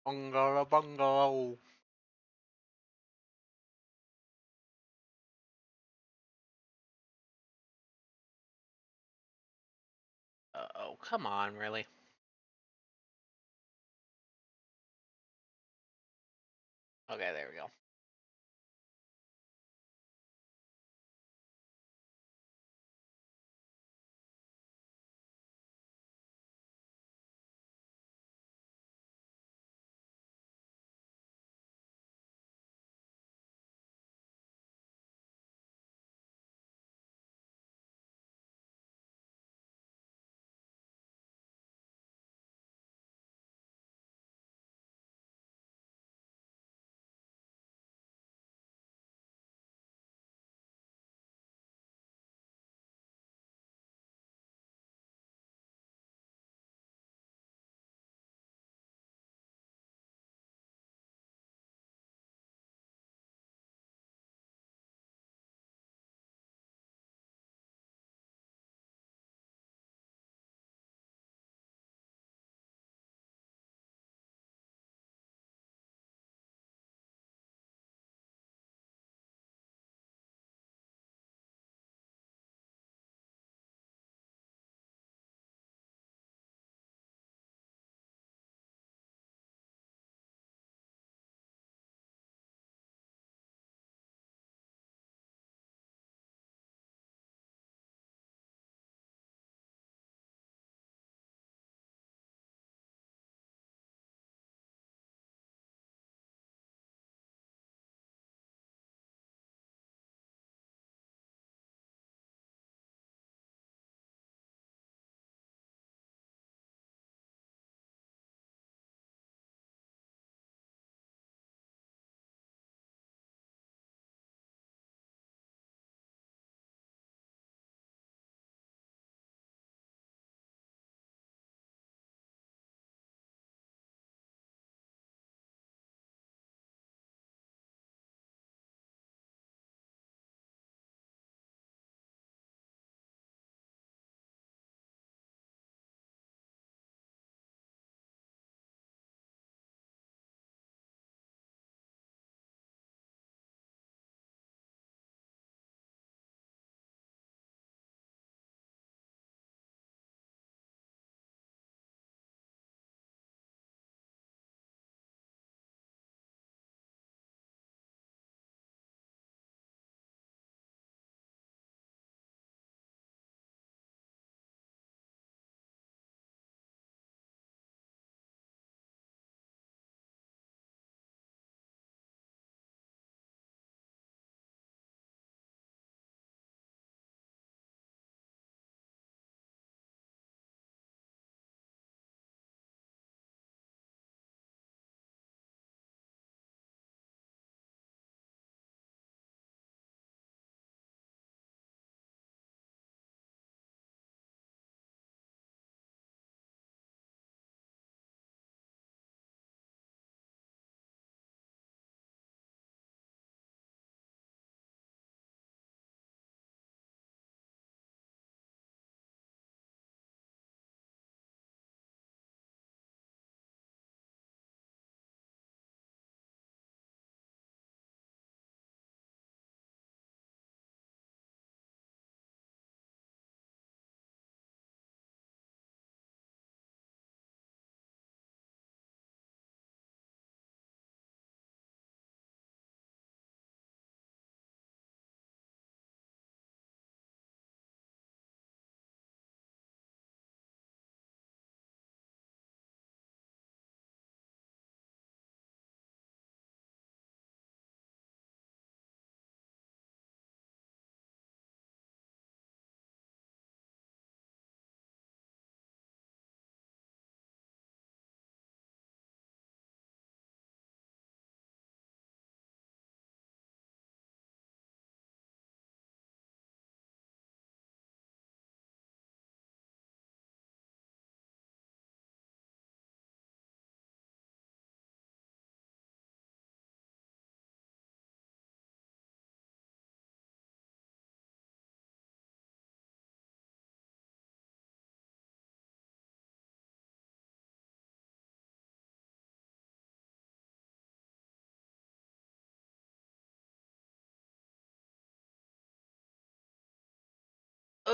Bungalow, bungalow. Oh, come on, really? Okay, there we go.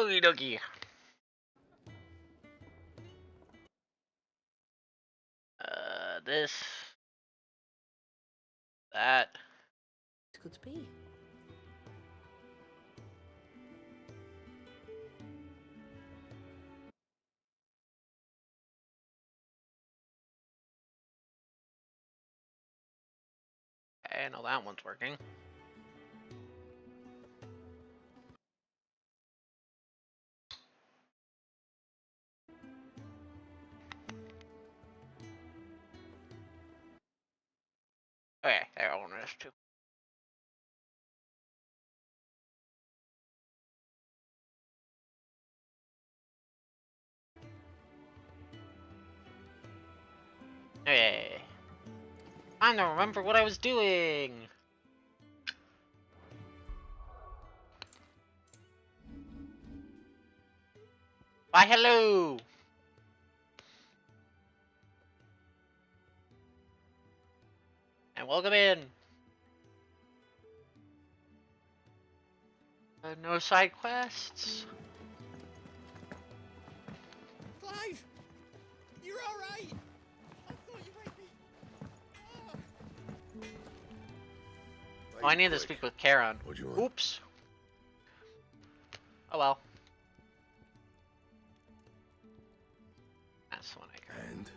Okie dokie. This. That. It's good to be. Okay, no, that one's working. Okay, that one is too. Hey. I don't remember what I was doing. Why, hello. And welcome in. No side quests. Clive! You're alright! I thought you might be... Oh, I need to speak with Karen. What do you want? Oops. Oh well. That's the one I care. And?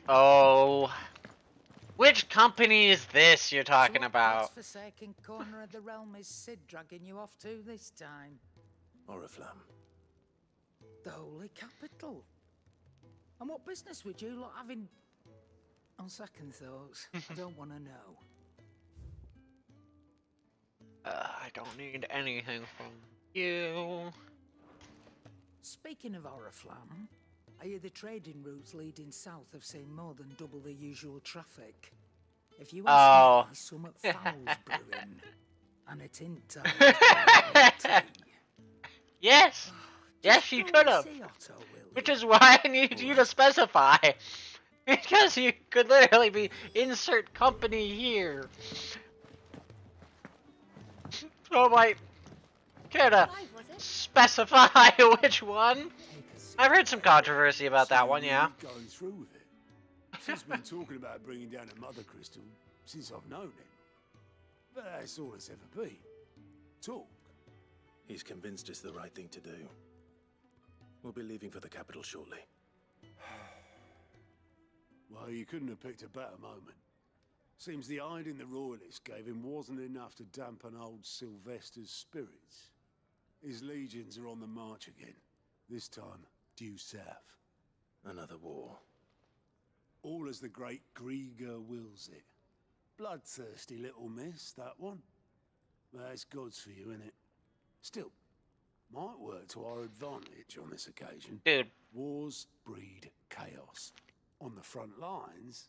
Oh. Which company is this you're talking So about? what forsaken corner of the realm is Sid dragging you off to this time? Oriflamme. The Holy Capital. And what business would you lot having? On second thoughts, I don't want to know. I don't need anything from you. Speaking of Oriflamme, I hear the trading routes leading south have seen more than double the usual traffic. If you ask me, somewhat foul's brewing. And it ain't time. Yes! Yes, you could have. Which is why I need you to specify. Because you could literally be insert company here. So I might care to specify which one. I've heard some controversy about that one, yeah. Going through with it. Sid's been talking about bringing down a mother crystal since I've known him. But that's all it's ever been. Talk. He's convinced it's the right thing to do. We'll be leaving for the capital shortly. Well, you couldn't have picked a better moment. Seems the hiding the royalists gave him wasn't enough to dampen old Sylvester's spirits. His legions are on the march again. This time, due south. Another war. All as the great Grieger wills it. Bloodthirsty little miss, that one. That's God's for you, innit? Still, might work to our advantage on this occasion. Dude. Wars breed chaos. On the front lines,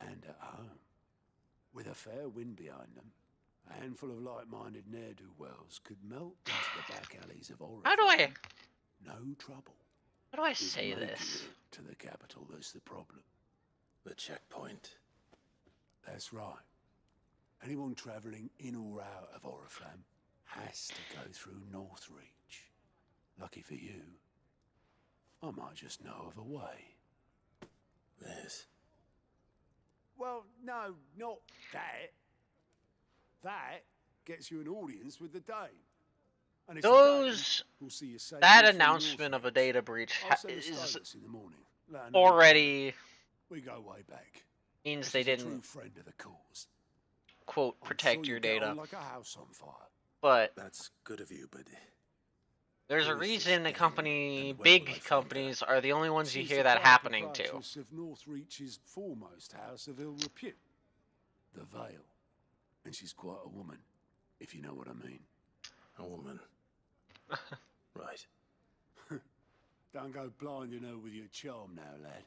and at home. With a fair wind behind them, a handful of like-minded ne'er-do-wells could melt into the back alleys of Oriflamme. How do I... No trouble. How do I It's say making this? it to the capital that's the problem. The checkpoint. That's right. Anyone travelling in or out of Oriflamme has to go through Northreach. Lucky for you, I might just know of a way. Yes. Well, no, not that. That gets you an audience with the Dane. And it's Those... We'll see you safe That through announcement of a Northreach. data breach I'll send a is status in the morning. Let her know you're already... We go way back. means She's they a true didn't, friend of the cause. quote, I'm protect sure your you get data. on like a house on fire. But That's good of you, but... there's a Who is this reason the Dane, company, and where will I big find her? companies, are the only ones you She's hear the that proud happening to. proprietress of Northreach's foremost house of ill repute, the Vale. And she's quite a woman, if you know what I mean. A woman. Right. Don't go blinding her with your charm now, lad.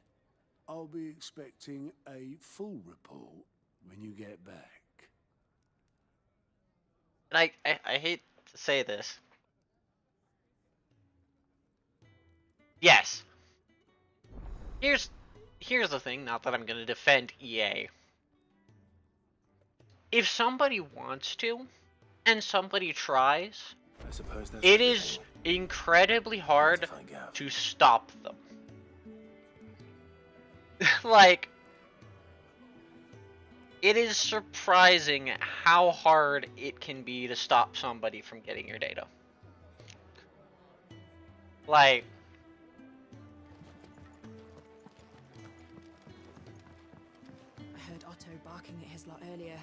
I'll be expecting a full report when you get back. And I hate to say this. Yes. here's the thing, not that I'm going to defend EA. If somebody wants to, and somebody tries, I suppose that's it is incredibly hard to stop them. Like, it is surprising how hard it can be to stop somebody from getting your data. Like, I heard Otto barking at his lot earlier.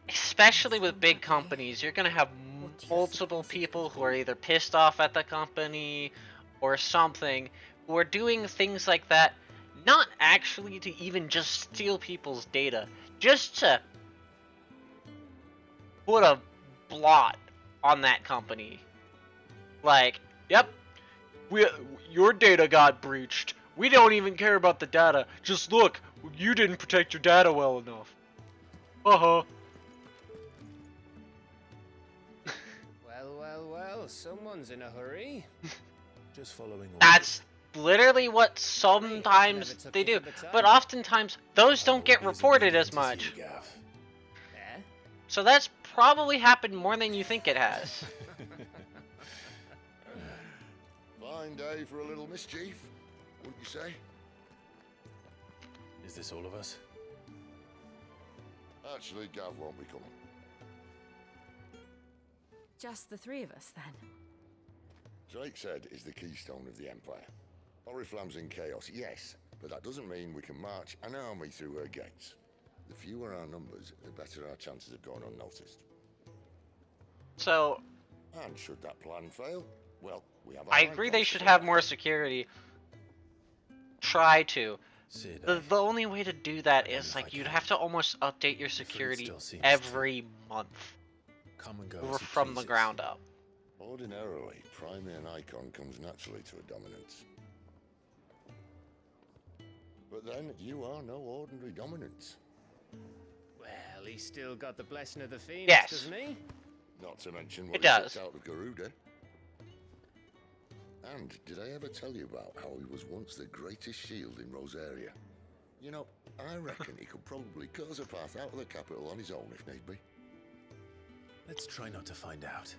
especially with big companies, you're gonna have multiple people who are either pissed off at the company or something, who are doing things like that, not actually to even just steal people's data, just to put a blot on that company. Like, yep, your data got breached. We don't even care about the data. Just look, you didn't protect your data well enough. Uh-huh. Well, someone's in a hurry. Just following orders. That's literally what sometimes they do. But oftentimes, those don't get reported as much. Yeah? So that's probably happened more than you think it has. Fine day for a little mischief, wouldn't you say? Is this all of us? Actually, Gav won't be coming. Just the three of us, then. Drake's Head is the keystone of the Empire. Oriflamme's in chaos, yes, but that doesn't mean we can march an army through her gates. The fewer our numbers, the better our chances of going unnoticed. So, And should that plan fail, well, we have. I agree they should have more security. Try to. Sid, The only way to do that is, like, you'd have to almost update your security every month. come and go Or as he from the pleases. ground up. Ordinarily, priming an icon comes naturally to a dominance. But then you are no ordinary dominance. Well, he's still got the blessing of the Phoenix, Yes. doesn't he? Not to mention It what he does. took out of Garuda. And did I ever tell you about how he was once the greatest shield in Rosaria? You know, I reckon he could probably cut us a path out of the capital on his own if need be. Let's try not to find out.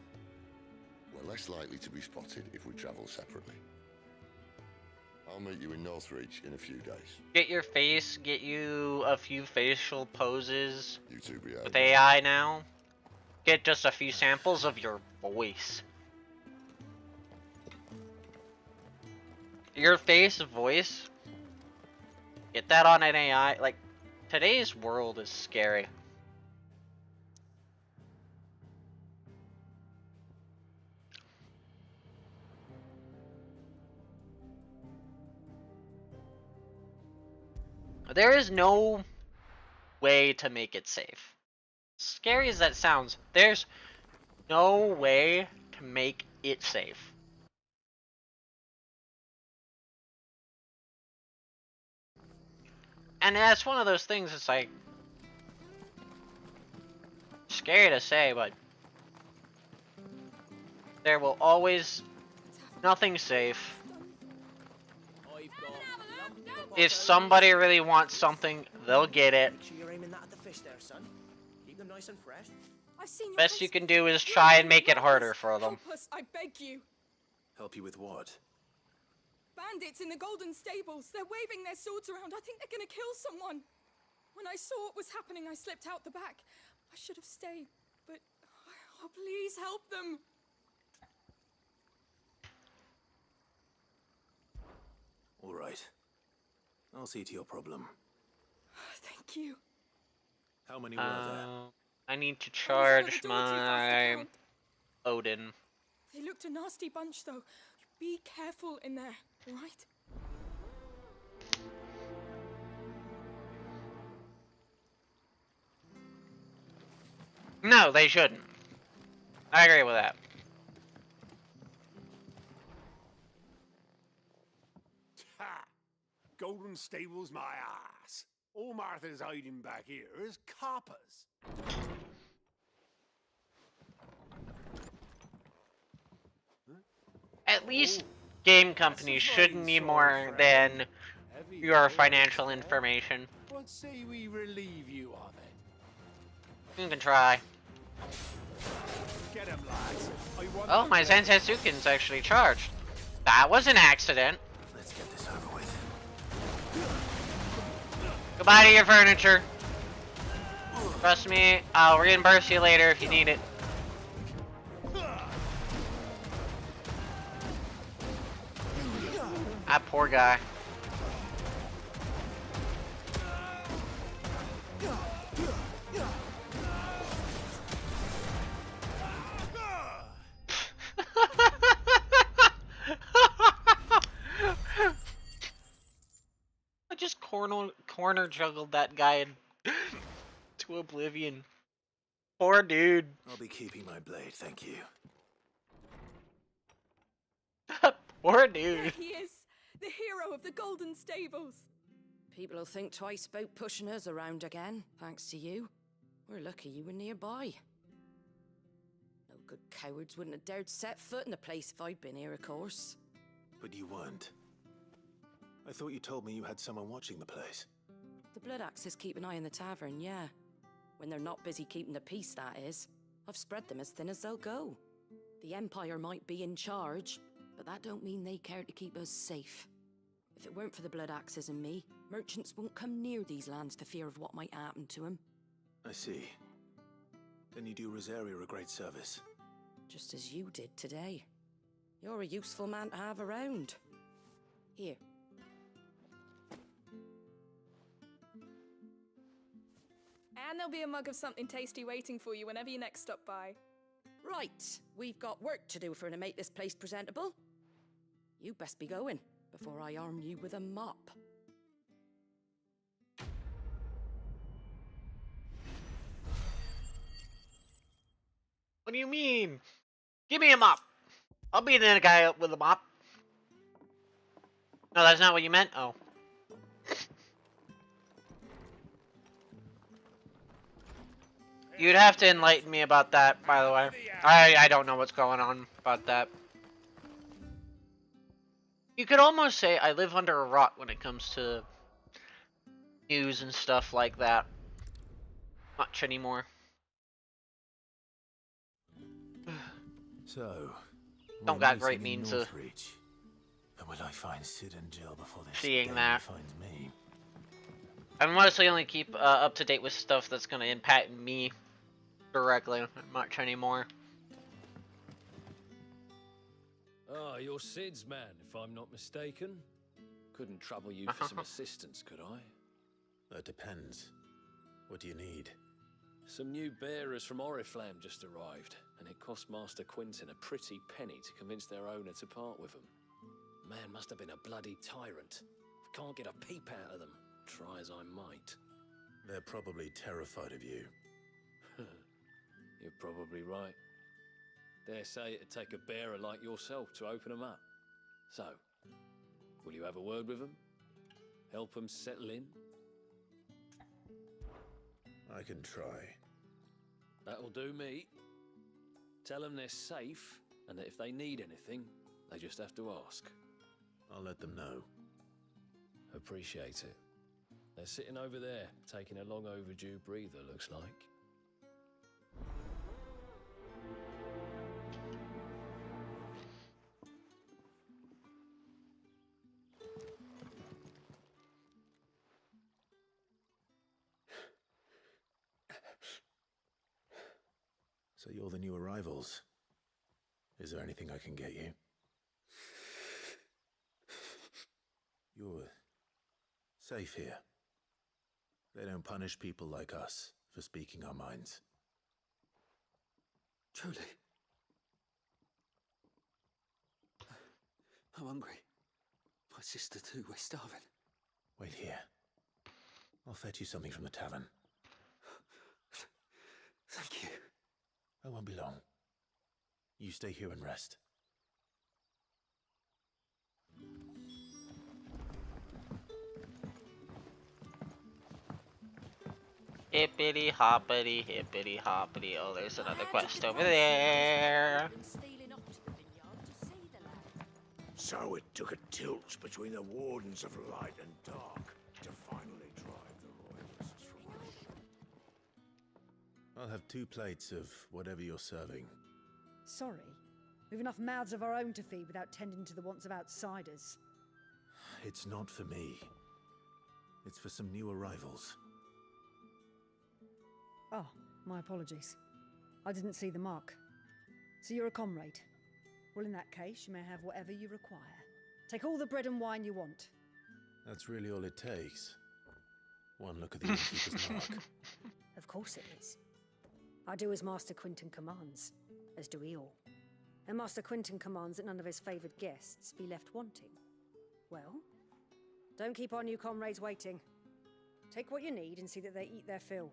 We're less likely to be spotted if we travel separately. I'll meet you in Northreach in a few days. Get you a few facial poses You two be out. with AI now. Get just a few samples of your voice. Your face, voice. Get that on an AI. Like, today's world is scary. There is no way to make it safe. Scary as that sounds, there's no way to make it safe. And that's one of those things, it's like, scary to say, but there will always nothing safe. If somebody really wants something, they'll get it. Make sure you're aiming that at the fish there, son. Keep them nice and fresh. I've seen your Best you Facebook. can do is try and make it harder for them. Help us, I beg you. Help you with what? Bandits in the Golden Stables. They're waving their swords around. I think they're gonna kill someone. When I saw what was happening, I slipped out the back. I should have stayed, but oh, please help them. All right. I'll see to your problem. Thank you. How many were there? I need to I was at charge the door too fast to my count. Odin. They looked a nasty bunch, though. Be careful in there, all right? No, they shouldn't. I agree with that. Ha! Golden Stables, my ass. All Martha's hiding back here is coppers. At least game companies shouldn't need more than your financial information. What say we relieve you of it? You can try. Get him, lads. Oh, my Zantetsuken's actually charged. That was an accident. Let's get this over with. Goodbye to your furniture. Trust me, I'll reimburse you later if you need it. That poor guy. I just corner juggled that guy to oblivion. Poor dude. I'll be keeping my blade, thank you. Poor There dude. he is, the hero of the Golden Stables. People will think twice about pushing us around again, thanks to you. We're lucky you were nearby. No good cowards wouldn't have dared set foot in the place if I'd been here, of course. But you weren't. I thought you told me you had someone watching the place. The Blood Axes keep an eye on the tavern, yeah. When they're not busy keeping the peace, that is. I've spread them as thin as they'll go. The Empire might be in charge, but that don't mean they care to keep us safe. If it weren't for the Blood Axes and me, merchants won't come near these lands for fear of what might happen to them. I see. Then you do Rosaria a great service. Just as you did today. You're a useful man to have around. Here. And there'll be a mug of something tasty waiting for you whenever you next stop by. Right, we've got work to do for to make this place presentable. You best be going before I arm you with a mop. What do you mean? Give me a mop. I'll beat the guy up with a mop. No, that's not what you meant? Oh. You'd have to enlighten me about that, by the way. I don't know what's going on about that. You could almost say I live under a rock when it comes to news and stuff like that. Much anymore. So, Don't we're got great meeting in means of Northreach. And will I find Sid and Jill before this seeing game that. finds me? I mostly only keep up to date with stuff that's gonna impact me directly, not much anymore. Ah, you're Sid's man, if I'm not mistaken. Couldn't trouble you for some assistance, could I? That depends. What do you need? Some new bearers from Oriflamme just arrived, and it cost Master Quinton a pretty penny to convince their owner to part with them. Man must have been a bloody tyrant. Can't get a peep out of them, try as I might. They're probably terrified of you. You're probably right. Dare say it'd take a bearer like yourself to open them up. So, will you have a word with them? Help them settle in? I can try. That'll do me. Tell them they're safe, and that if they need anything, they just have to ask. I'll let them know. Appreciate it. They're sitting over there, taking a long overdue breather, looks like. So you're the new arrivals. Is there anything I can get you? You're safe here. They don't punish people like us for speaking our minds. Truly. I'm hungry. My sister too, we're starving. Wait here. I'll fetch you something from the tavern. Thank you. I won't be long. You stay here and rest. Hippity hoppity, hippity hoppity. Oh, there's another quest over there. So it took a tilt between the Wardens of Light and Dark to finally drive the Royalists from our shop. I'll have 2 plates of whatever you're serving. Sorry. We've enough mouths of our own to feed without tending to the wants of outsiders. It's not for me. It's for some new arrivals. Oh, my apologies. I didn't see the mark. So you're a comrade. Well, in that case, you may have whatever you require. Take all the bread and wine you want. That's really all it takes. One look at the innkeeper's mark. Of course it is. I do as Master Quinton commands, as do we all. And Master Quinton commands that none of his favoured guests be left wanting. Well, don't keep our new comrades waiting. Take what you need and see that they eat their fill.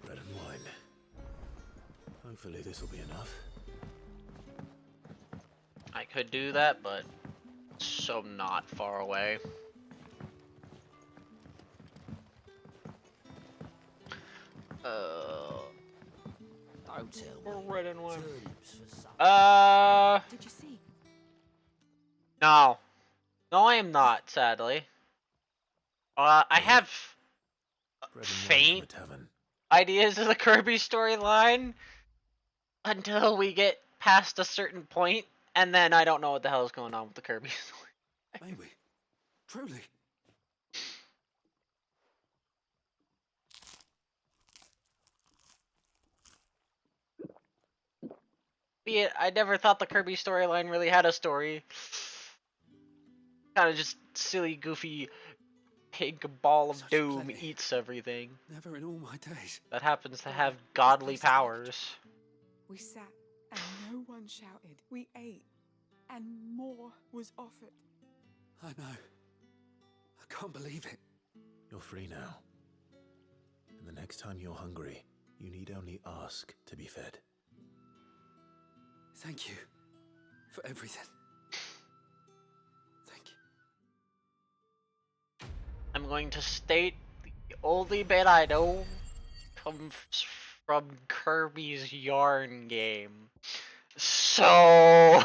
Bread and wine. Hopefully this will be enough. I could do that, but so not far away. Don't tell me. Bread and wine. Turnips for supper. Did you see? No. No, I am not, sadly. I have Bread and wine faint from a tavern. ideas of the Kirby storyline until we get past a certain point, and then I don't know what the hell is going on with the Kirby story. Maybe. Truly. Be it, I never thought the Kirby storyline really had a story. Kind of just silly, goofy, pink ball of Such doom plenty. eats everything. Never in all my days. That happens to have godly powers. We sat and no one shouted. We ate and more was offered. I know. I can't believe it. You're free now. And the next time you're hungry, you need only ask to be fed. Thank you for everything. Thank you. I'm going to state the only bit I know comes from Kirby's Yarn game. So,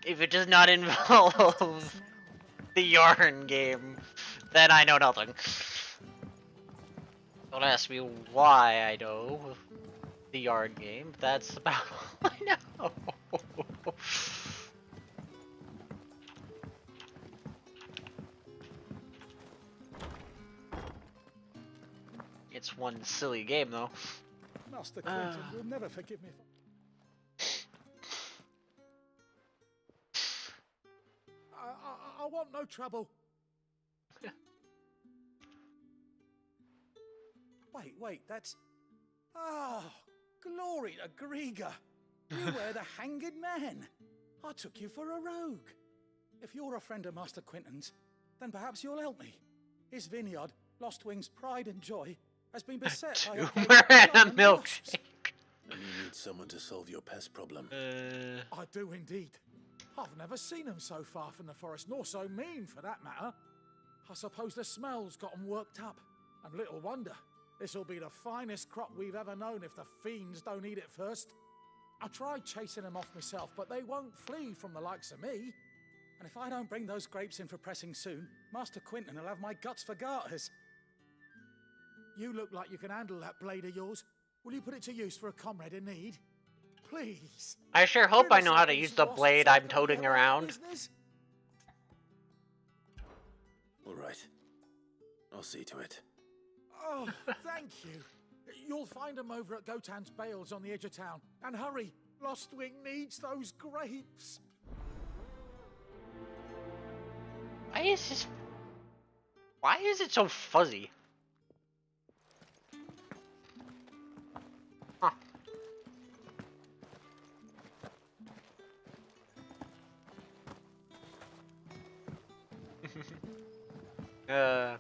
if it does not involve the Yarn game, then I know nothing. Don't ask me why I know the Yarn game. That's about all I know. It's one silly game, though. Master Quinton will never forgive me. I want no trouble. Wait, that's... Oh, glory to Grieger. You were the hanged man. I took you for a rogue. If you're a friend of Master Quinton's, then perhaps you'll help me. His vineyard, Lost Wing's pride and joy, has been beset by a Tumor plague of and a giant wasps. milkshake. And you need someone to solve your pest problem. I do indeed. I've never seen them so far from the forest, nor so mean for that matter. I suppose the smell's got 'em worked up. And little wonder. This'll be the finest crop we've ever known if the fiends don't eat it first. I tried chasing them off myself, but they won't flee from the likes of me. And if I don't bring those grapes in for pressing soon, Master Quinton will have my guts for garters. You look like you can handle that blade of yours. Will you put it to use for a comrade in need? Please. I sure hope I know how to use the blade I'm toting around. All right. I'll see to it. Oh, thank you. You'll find them over at Gotan's Bales on the edge of town. And hurry, Lostwing needs those grapes. Why is it so fuzzy? Huh.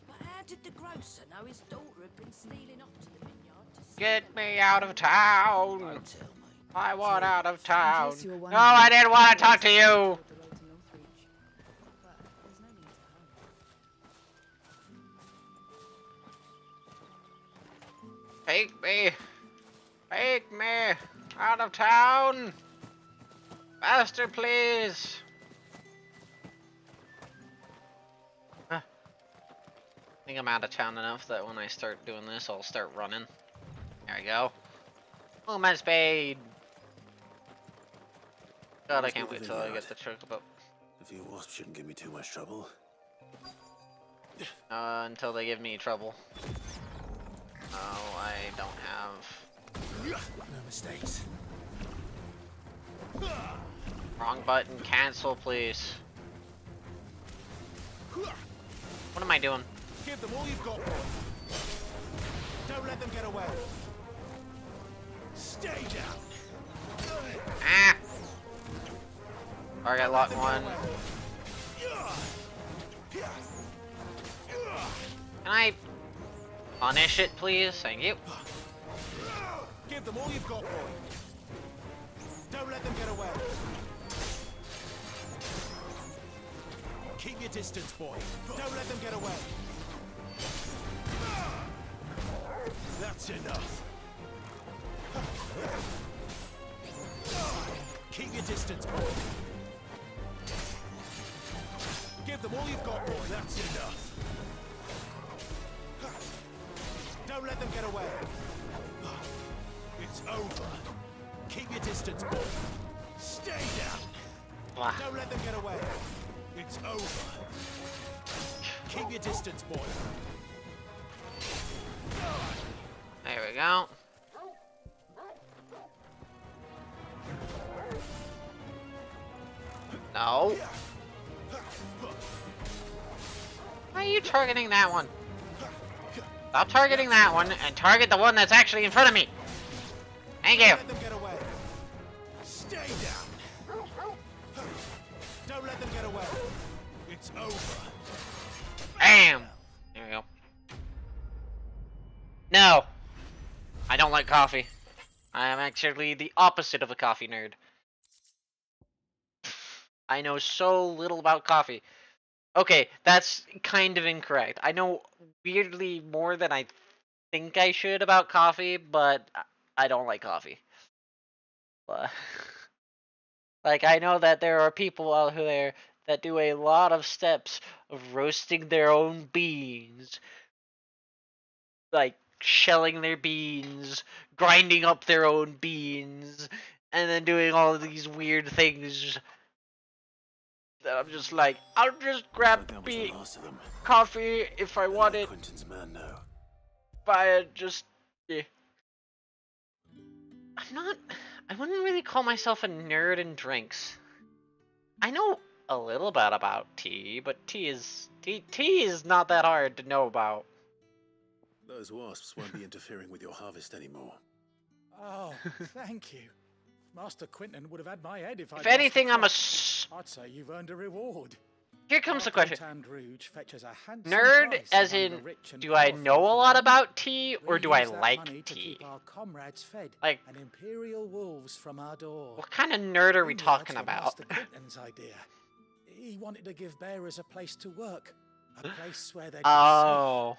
But how did the grocer know his daughter had been stealing off to the vineyard to Get me out of town. Don't tell me. I want out of town. case you were No, wondering, I didn't want to talk to you. the road to Northreach. But there's no need to hurry. Take me! Take me! Out of town! Faster, please! Huh. I think I'm out of town enough that when I start doing this, I'll start running. There we go. Oh, my spade! God, I can't wait till I get the chocobo. A few wasps shouldn't give me too much trouble. Until they give me trouble. Oh, I don't have... No mistakes. Wrong button, cancel, please. What am I doing? Give them all you've got, boy. Don't let them get away. Stay down. Ah! Alright, I locked one. Can I punish it, please? Thank you. Give them all you've got, boy. Don't let them get away. Keep your distance, boy. Don't let them get away. That's enough. Keep your distance, boy. Give them all you've got, boy. That's enough. Don't let them get away. It's over. Keep your distance, boy. Stay down. Don't let them get away. It's over. Keep your distance, boy. There we go. No. Why are you targeting that one? Stop targeting that one and target the one that's actually in front of me. Thank you. Don't let them get away. Stay down. Don't let them get away. It's over. Bam. There we go. No. I don't like coffee. I am actually the opposite of a coffee nerd. I know so little about coffee. Okay, that's kind of incorrect. I know weirdly more than I think I should about coffee, but I don't like coffee. Like, I know that there are people out there that do a lot of steps of roasting their own beans. Like, shelling their beans, grinding up their own beans, and then doing all of these weird things. I'm just like, I'll just grab coffee if I want it. But just, yeah. I wouldn't really call myself a nerd in drinks. I know a little bit about tea, but tea is not that hard to know about. Those wasps won't be interfering with your harvest anymore. Oh, thank you. Master Quinton would have had my head if If anything, I'm a... I'd say you've earned a reward. Here comes the question. Fetches a handsome Nerd, price as among in, the rich and do I powerful know a of lot the land. about tea, or do I We use that like money to tea? keep our comrades fed Like, and imperial wolves from our door. what kind of nerd are we Vineyards talking were about? Master Quinton's idea. He wanted to give bearers a place to work, a place where they'd be Oh.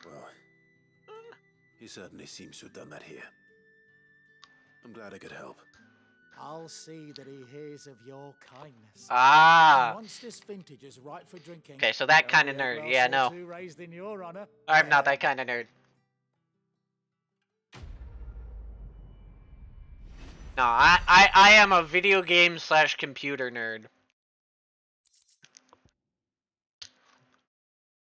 Well, he certainly seems to have done that here. I'm glad I could help. I'll see that he hears of your kindness. Ah. And once this vintage is ripe for drinking, Okay, so that there'll kind of be a nerd. glass Yeah, or no. two raised in your honor. I'm not that kind of nerd. No, I am a video game / computer nerd.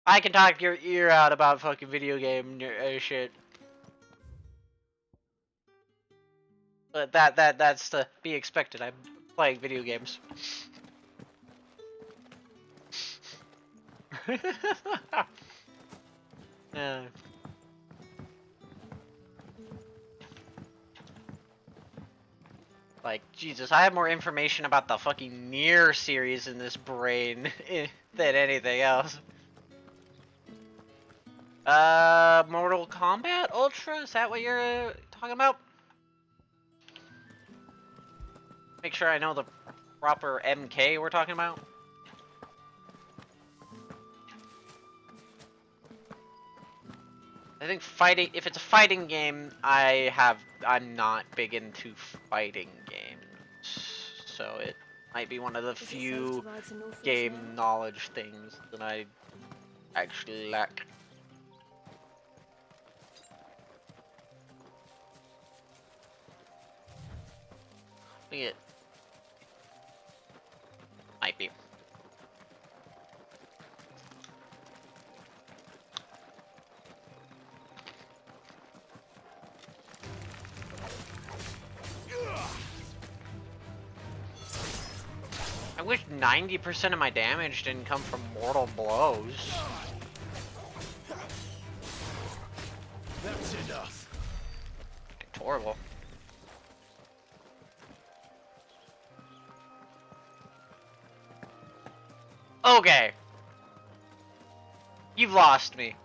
I can talk your ear out about fucking video game shit. But that's to be expected. I'm playing video games. Like, Jesus, I have more information about the fucking Nier series in this brain than anything else. Mortal Kombat Ultra? Is that what you're talking about? Make sure I know the proper MK we're talking about. I think fighting, if it's a fighting game, I'm not big into fighting games. So it might be one of the few game knowledge things that I actually lack. It might be. I wish 90% of my damage didn't come from mortal blows. That's enough. It's horrible. Okay. You've lost me.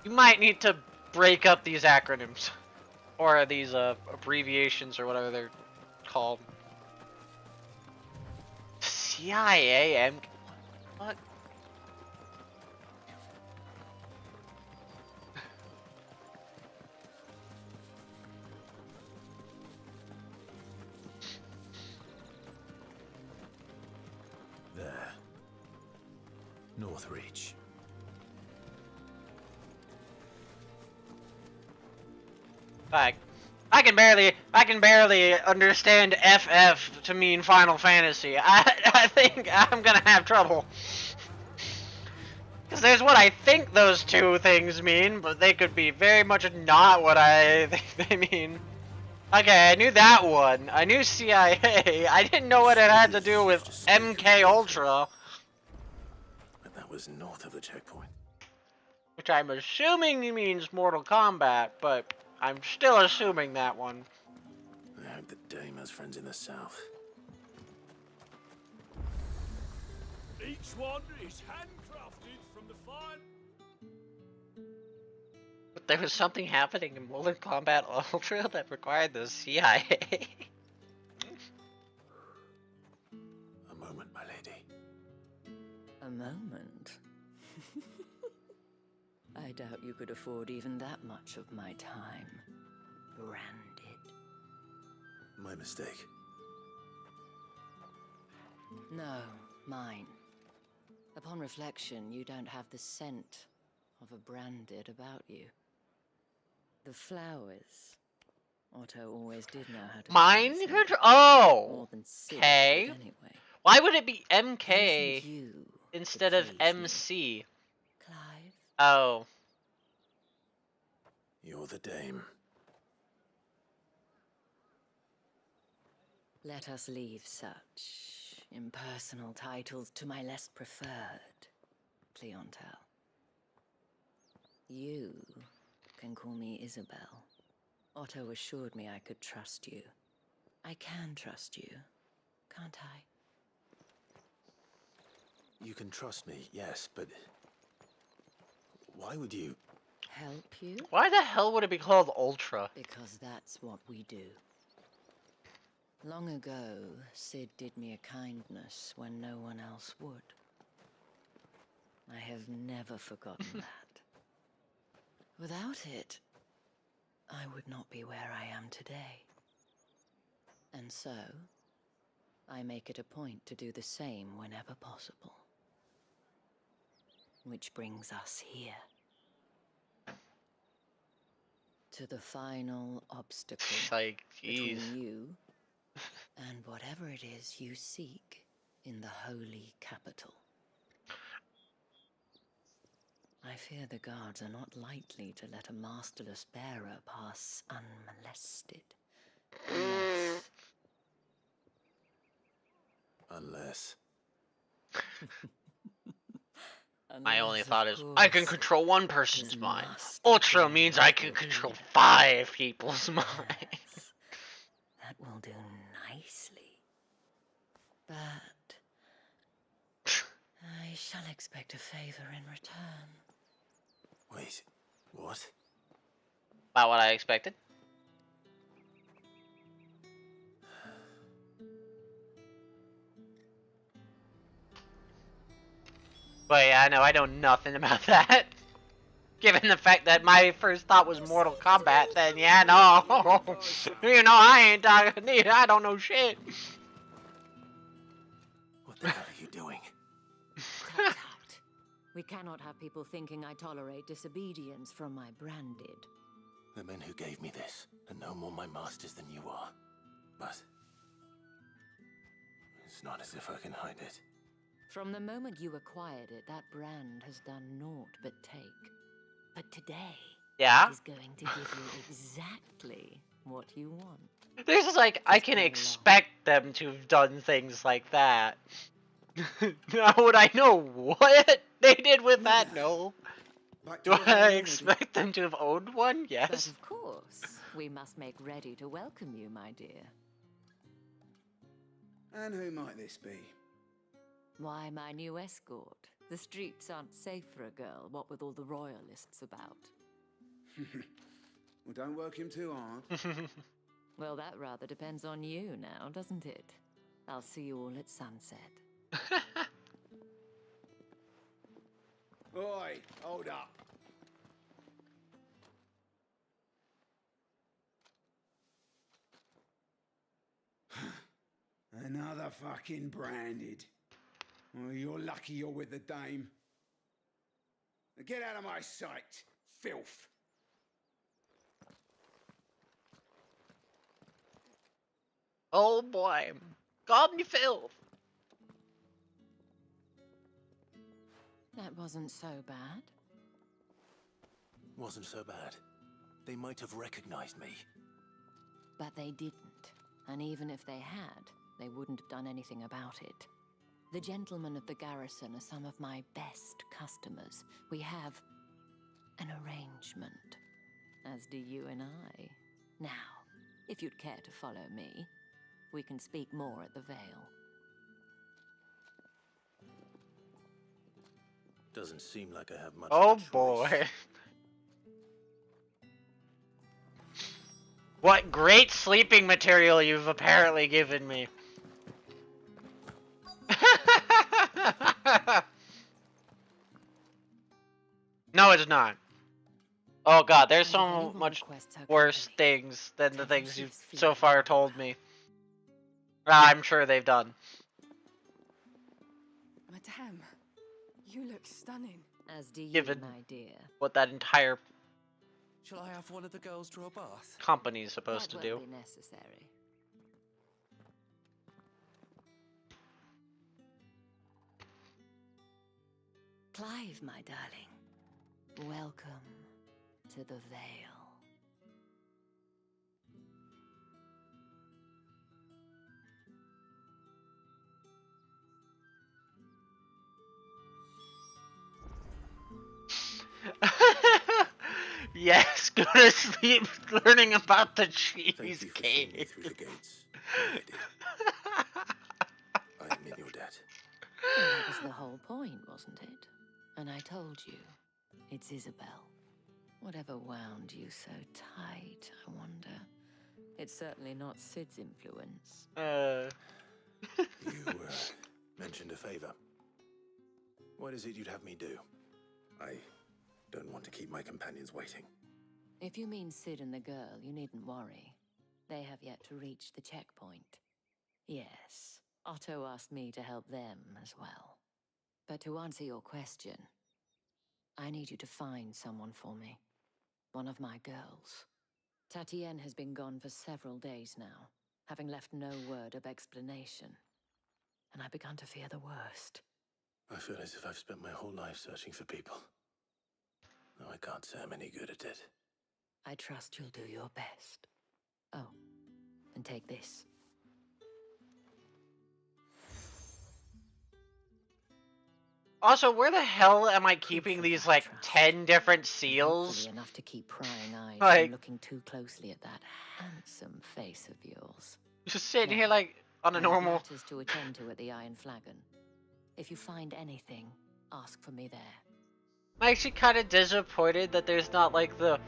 You might need to break up these acronyms. Or these abbreviations or whatever they're called. CIA, what? There. Northreach. I can barely understand FF to mean Final Fantasy. I think I'm gonna have trouble. Because there's what I think those two things mean, but they could be very much not what I think they mean. Okay, I knew that one. I knew CIA. I didn't know what it had to do with MK Ultra. But that was north of the checkpoint. Which I'm assuming means Mortal Kombat, but I'm still assuming that one. I hope the Dame has friends in the south. Each one is handcrafted from the fine. But there was something happening in Mortal Kombat Ultra that required the CIA. A moment, my lady. A moment? I doubt you could afford even that much of my time. Branded. My mistake. No, mine. Upon reflection, you don't have the scent of a branded about you. The flowers. Otto always did know how to. Mine? Oh! More than Sid Okay. did anyway. Why would it be You MK think you instead could of please MC? Clive? Oh. You're the Dame. Let us leave such impersonal titles to my less preferred clientele. You can call me Isabel. Otto assured me I could trust you. I can trust you, can't I? You can trust me, yes, but why would you? Help you? Why the hell would it be called Ultra? Because that's what we do. Long ago, Sid did me a kindness when no one else would. I have never forgotten that. Without it, I would not be where I am today. And so, I make it a point to do the same whenever possible. Which brings us here. To the final obstacle Like, jeez. between you and whatever it is you seek in the holy capital. I fear the guards are not likely to let a masterless bearer pass unmolested. Unless. My only thought is, I can control one person's mind. Ultra means I can control 5 people's minds. That will do nicely. But I shall expect a favor in return. Wait, what? About what I expected. But yeah, I know nothing about that. Given the fact that my first thought was Mortal Kombat, then yeah, no. You know, I ain't talking, I don't know shit. What the hell are you doing? Tut tut. We cannot have people thinking I tolerate disobedience from my branded. The men who gave me this are no more my masters than you are. But it's not as if I can hide it. From the moment you acquired it, that brand has done naught but take. But today, Yeah? it is going to give you exactly what you want. This is like, I can expect them to have done things like that. Now, would I know what they did with that? No. Do I expect them to have owned one? But Yes. of course, we must make ready to welcome you, my dear. And who might this be? Why, my new escort. The streets aren't safe for a girl, what with all the royalists about. Well, don't work him too hard. Well, that rather depends on you now, doesn't it? I'll see you all at sunset. Oi, hold up. Another fucking branded. Well, you're lucky you're with the dame. Now get out of my sight, filth. Oh boy. Call me filth. That wasn't so bad. Wasn't so bad. They might have recognized me. But they didn't. And even if they had, they wouldn't have done anything about it. The gentlemen of the garrison are some of my best customers. We have an arrangement, as do you and I. Now, if you'd care to follow me, we can speak more at the Vale. Doesn't seem like I have much. Oh boy. What great sleeping material you've apparently given me. No, it's not. Oh god, there's so much worse things than the things you've so far told me. I'm sure they've done. Madame, you look stunning. As do you, Given my dear. what that entire Shall I have one of the girls draw a bath? company is supposed to That do. won't be necessary. Clive, my darling, welcome to the Vale. Yes, go to sleep learning about the Thank you for seeing me cheesecake. through the gates, my lady. I am in your debt. Well, that was the whole point, wasn't it? And I told you, it's Isabel. Whatever wound you so tight, I wonder. It's certainly not Sid's influence. You mentioned a favor. What is it you'd have me do? I don't want to keep my companions waiting. If you mean Sid and the girl, you needn't worry. They have yet to reach the checkpoint. Yes, Otto asked me to help them as well. But to answer your question, I need you to find someone for me. One of my girls. Tatienne has been gone for several days now, having left no word of explanation. And I've begun to fear the worst. I feel as if I've spent my whole life searching for people. Though I can't say I'm any good at it. I trust you'll do your best. Oh, and take this. Also, where the hell am I keeping these, like, 10 different seals? Hopefully enough to keep prying eyes Like- from looking too closely at that handsome face of yours. Just sitting here, Now, like, on a I have normal... matters to attend to at the Iron Flagon. If you find anything, ask for me there. I'm actually kind of disappointed that there's not, like, the...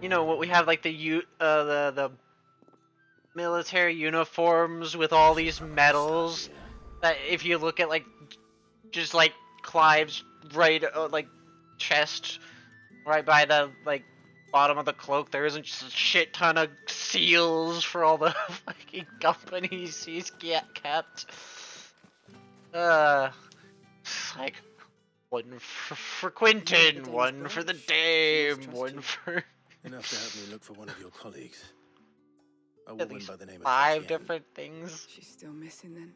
You know, what we have, like, the military uniforms with all these medals. That if you look at, like, just, like, Clive's right, like, chest right by the like bottom of the cloak, there isn't just a shit ton of seals for all the fucking companies he's kept. Like one for Quentin, one for the Dame, one for. Enough to help me look for one of your colleagues. A At woman least by the name of 5 Tatiana. different things. She's still missing then.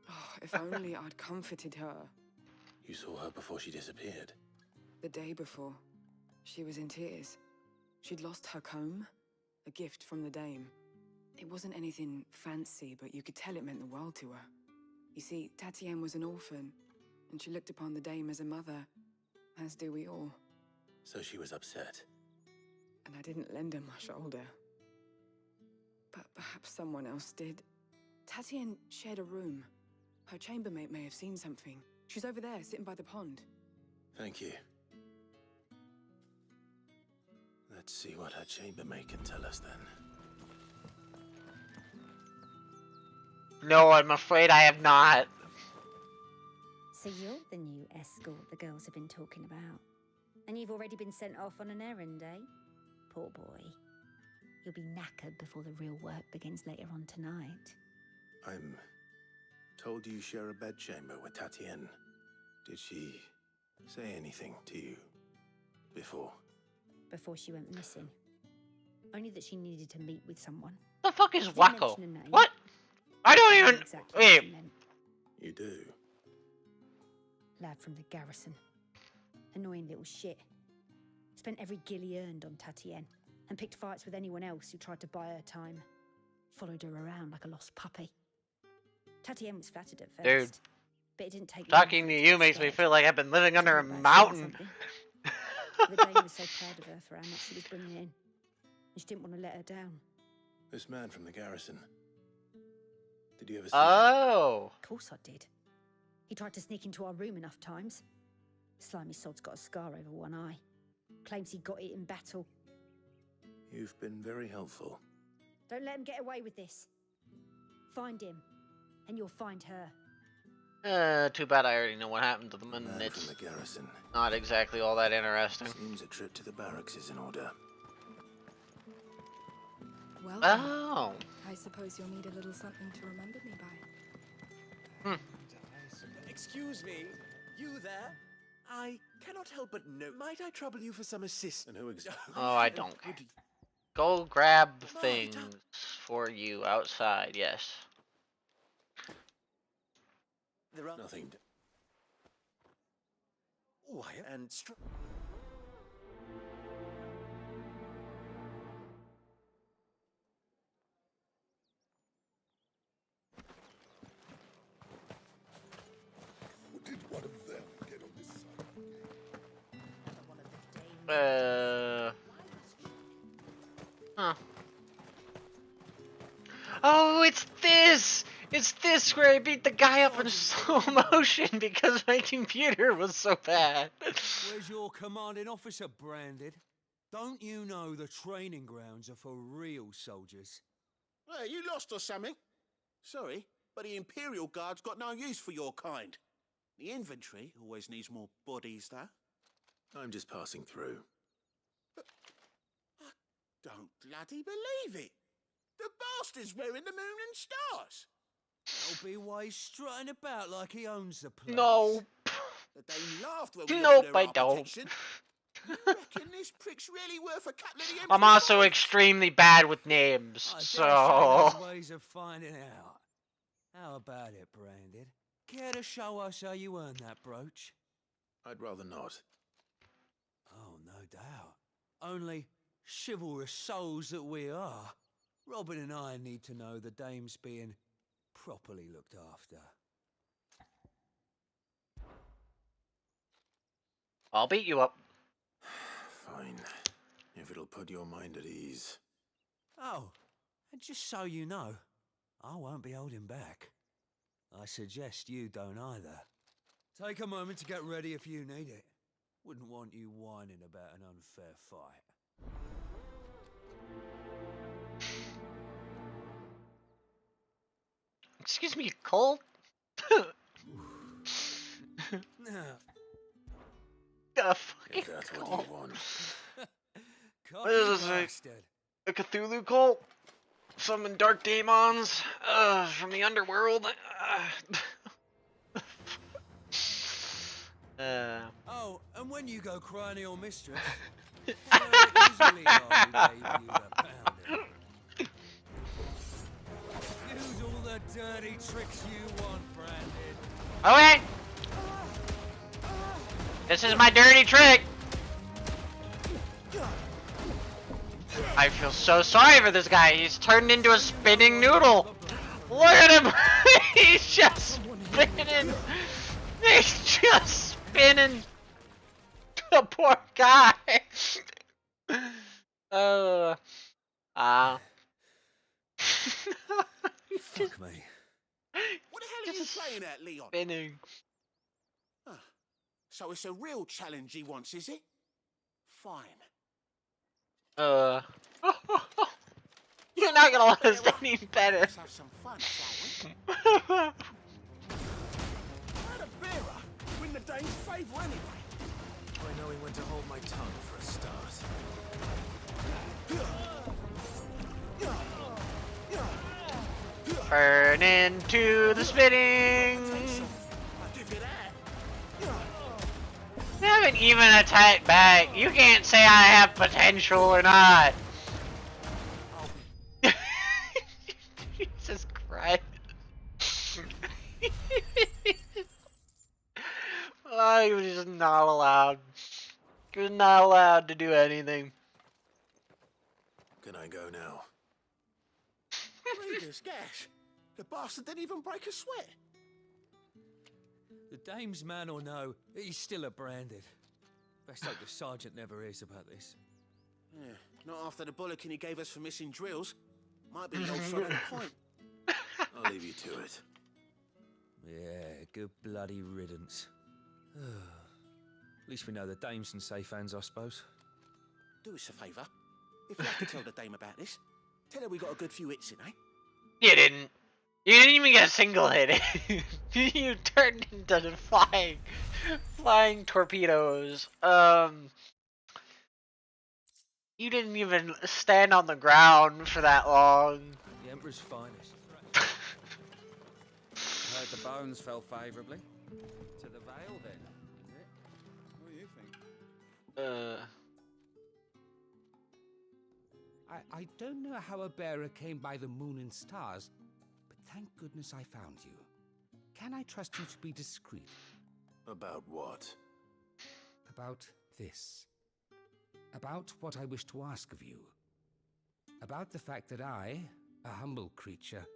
Oh, if only I'd comforted her. You saw her before she disappeared. The day before, she was in tears. She'd lost her comb, a gift from the Dame. It wasn't anything fancy, but you could tell it meant the world to her. You see, Tatienne was an orphan, and she looked upon the Dame as a mother, as do we all. So she was upset. And I didn't lend her my shoulder. But perhaps someone else did. Tatienne shared a room. Her chambermaid may have seen something. She's over there, sitting by the pond. Thank you. Let's see what her chambermaid can tell us then. No, I'm afraid I have not. So you're the new escort the girls have been talking about. And you've already been sent off on an errand, eh? Poor boy. You'll be knackered before the real work begins later on tonight. I'm told you share a bedchamber with Tatienne. Did she say anything to you before? Before she went missing. Only that she needed to meet with someone. The fuck is Didn't Wacko? mention a name. What? I don't even. Exactly what she Wait. meant. You do? Lad from the garrison. Annoying little shit. Spent every guil he earned on Tatienne and picked fights with anyone else who tried to buy her time. Followed her around like a lost puppy. Tatienne was flattered at first. Dude. But it didn't take long Talking for to her you get makes me scared. feel like I've been living under a She thought about saying mountain. something. The Dame was so proud of her for how much she was bringing in. And she didn't want to let her down. This man from the garrison. Did you ever see him? Oh. Of course I did. He tried to sneak into our room enough times. Slimy sod's got a scar over one eye. Claims he got it in battle. You've been very helpful. Don't let him get away with this. Find him, and you'll find her. Too bad I already know what happened to them, and Man it's from the garrison. not exactly all that interesting. Seems a trip to the barracks is in order. Well, Oh. I suppose you'll need a little something to remember me by. Excuse me, you there? I cannot help but note. Might I trouble you for some assistance? And who exactly? Oh, I don't. Go grab things for you outside, yes. There are Nothing. Why and Did one of them get on this side? Huh. Oh, it's this! It's this where I beat the guy up in slow motion because my computer was so bad. Where's your commanding officer branded? Don't you know the training grounds are for real soldiers? Hey, you lost or something? Sorry, but the Imperial Guard's got no use for your kind. The infantry always needs more bodies, though. I'm just passing through. I don't bloody believe it. The bastard's wearing the moon and stars. That'll be why he's strutting about like he owns the place. No. The Dame laughed when we Nope, offered her I our don't. protection. You reckon this prick's really worth a couple of the I'm Emperor's also eyes? extremely bad with names, I dare say so... there's ways of finding out. How about it, Branded? Care to show us how you earned that brooch? I'd rather not. Oh, no doubt. Only chivalrous souls that we are, Robin and I need to know the Dame's being properly looked after. I'll beat you up. Fine. If it'll put your mind at ease. Oh, and just so you know, I won't be holding back. I suggest you don't either. Take a moment to get ready if you need it. Wouldn't want you whining about an unfair fight. Excuse me, you cold? A fucking If that's what cult. you want. What is this? A Cthulhu cult? Summon dark demons from the underworld. Oh, and when you go crying your mistress, tell her it was Leon who gave you the pounding. Use all the dirty tricks you want, Brandon. Okay. This is my dirty trick. I feel so sorry for this guy. He's turned into a spinning noodle. Look at him. He's just spinning. He's just spinning. The poor guy. Fuck me. What the hell are you playing at, Leon? Spinning. So it's a real challenge he wants, is it? Fine. You're not gonna let us do any better. Let's have some fun, shall we? Had a bearer. Win the Dane's favour anyway. I know he went to hold my tongue for a start. Burn into the spinning. You haven't even attacked back. You can't say I have potential or not. Jesus Christ. Oh, he was just not allowed. He was not allowed to do anything. Can I go now? Reader's gas. The bastard didn't even break a sweat. The dame's man or no, he's still a Branded. Best hope the sergeant never hears about this. Yeah, not after the bollocking he gave us for missing drills. Might be the old son at the point. I'll leave you to it. Yeah, good bloody riddance. At least we know the dame's in safe hands, I suppose. Do us a favour. If you have to tell the dame about this, tell her we got a good few hits in, eh? You didn't. You didn't even get a single hit. You turned into flying torpedoes. You didn't even stand on the ground for that long. The Emperor's finest. Heard the bones fell favourably. To the Vale, then, is it? What do you think? I don't know how a bearer came by the moon and stars, but thank goodness I found you. Can I trust you to be discreet? About what? About this. About what I wish to ask of you. About the fact that I, a humble creature,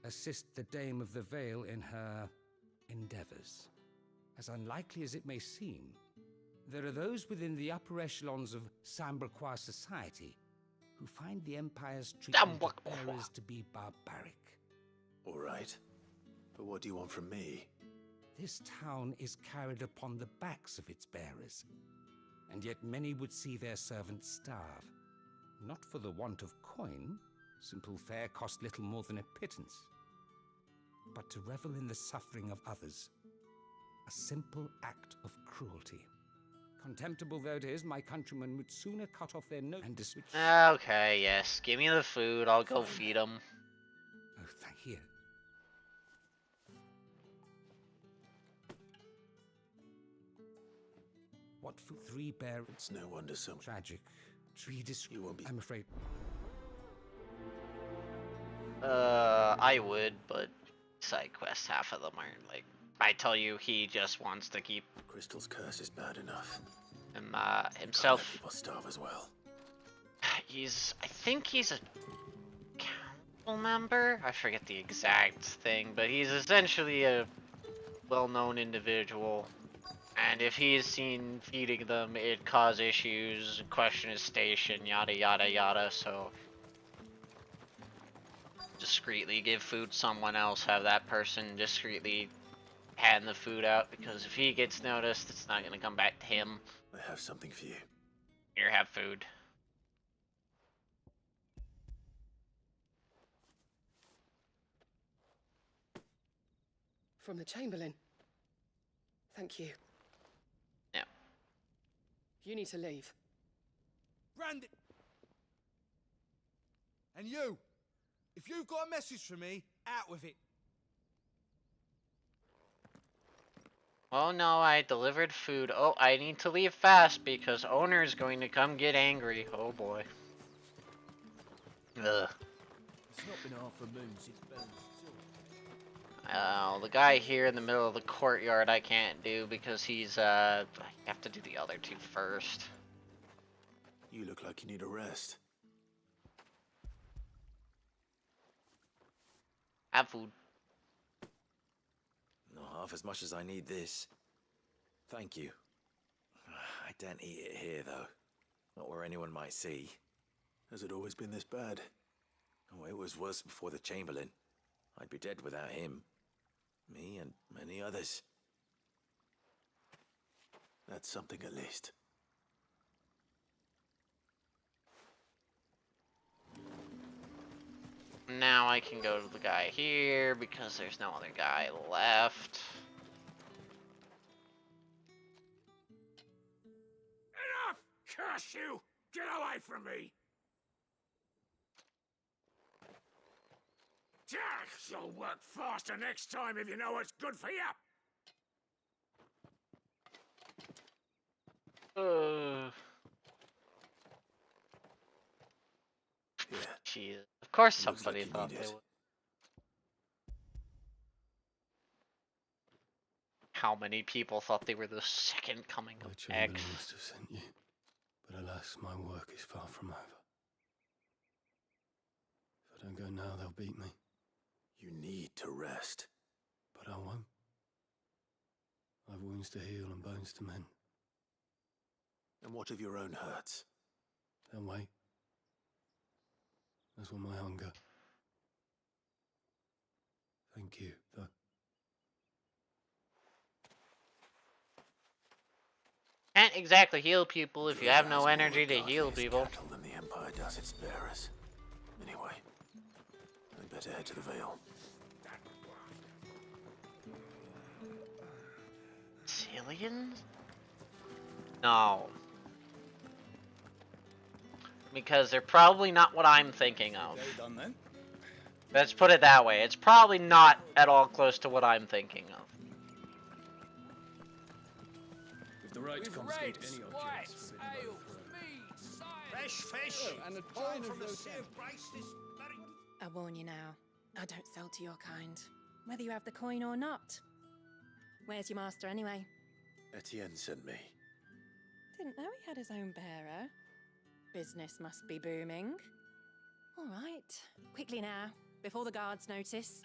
assist the Dame of the Vale in her endeavors. As unlikely as it may seem, there are those within the upper echelons of Samberquois society who find the Empire's treatment of bearers to be barbaric. All right. But what do you want from me? This town is carried upon the backs of its bearers, and yet many would see their servants starve. Not for the want of coin, simple fare cost little more than a pittance, but to revel in the suffering of others. A simple act of cruelty. Contemptible though it is, my countrymen would sooner cut off their nose and dismiss. Okay, yes. Give me the food. I'll go feed them. Oh, thank you. What for 3 bear? It's no wonder so tragic. You won't be. I'm afraid. I would, but side quests, half of them are like. I tell you, he just wants to keep Crystal's curse is bad enough. Himself. Let people starve as well. I think he's a council member. I forget the exact thing, but he's essentially a well-known individual. And if he is seen feeding them, it'd cause issues, question his station, yada yada yada. So discreetly give food to someone else. Have that person discreetly hand the food out, because if he gets noticed, it's not gonna come back to him. I have something for you. Here, have food. From the Chamberlain. Thank you. Yeah. You need to leave. Brandon! And you! If you've got a message for me, out with it. Oh no, I delivered food. Oh, I need to leave fast because owner's going to come get angry. Oh boy. Ugh. It's not been half a moon since Bell's. Oh, the guy here in the middle of the courtyard I can't do because he's, I have to do the other two first. You look like you need a rest. Have food. Not half as much as I need this. Thank you. I don't eat it here, though. Not where anyone might see. Has it always been this bad? Oh, it was worse before the Chamberlain. I'd be dead without him. Me and many others. That's something at least. Now I can go to the guy here because there's no other guy left. Enough! Curse you! Get away from me! You'll work faster next time if you know what's good for you! Jeez. Of course somebody thought they would. How many people thought they were the second coming of X? Chamberlain must have sent you, but alas, my work is far from over. If I don't go now, they'll beat me. You need to rest. But I won't. I've wounds to heal and bones to mend. And what of your own hurts? They'll wait. As will my hunger. Thank you, though. Can't exactly heal people if you have no energy to heal people. Than the Empire does its bearers. Anyway, I'd better head to the Vale. Aliens? No. Because they're probably not what I'm thinking of. Done then? Let's put it that way. It's probably not at all close to what I'm thinking of. With the right to confiscate any objects. Fresh fish! and a All china from the roast Sea of Grace this very... I warn you now, I don't sell to your kind, whether you have the coin or not. Where's your master anyway? Etienne sent me. Didn't know he had his own bearer. Business must be booming. All right, quickly now, before the guards notice.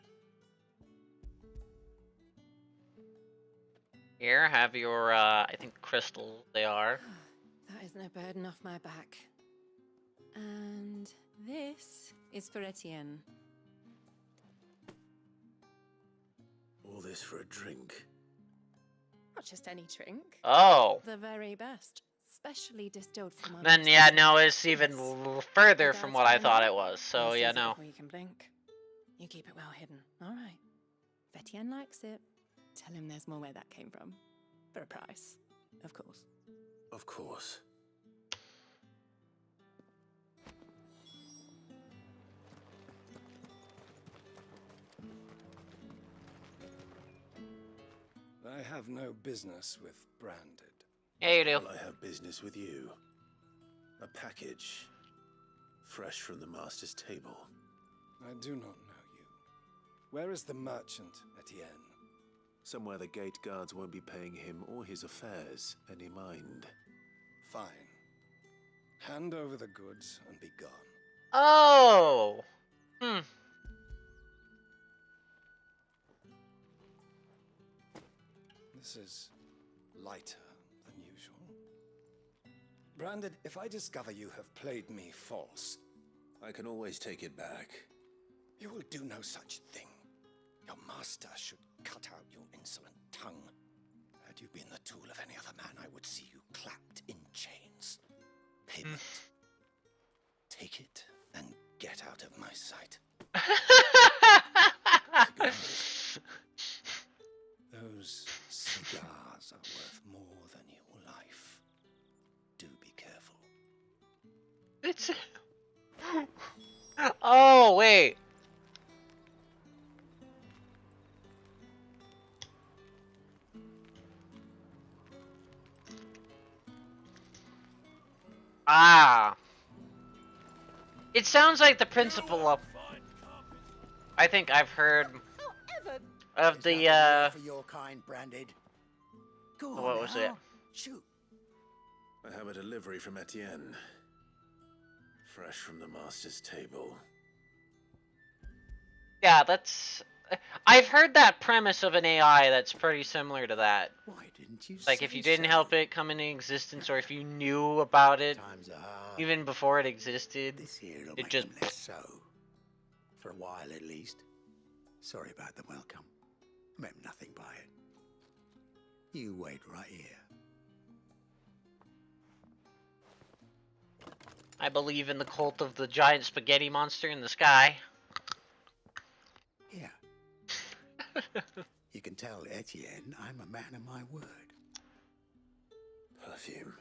Here, have your, I think crystals they are. That is no burden off my back. And this is for Etienne. All this for a drink. Not just any drink. Oh. The very best. Specially distilled from our Then, yeah, no, it's even further from what I thought it was. So, yeah, no. You can blink. You keep it well hidden. All right. If Etienne likes it, tell him there's more where that came from. For a price, of course. Of course. I have no business with Branded. Yeah, you do. Well, I have business with you. A package. Fresh from the Master's table. I do not know you. Where is the merchant, Etienne? Somewhere the gate guards won't be paying him or his affairs any mind. Fine. Hand over the goods and be gone. Oh! Hmm. This is lighter than usual. Branded, if I discover you have played me false... I can always take it back. You will do no such thing. Your master should cut out your insolent tongue. Had you been the tool of any other man, I would see you clapped in chains. Payment. Take it and get out of my sight. Those cigars are worth more than your life. It's... Oh, wait. Ah. It sounds like the principle of... I think I've heard of the, for your kind, Branded. Go on what was it? now. Shoot. I have a delivery from Etienne. Fresh from the master's table. Yeah, that's... I've heard that premise of an AI that's pretty similar to that. Why didn't you Like, say if you didn't so? help it come into existence, or if you knew about it, Times are hard. even before it existed, This here'll it make just... them less so. For a while, at least. Sorry about the welcome. Meant nothing by it. You wait right here. I believe in the cult of the giant spaghetti monster in the sky. Here. You can tell Etienne I'm a man of my word. Perfume.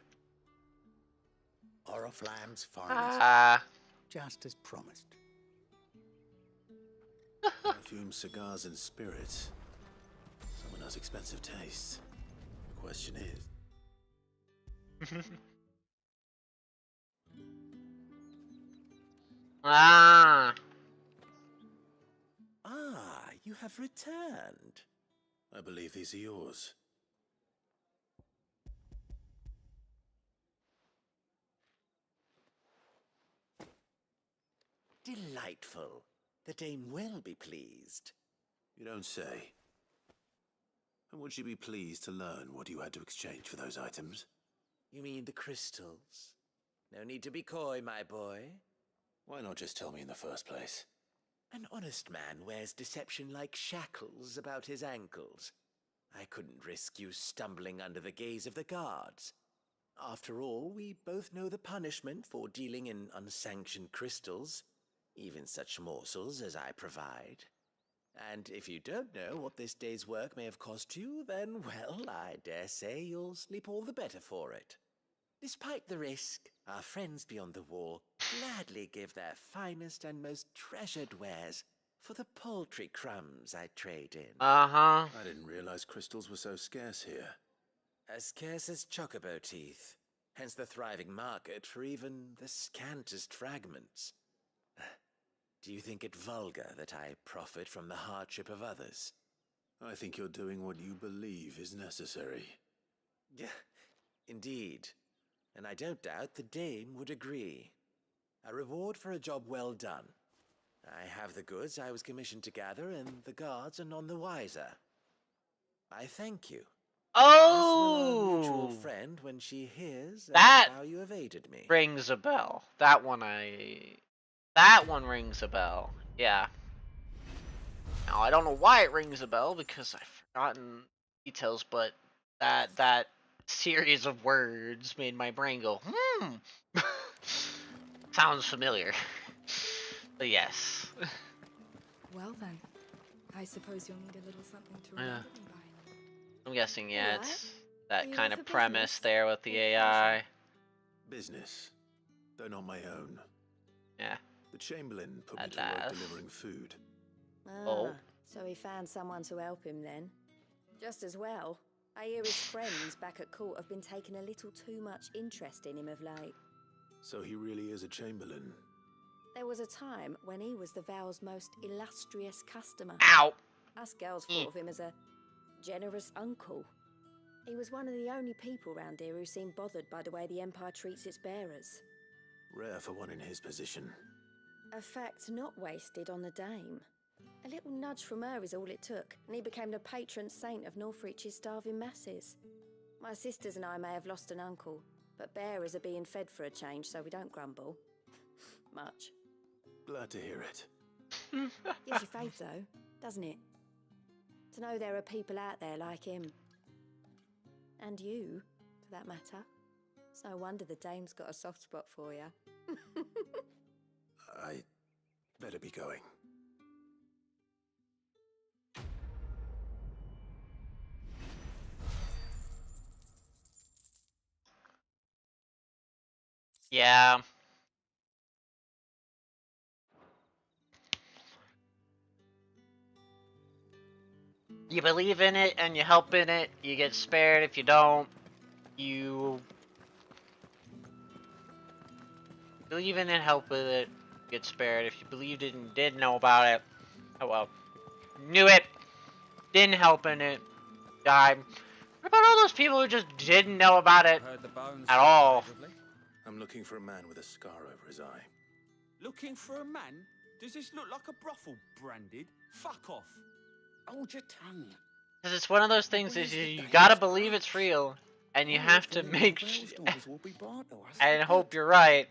Oriflamme's finest. Just as promised. Perfume, cigars, and spirits. Someone has expensive tastes. The question is... Ah, you have returned. I believe these are yours. Delightful. The dame will be pleased. You don't say. And would she be pleased to learn what you had to exchange for those items? You mean the crystals? No need to be coy, my boy. Why not just tell me in the first place? An honest man wears deception like shackles about his ankles. I couldn't risk you stumbling under the gaze of the guards. After all, we both know the punishment for dealing in unsanctioned crystals, even such morsels as I provide. And if you don't know what this day's work may have cost you, then, well, I dare say you'll sleep all the better for it. Despite the risk, our friends beyond the wall gladly give their finest and most treasured wares for the paltry crumbs I trade in. uh-huh. I didn't realize crystals were so scarce here. As scarce as chocobo teeth, hence the thriving market for even the scantest fragments. Do you think it vulgar that I profit from the hardship of others? I think you're doing what you believe is necessary. Yeah, indeed. And I don't doubt the dame would agree. A reward for a job well done. I have the goods I was commissioned to gather, and the guards are none the wiser. I thank you. Oh! Our mutual friend when she hears That how you have aided me. rings a bell. That one rings a bell. Yeah. Now, I don't know why it rings a bell, because I've forgotten details, but that series of words made my brain go, Sounds familiar. But yes. Well then, I suppose you'll need a little something to remember me by. I'm guessing, yeah, Alright. it's that You kind here of for premise business? there with the Or AI. Business, though not my own. Yeah. The Chamberlain put me to Alas. work delivering food. Oh. So he found someone to help him then. Just as well. I hear his friends back at court have been taking a little too much interest in him of late. So he really is a Chamberlain. There was a time when he was the Val's most illustrious customer. Ow! Us girls thought of him as a generous uncle. He was one of the only people round here who seemed bothered by the way the Empire treats its bearers. Rare for one in his position. A fact not wasted on the dame. A little nudge from her is all it took, and he became the patron saint of Northreach's starving masses. My sisters and I may have lost an uncle, but bearers are being fed for a change, so we don't grumble. Much. Glad to hear it. Gives you faith, though, doesn't it? To know there are people out there like him. And you, for that matter. It's no wonder the dame's got a soft spot for you. I better be going. Yeah. you believe in it and you help in it, you get spared. If you don't, you believe in it, help with it, get spared. If you believed it and didn't know about it, oh well. Knew it, didn't help in it, died. What about all those people who just didn't know about it at all? I'm looking for a man with a scar over his eye. Looking for a man? Does this look like a brothel, Branded? Fuck off. Hold your tongue. Because it's one of those things is you gotta believe it's real, and you have to make and hope you're right.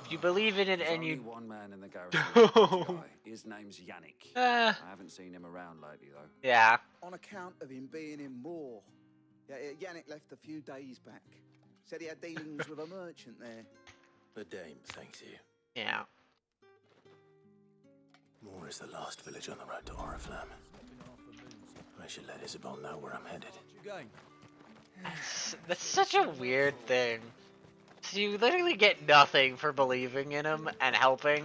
If you believe in it and you... There's only one man in the garrison. His name's Yannick. I haven't seen him around lately, though. Yeah. On account of him being in Moor. Yeah, Yannick left a few days back. Said he had dealings with a merchant there. The dame thanks you. Yeah. Moor is the last village on the road to Oriflamme. I should let Isabel know where I'm headed. That's such a weird thing. So you literally get nothing for believing in him and helping.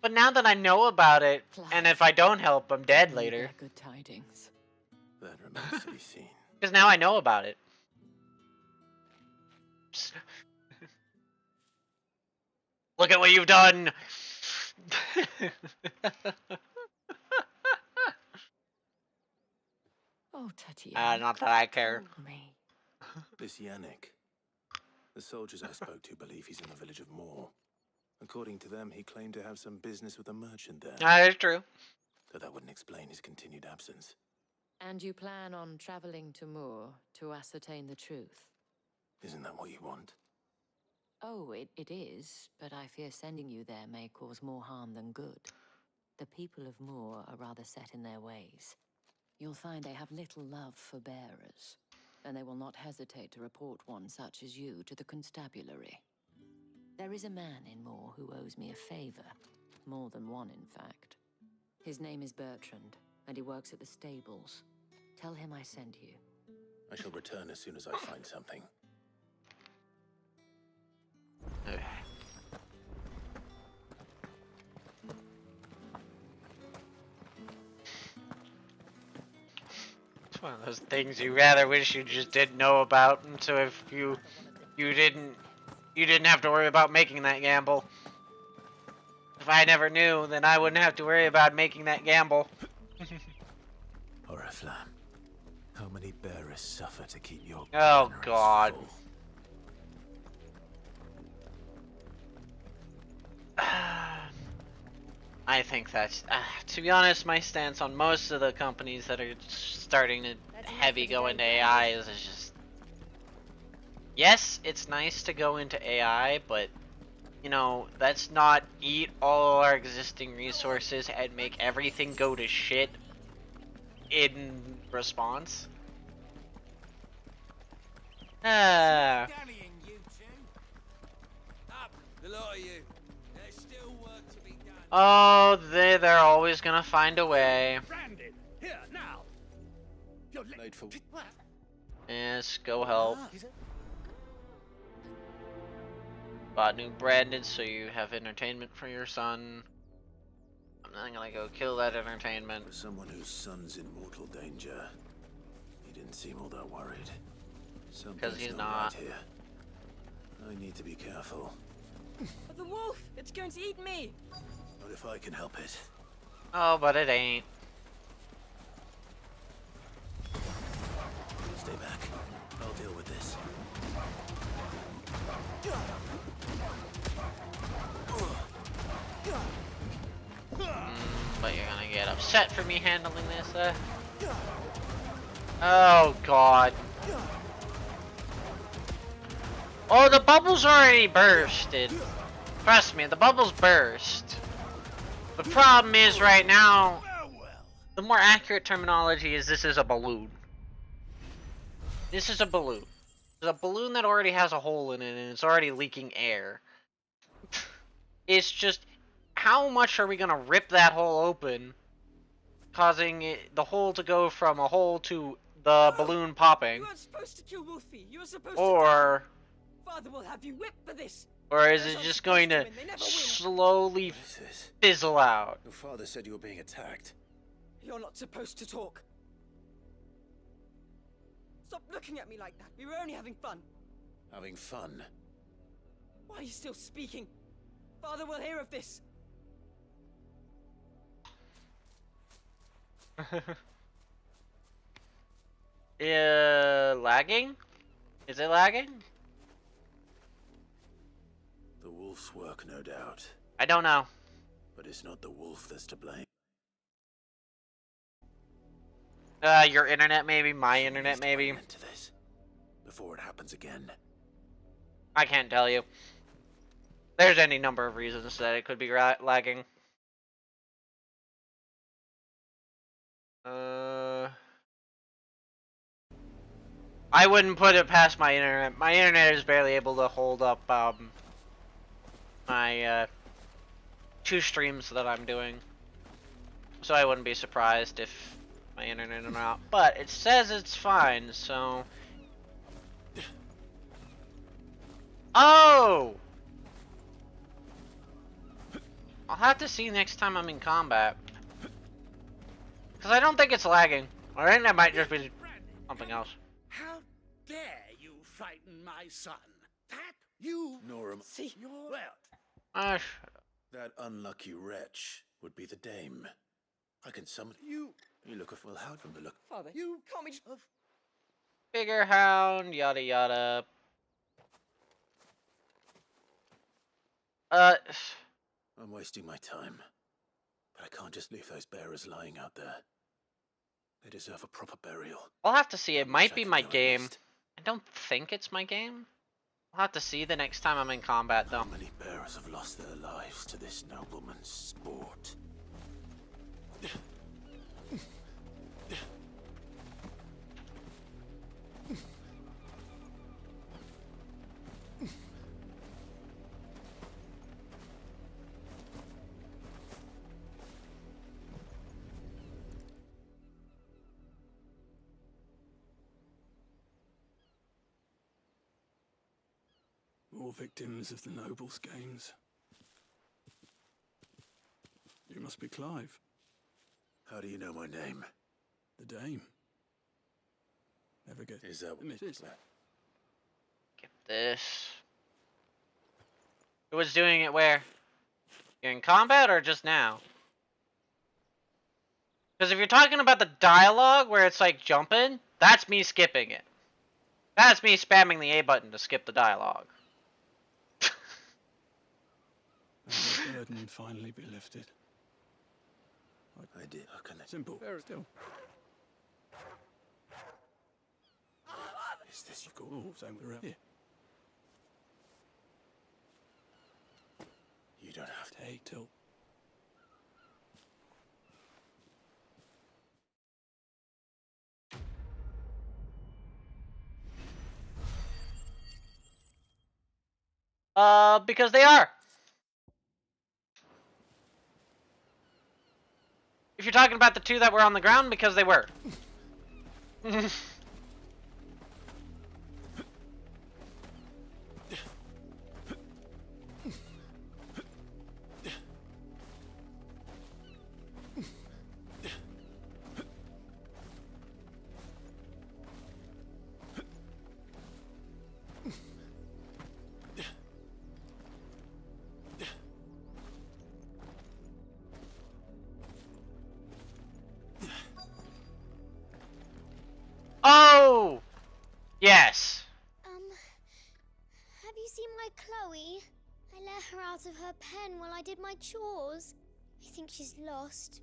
But now that I know about it, and if I don't help, I'm dead later. Good tidings. That remains to be seen. Because now I know about it. Look at what you've done! Oh, Tatiana. Not that I care. This Yannick. The soldiers I spoke to believe he's in the village of Moor. According to them, he claimed to have some business with a merchant there. That is true. Though that wouldn't explain his continued absence. And you plan on traveling to Moor to ascertain the truth? Isn't that what you want? Oh, it is, but I fear sending you there may cause more harm than good. The people of Moor are rather set in their ways. You'll find they have little love for bearers, and they will not hesitate to report one such as you to the constabulary. There is a man in Moor who owes me a favor, more than one in fact. His name is Bertrand, and he works at the stables. Tell him I sent you. I shall return as soon as I find something. It's one of those things you rather wish you just didn't know about, and so if you didn't have to worry about making that gamble. If I never knew, then I wouldn't have to worry about making that gamble. Oriflamme, how many bearers suffer to keep your Oh God. full? I think that's, to be honest, my stance on most of the companies that are starting to heavy go into AI is just, yes, it's nice to go into AI, but, you know, let's not eat all our existing resources and make everything go to shit in response. The lot of you. There's still work to be done. Oh, they're always gonna find a way. Branded, here, now. You're late for... Yes, go help. Bought new branded so you have entertainment for your son. I'm not gonna go kill that entertainment. For someone whose son's in mortal danger, he didn't seem all that worried. Because he's not. Right here. I need to be careful. The wolf! It's going to eat me! Not if I can help it. Oh, but it ain't. Stay back. I'll deal with this. But you're gonna get upset for me handling this, Oh, God. Oh, the bubble's already bursted. Trust me, the bubble's burst. The problem is right now, the more accurate terminology is this is a balloon. This is a balloon. There's a balloon that already has a hole in it and it's already leaking air. It's just, how much are we gonna rip that hole open, causing the hole to go from a hole to the balloon popping? You weren't supposed to kill Wolfie. You were supposed or to... Father will have you whipped for this. Or is it just going to slowly fizzle out? Your father said you were being attacked. You're not supposed to talk. Stop looking at me like that. We were only having fun. Having fun? Why are you still speaking? Father will hear of this. Lagging? Is it lagging? The wolf's work, no doubt. I don't know. But it's not the wolf that's to blame. Your internet maybe, my internet maybe. Before it happens again. I can't tell you. There's any number of reasons that it could be lagging. I wouldn't put it past my internet. My internet is barely able to hold up my 2 streams that I'm doing. So I wouldn't be surprised if my internet went out. But it says it's fine, so... Oh! I'll have to see next time I'm in combat. Because I don't think it's lagging. Or I think that might just be something else. How dare you frighten my son? That you... Norm. See, well... That unlucky wretch would be the dame. I can summon you. You look a full hound from the look. Father, you can't be... Bigger hound, yada yada. I'm wasting my time. But I can't just leave those bearers lying out there. They deserve a proper burial. I'll have to see. It might be my game. I don't think it's my game. I'll have to see the next time I'm in combat, though. How many bearers have lost their lives to this nobleman's sport? More victims of the nobles' games. You must be Clive. How do you know my name? The Dame. Never get... Is that what it is? Get this. Who was doing it where? You're in combat or just now? Because if you're talking about the dialogue where it's like jumping, that's me skipping it. That's me spamming the A button to skip the dialogue. The burden finally be lifted. I did. How can I? Simple. Very still. Is this you call wolves over here? You don't have to. Take till. Because they are. If you're talking about the 2 that were on the ground, because they were. Oh! Yes. Have you seen my Chloe? I let her out of her pen while I did my chores. I think she's lost.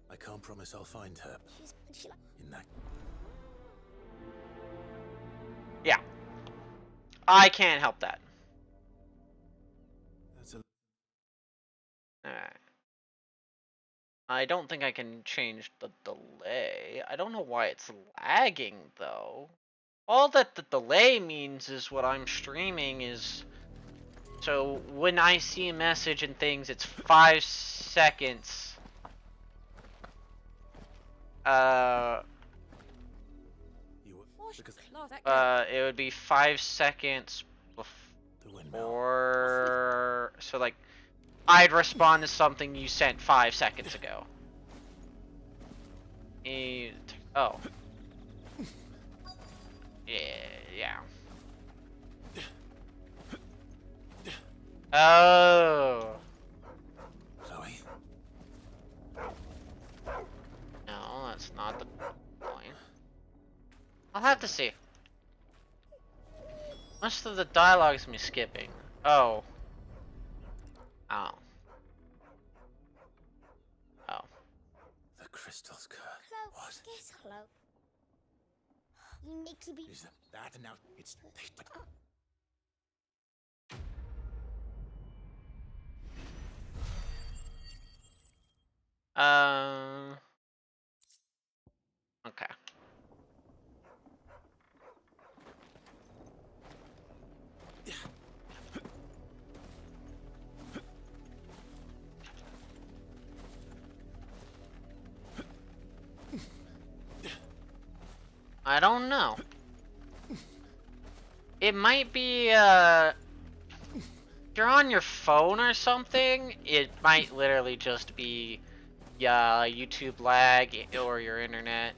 I can't promise I'll find her. In that... Yeah. I can't help that. That's a... Alright. I don't think I can change the delay. I don't know why it's lagging, though. All that the delay means is what I'm streaming is... So, when I see a message and things, it's 5 seconds. It would be 5 seconds Or so like I'd respond to something you sent 5 seconds ago. Oh. Yeah. Oh. Chloe? No, that's not the point. I'll have to see. Most of the dialogue's me skipping. Oh. Oh. Oh. The crystal's curse. What? Guess hello. You need to be. Is that now? It's. Okay. I don't know. It might be, if you're on your phone or something, it might literally just be, YouTube lag or your internet.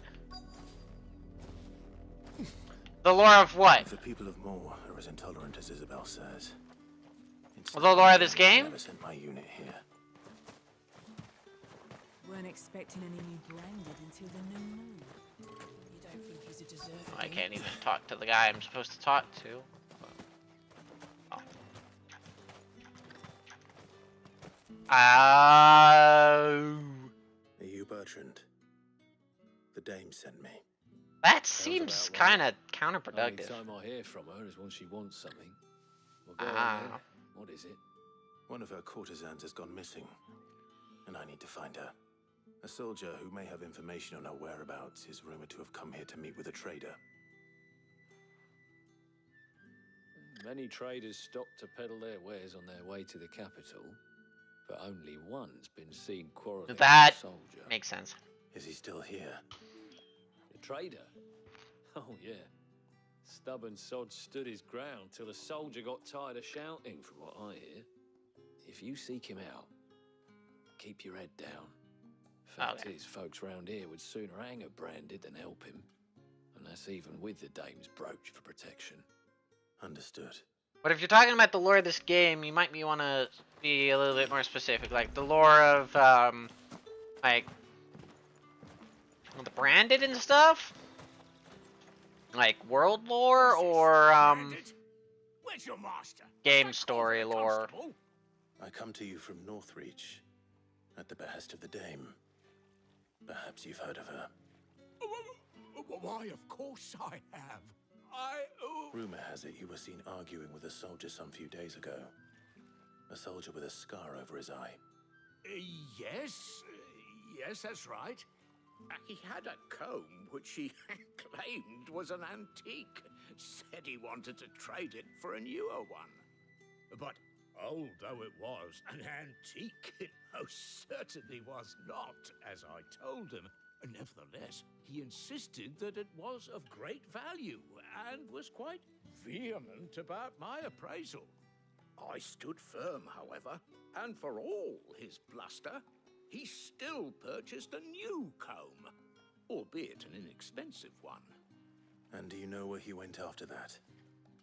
The lore of what? If the people of Moore are as intolerant as Isabel says. The lore of this game? I never sent my unit here. Weren't expecting any new branded until the new moon. You don't think he's a deserter? I can't even talk to the guy I'm supposed to talk to. Oh. Are you Bertrand? The dame sent me. That seems kind of counterproductive. Only time I hear from her is when she wants something. Well, go on then. What is it? One of her courtesans has gone missing, and I need to find her. A soldier who may have information on her whereabouts is rumored to have come here to meet with a trader. Many traders stop to peddle their wares on their way to the capital, but only one's been seen quarreling with a soldier. Makes sense. Is he still here? The trader? Oh, yeah. Stubborn sod stood his ground till the soldier got tired of shouting, from what I hear. If you seek him out, keep your head down. Fact is, folks round here would sooner hang a branded than help him. And that's even with the dame's brooch for protection. Understood. But if you're talking about the lore of this game, you might want to be a little bit more specific. Like, the lore of, like, the branded and stuff? Like, world lore, or, Where's your master? game story lore? I come to you from Northreach, at the behest of the dame. Perhaps you've heard of her. Why, of course I have. Rumor has it you were seen arguing with a soldier some few days ago. A soldier with a scar over his eye. Yes, that's right. He had a comb which he claimed was an antique. Said he wanted to trade it for a newer one. But old though it was, an antique it most certainly was not, as I told him. Nevertheless, he insisted that it was of great value and was quite vehement about my appraisal. I stood firm, however, and for all his bluster, he still purchased a new comb, albeit an inexpensive one. And do you know where he went after that?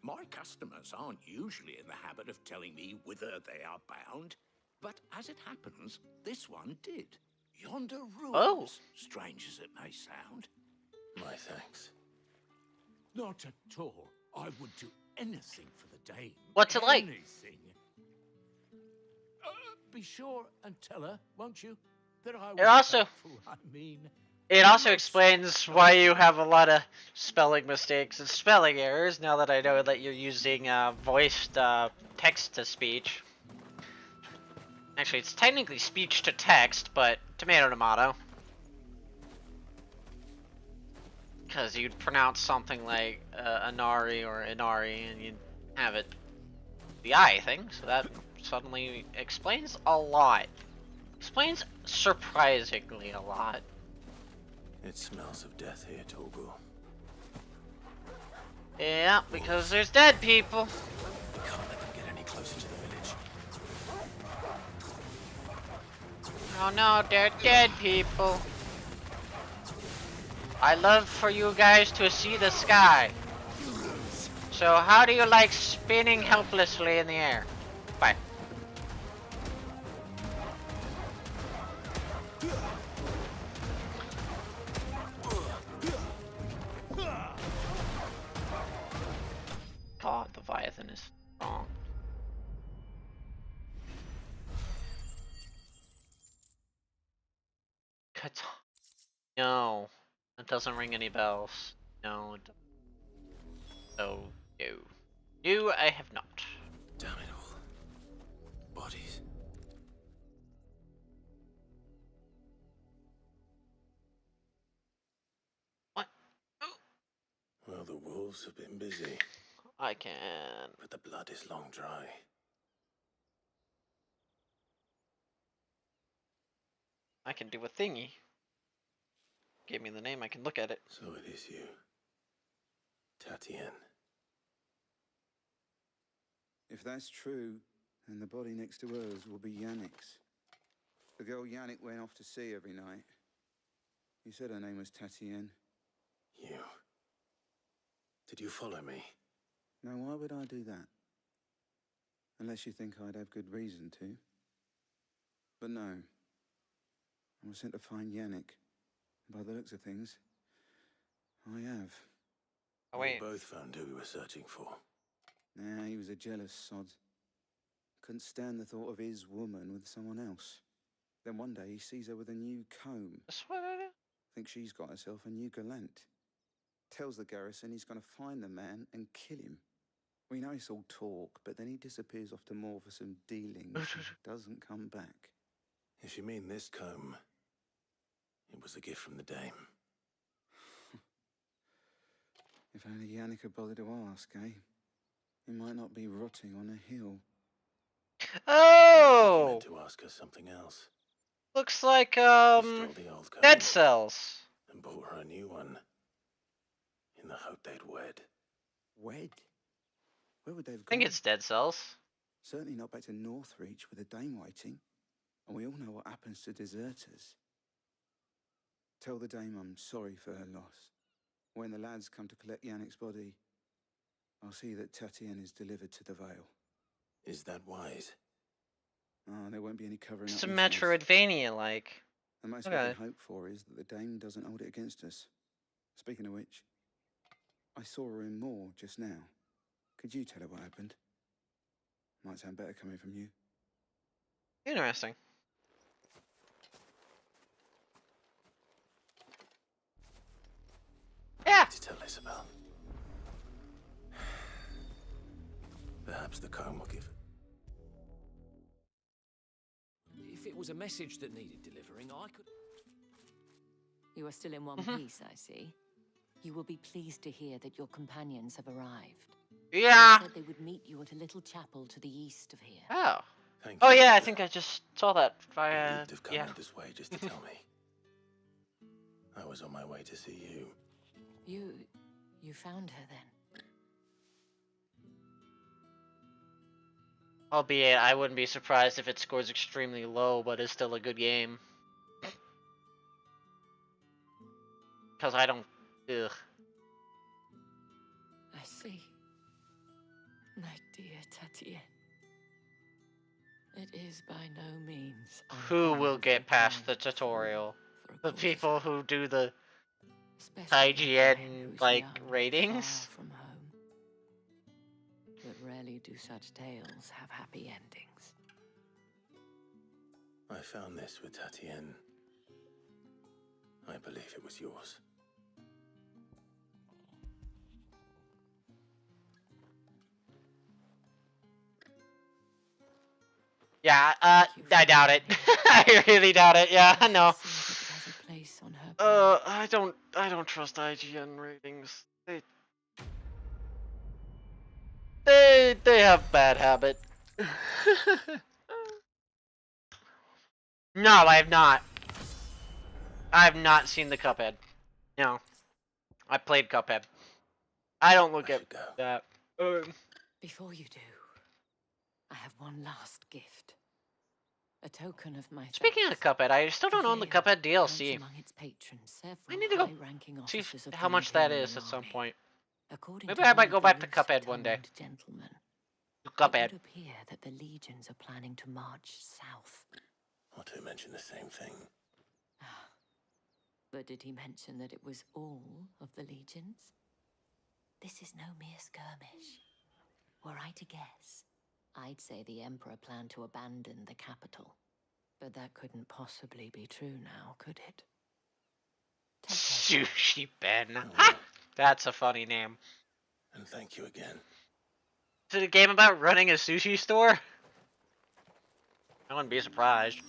My customers aren't usually in the habit of telling me whither they are bound, but as it happens, this one did. Yonder ruins, strange as it may sound. My thanks. Not at all. I would do anything for the dame. What's it like? Anything. Be sure and tell her, won't you, that I was It also explains why you have a lot of spelling mistakes and spelling errors, now that I know that you're using voiced text-to-speech. Actually, it's technically speech-to-text, but tomato-tomato. Because you'd pronounce something like Inari or Inari, and you'd have it the I thing, so that suddenly explains a lot. Explains surprisingly a lot. It smells of death here, Torgal. Yeah, because there's dead people. We can't let them get any Oh no, they're dead people. I love for you guys to see the sky. So how do you like spinning helplessly in the air? Bye. God, the Leviathan is strong. No, that doesn't ring any bells. No, it doesn't. So, no. No, I have not. Damn it all. Bodies. What? Well, the wolves have been busy. I can. But the blood is long dry. I can do a thingy. Give me the name, I can look at it. So it is you. Tatienne. If that's true, then the body next to hers will be Yannick's. The girl Yannick went off to see every night. You said her name was Tatienne. You. Did you follow me? Now, why would I do that? Unless you think I'd have good reason to. But no. I was sent to find Yannick. By the looks of things, I have. Oh, wait. We both found who we were searching for. Nah, he was a jealous sod. Couldn't stand the thought of his woman with someone else. Then one day he sees her with a new comb. That's what I do. Thinks she's got herself a new gallant. Tells the garrison he's going to find the man and kill him. We know it's all talk, but then he disappears off to Moor for some dealings and doesn't come back. If you mean this comb, it was a gift from the dame. If only Yannick had bothered to ask, eh? He might not be rotting on a hill. Oh! You meant to ask her something else. Looks like, You stole the old comb Dead Cells. and bought her a new one. In the hope they'd wed. Wed? Where would they have I think gone? it's Dead Cells. Certainly not back to Northreach with a dame waiting. And we all know what happens to deserters. Tell the dame I'm sorry for her loss. When the lads come to collect Yannick's body, I'll see that Tatienne is delivered to the Vale. Is that wise? Oh, there won't be any covering It's up a this mess. Metroidvania-like. The most Okay. we can hope for is that the dame doesn't hold it against us. Speaking of which, I saw her in Moor just now. Could you tell her what happened? Might sound better coming from you. Interesting. Yeah. To tell Isabel. Perhaps the comb will give. If it was a message that needed delivering, I could... You are still in one piece, I see. You will be pleased to hear that your companions have arrived. Yeah. They said they would meet you at a little chapel to the east of here. Oh. Thank Oh you. yeah, I think I just saw that via. You'd have come Yeah. out this way just to tell me. I was on my way to see you. You found her then? Albeit, I wouldn't be surprised if it scores extremely low, but is still a good game. Because I don't. Ugh. I see. My dear Tatienne. It is by no means. Who will get past the tutorial? The people who do the IGN like ratings. From home. But rarely do such tales have happy endings. I found this with Tatienne. I believe it was yours. Yeah, I doubt it. I really doubt it. Yeah, no. I don't trust IGN ratings. They have bad habit. No, I have not. I have not seen the Cuphead. No. I played Cuphead. I don't look at that. Before you do, I have one last gift. A token of my Speaking of Cuphead, I still don't own the Cuphead DLC. among its patrons, I need to go high-ranking see officers of how the much that Imperial is at some Army. point. According Maybe to I one might of go the back to loose Cuphead one day. tongued gentlemen, Cuphead. it would appear that the legions are planning to march south. Or to mention the same thing. But did he mention that it was all of the legions? This is no mere skirmish. Were I to guess, I'd say the Emperor planned to abandon the capital. But that couldn't possibly be true now, could it? Sushi Ben. Ha! That's a funny name. And thank you again. Is it a game about running a sushi store? I wouldn't be surprised.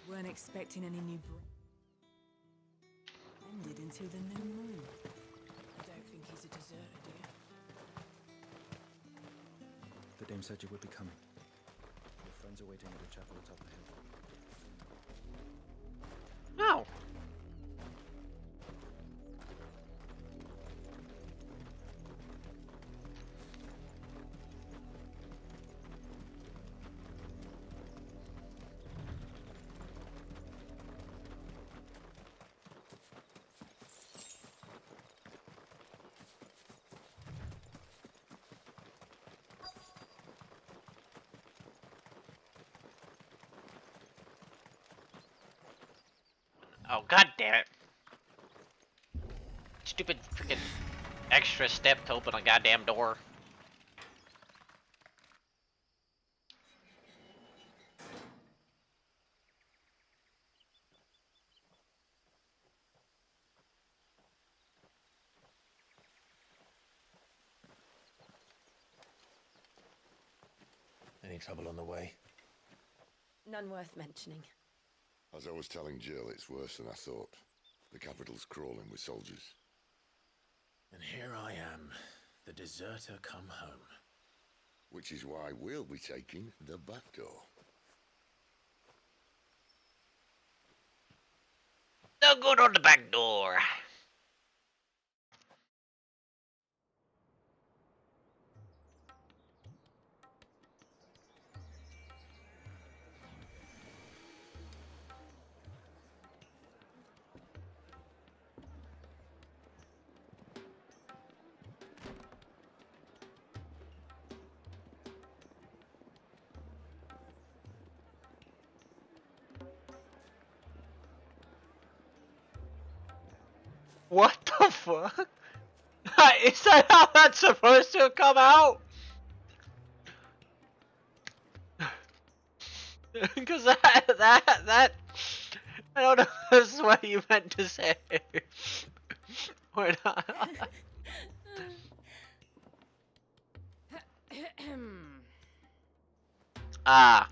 Weren't expecting any new ended until the new moon. I don't think he's a deserter, do you? The dame said you would be coming. Your friends are waiting at the chapel atop the hill. No. Oh, god damn it. Stupid freaking extra step to open a goddamn door. Any trouble on the way? None worth mentioning. As I was telling Jill, it's worse than I thought. The capital's crawling with soldiers. And here I am, the deserter come home. Which is why we'll be taking the back door. No good on the back door. What the fuck? Is that how that's supposed to come out? Because that I don't know if this is what you meant to say. Or not. Ah.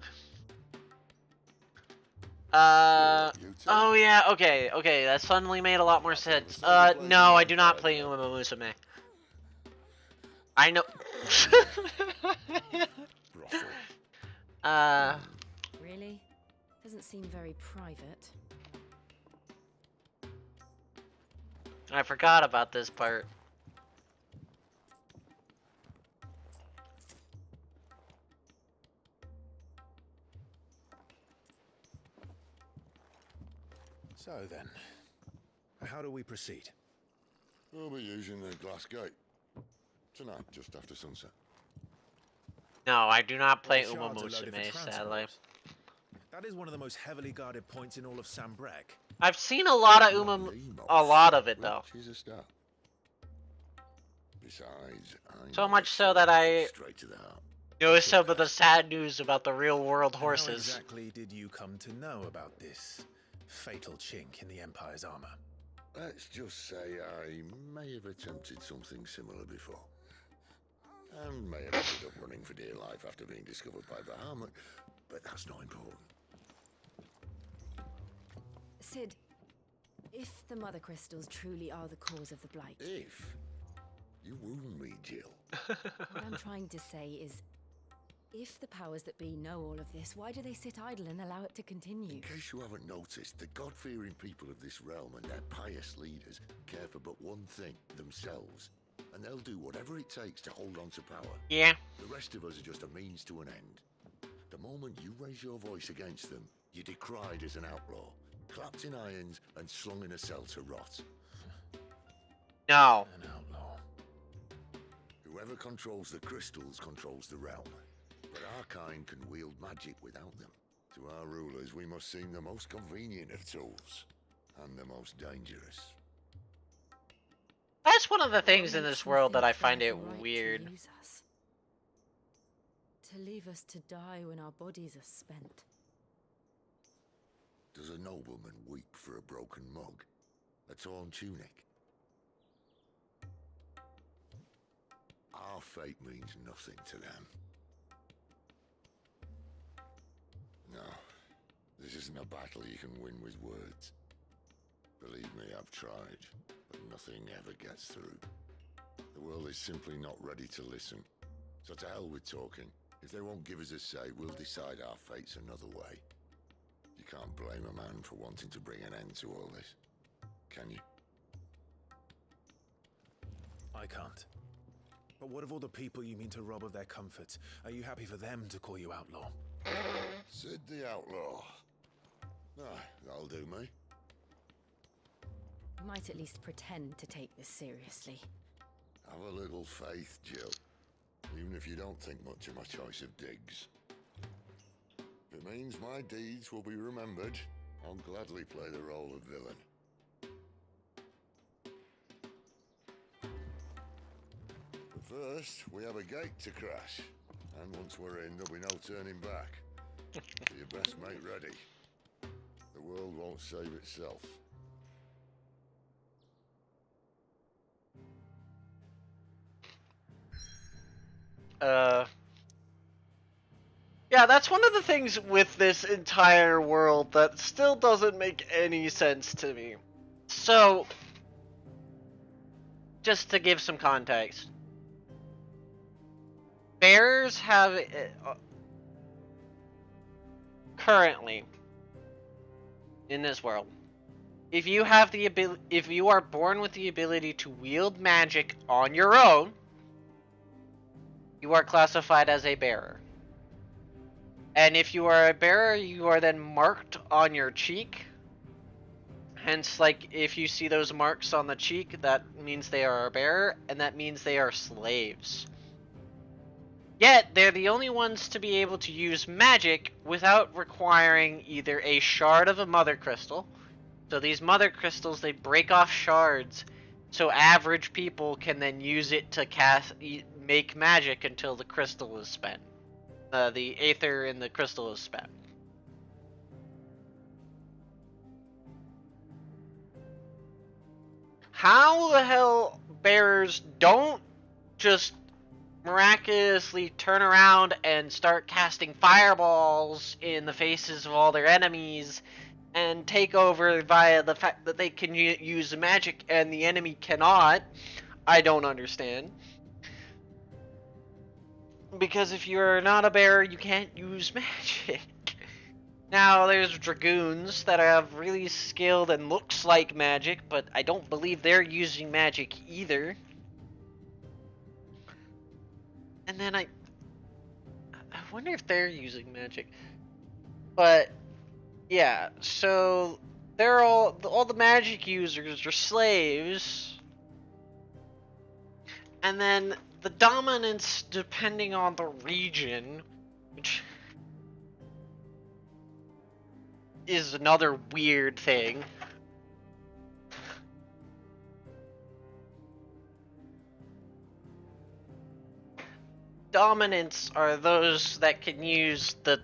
Oh yeah, okay, that suddenly made a lot more sense. No, I do not play Uma Musume. I know. Really? Doesn't seem very private. I forgot about this part. So then, how do we proceed? We'll be using the glass gate. Tonight, just after sunset. No, I do not play All the Uma shards are loaded for Musume, sadly. transport. That is one of the most heavily guarded points in all of Sambrek. I've seen a lot of a lot of it though. Which is a start. Besides, So much so that I straight to the heart. know some of the sad news about the real world horses. How exactly did you come to know about this fatal chink in the Empire's armor? Let's just say I may have attempted something similar before. And may have ended up running for dear life after being discovered by Bahamut, but that's not important. Sid, if the Mother Crystals truly are the cause of the Blight... If? You wound me, Jill. What I'm trying to say is, if the powers that be know all of this, why do they sit idle and allow it to continue? In case you haven't noticed, the God-fearing people of this realm and their pious leaders care for but one thing, themselves. and they'll do whatever it takes to hold on to power. Yeah. The rest of us are just a means to an end. The moment you raise your voice against them, you're decried as an outlaw, clapped in irons and slung in a cell to rot. No. An outlaw. Whoever controls the crystals controls the realm. But our kind can wield magic without them. To our rulers, we must seem the most convenient of tools, and the most dangerous. That's one of the things in this world that I find it weird. To use us. To leave us to die when our bodies are spent. Does a nobleman weep for a broken mug? A torn tunic? Our fate means nothing to them. No, this isn't a battle you can win with words. Believe me, I've tried, but nothing ever gets through. The world is simply not ready to listen. So to hell with talking. If they won't give us a say, we'll decide our fates another way. You can't blame a man for wanting to bring an end to all this, can you? I can't. But what of all the people you mean to rob of their comfort? Are you happy for them to call you outlaw? Sid the Outlaw. That'll do me. You might at least pretend to take this seriously. Have a little faith, Jill. Even if you don't think much of my choice of digs. If it means my deeds will be remembered, I'll gladly play the role of villain. But first, we have a gate to crash. And once we're in, there'll be no turning back. So you best make ready. The world won't save itself. Yeah, that's one of the things with this entire world that still doesn't make any sense to me. So, just to give some context. Bears have currently in this world, if you have the ability, if you are born with the ability to wield magic on your own, you are classified as a bearer. And if you are a bearer, you are then marked on your cheek. Hence, like, if you see those marks on the cheek, that means they are a bearer, and that means they are slaves. Yet, they're the only ones to be able to use magic without requiring either a shard of a mother crystal. So these mother crystals, they break off shards, so average people can then use it to make magic until the crystal is spent. The aether in the crystal is spent. How the hell bearers don't just miraculously turn around and start casting fireballs in the faces of all their enemies and take over via the fact that they can use magic and the enemy cannot, I don't understand. Because if you're not a bearer, you can't use magic. Now, there's dragoons that have really skilled and looks like magic, but I don't believe they're using magic either. And then I wonder if they're using magic. But yeah, so they're all the magic users are slaves. And then the dominance, depending on the region, which is another weird thing. Dominants are those that can use the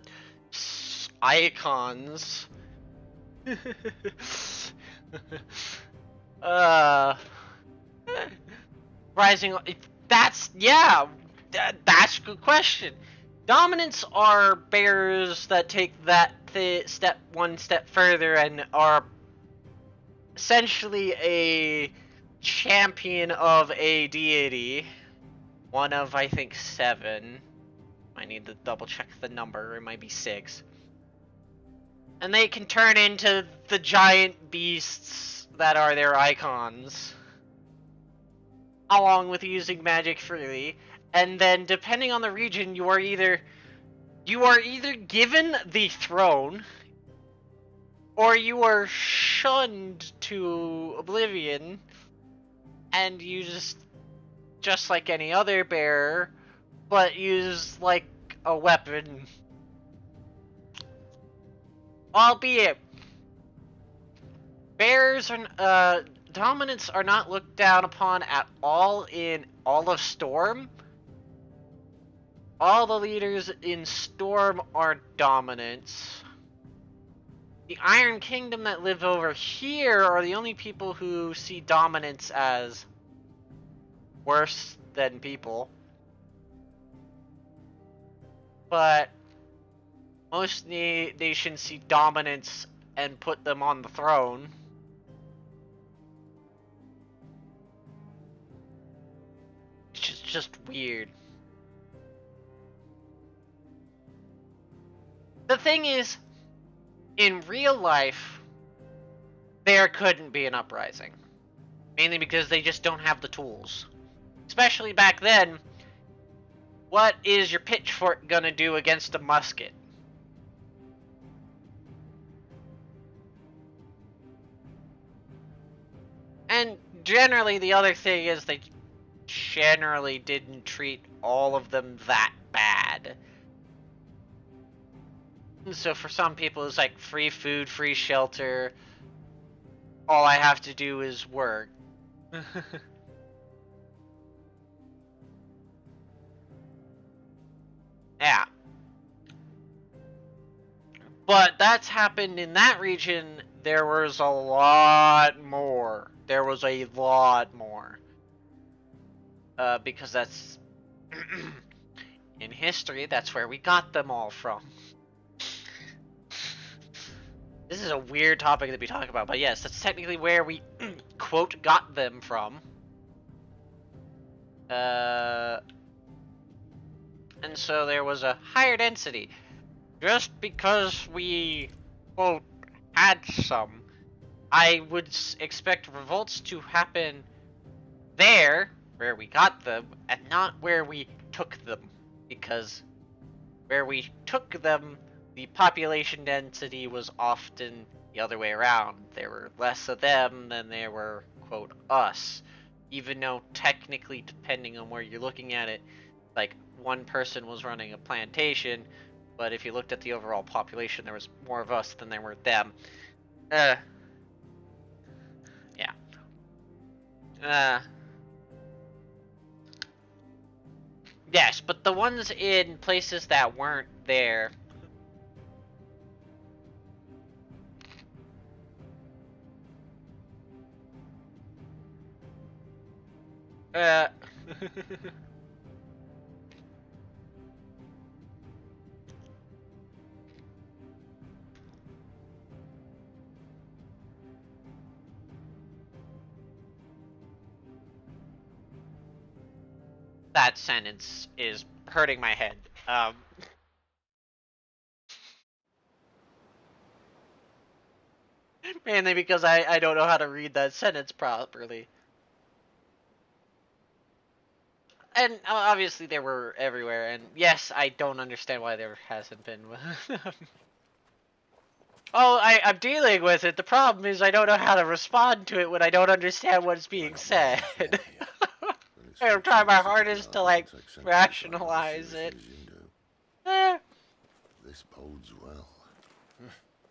icons. Rising. That's that's a good question. Dominants are bearers that take that one step further and are essentially a champion of a deity. One of, I think, 7. I need to double check the number. It might be 6. And they can turn into the giant beasts that are their icons. along with using magic freely. And then, depending on the region, you are either given the throne, or you are shunned to oblivion, and you just like any other bearer, but use like a weapon. Albeit, bearers are dominants are not looked down upon at all in all of Storm. All the leaders in Storm are dominants. The Iron Kingdom that live over here are the only people who see dominance as worse than people. But most nations see dominance and put them on the throne. It's just weird. The thing is, in real life, there couldn't be an uprising. Mainly because they just don't have the tools. Especially back then, what is your pitchfork gonna do against a musket? And generally, the other thing is they generally didn't treat all of them that bad. So for some people, it's like free food, free shelter. All I have to do is work. Yeah. But that's happened in that region. There was a lot more. There was a lot more. Because that's... in history, that's where we got them all from. This is a weird topic to be talking about, but yes, that's technically where we, quote, got them from. And so there was a higher density. Just because we, quote, had some, I would expect revolts to happen there, where we got them, and not where we took them. Because where we took them, the population density was often the other way around. There were less of them than there were, quote, us. Even though technically, depending on where you're looking at it, like one person was running a plantation, but if you looked at the overall population, there was more of us than there were them. Yeah. Yes, but the ones in places that weren't there... That sentence is hurting my head. Mainly because I don't know how to read that sentence properly. And obviously they were everywhere, and yes, I don't understand why there hasn't been one. Oh, I'm dealing with it. The problem is I don't know how to respond to it when I don't understand what's being said. I'm trying my hardest to, like, rationalize it. This bodes well.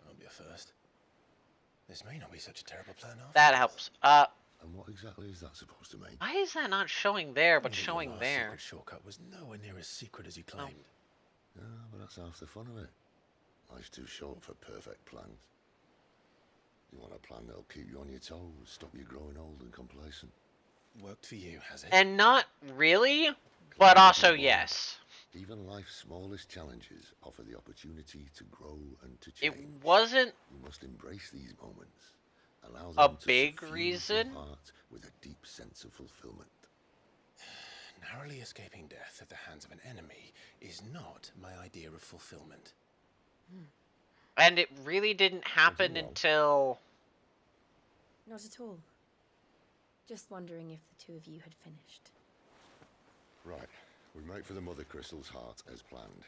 I'll be a first. This may not be such a terrible plan after. That helps. And what exactly is that supposed to mean? Why is that not showing there, but showing there? The shortcut was nowhere near as secret as he claimed. Yeah, but that's half the fun of it. Life's too short for perfect plans. You want a plan that'll keep you on your toes, stop you growing old and complacent. Worked for you, has it? And not really, but also yes. Even life's smallest challenges offer the opportunity to grow and to change. It wasn't you must embrace these moments. Allow them a to big reason your heart with a deep sense of fulfillment. Narrowly escaping death at the hands of an enemy is not my idea of fulfillment. And it really didn't happen until... Not at all. Just wondering if the two of you had finished. Right. We make for the Mother Crystal's heart as planned.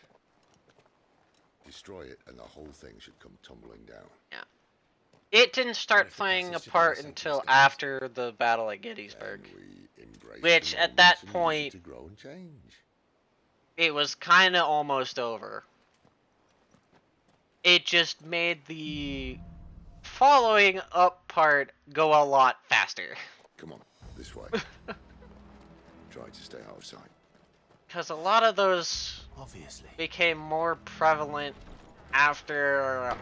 Destroy it and the whole thing should come tumbling down. Yeah. It didn't start playing a part until after the battle at Gettysburg. Which, at that point, to grow and change. It was kind of almost over. It just made the following up part go a lot faster. Come on, this way. Try to stay out of sight. Because a lot of those obviously became more prevalent after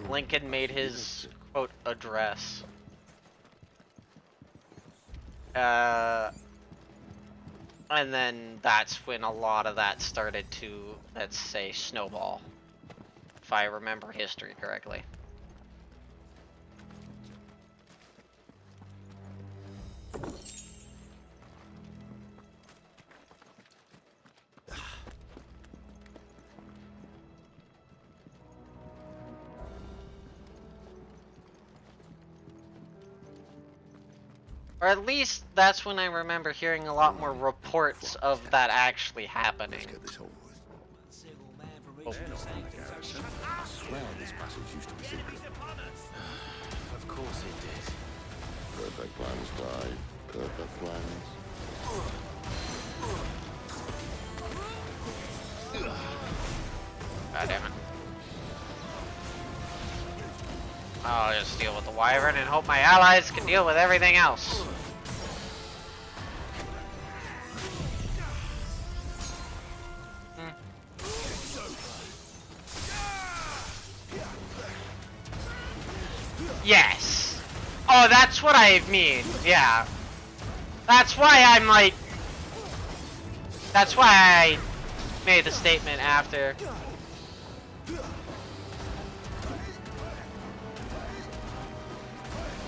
Lincoln made his, quote, address. And then that's when a lot of that started to, let's say, snowball. If I remember history correctly. Or at least that's when I remember hearing a lot more reports of that actually happening. Let's get this over with. I swear this passage used to be secret. Of course it did. Perfect plans, Clive. Perfect plans. God damn it. I'll just deal with the wyvern and hope my allies can deal with everything else. Yes. Oh, that's what I mean. Yeah. That's why I'm like... That's why I made the statement after.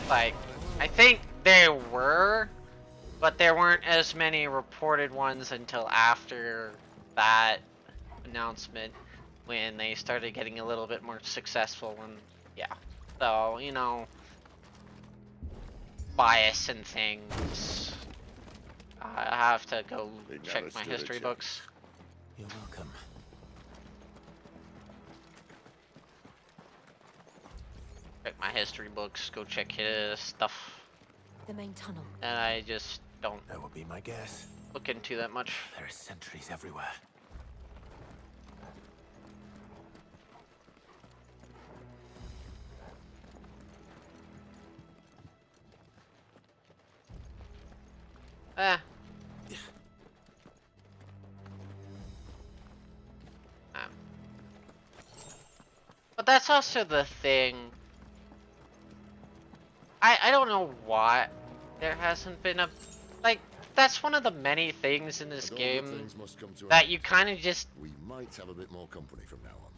Like, I think there were, but there weren't as many reported ones until after that announcement, when they started getting a little bit more successful. And yeah, so, you know, bias and things. I have to go check my history books. You're welcome. Check my history books, go check his stuff. The main tunnel. And I just don't That would be my guess. look into that much. There are sentries everywhere. But that's also the thing. I don't know why there hasn't been a... Like, that's one of the many things in this game that you kind of just... We might have a bit more company from now on.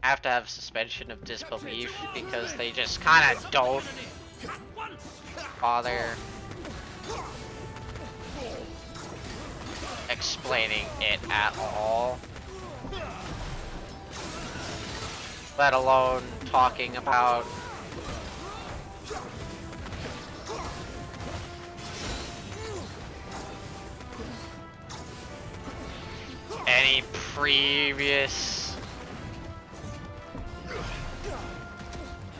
Have to have suspension of disbelief, because they just kind of don't bother explaining it at all. Let alone talking about any previous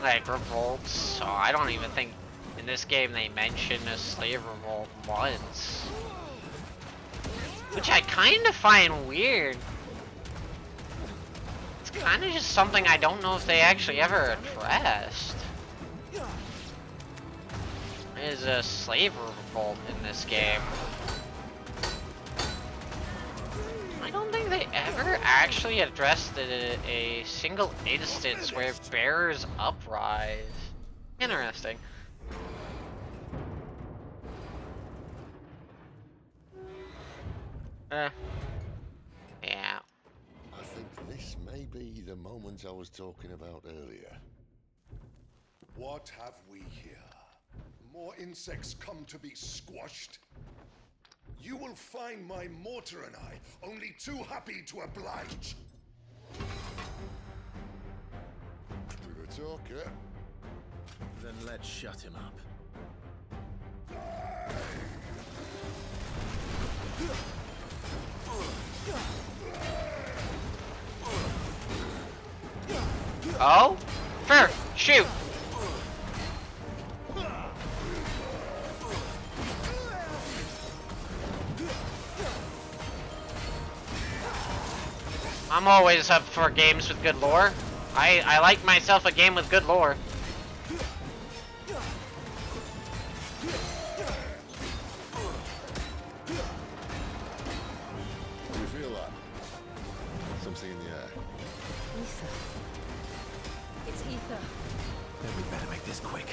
like revolts. So I don't even think in this game they mention a slave revolt once, which I kind of find weird. It's kind of just something I don't know if they actually ever addressed. Is a slave revolt in this game. I don't think they ever actually addressed a single instance where bearers uprise. Interesting. Yeah. I think this may be the moment I was talking about earlier. What have we here? More insects come to be squashed? You will find my mortar and I only too happy to oblige. Do the talk, yeah? Then let's shut him up. Oh? Sure, shoot! I'm always up for games with good lore. I like myself a game with good lore. Do you feel that? Something in the air. Ether. It's ether. Then we better make this quick.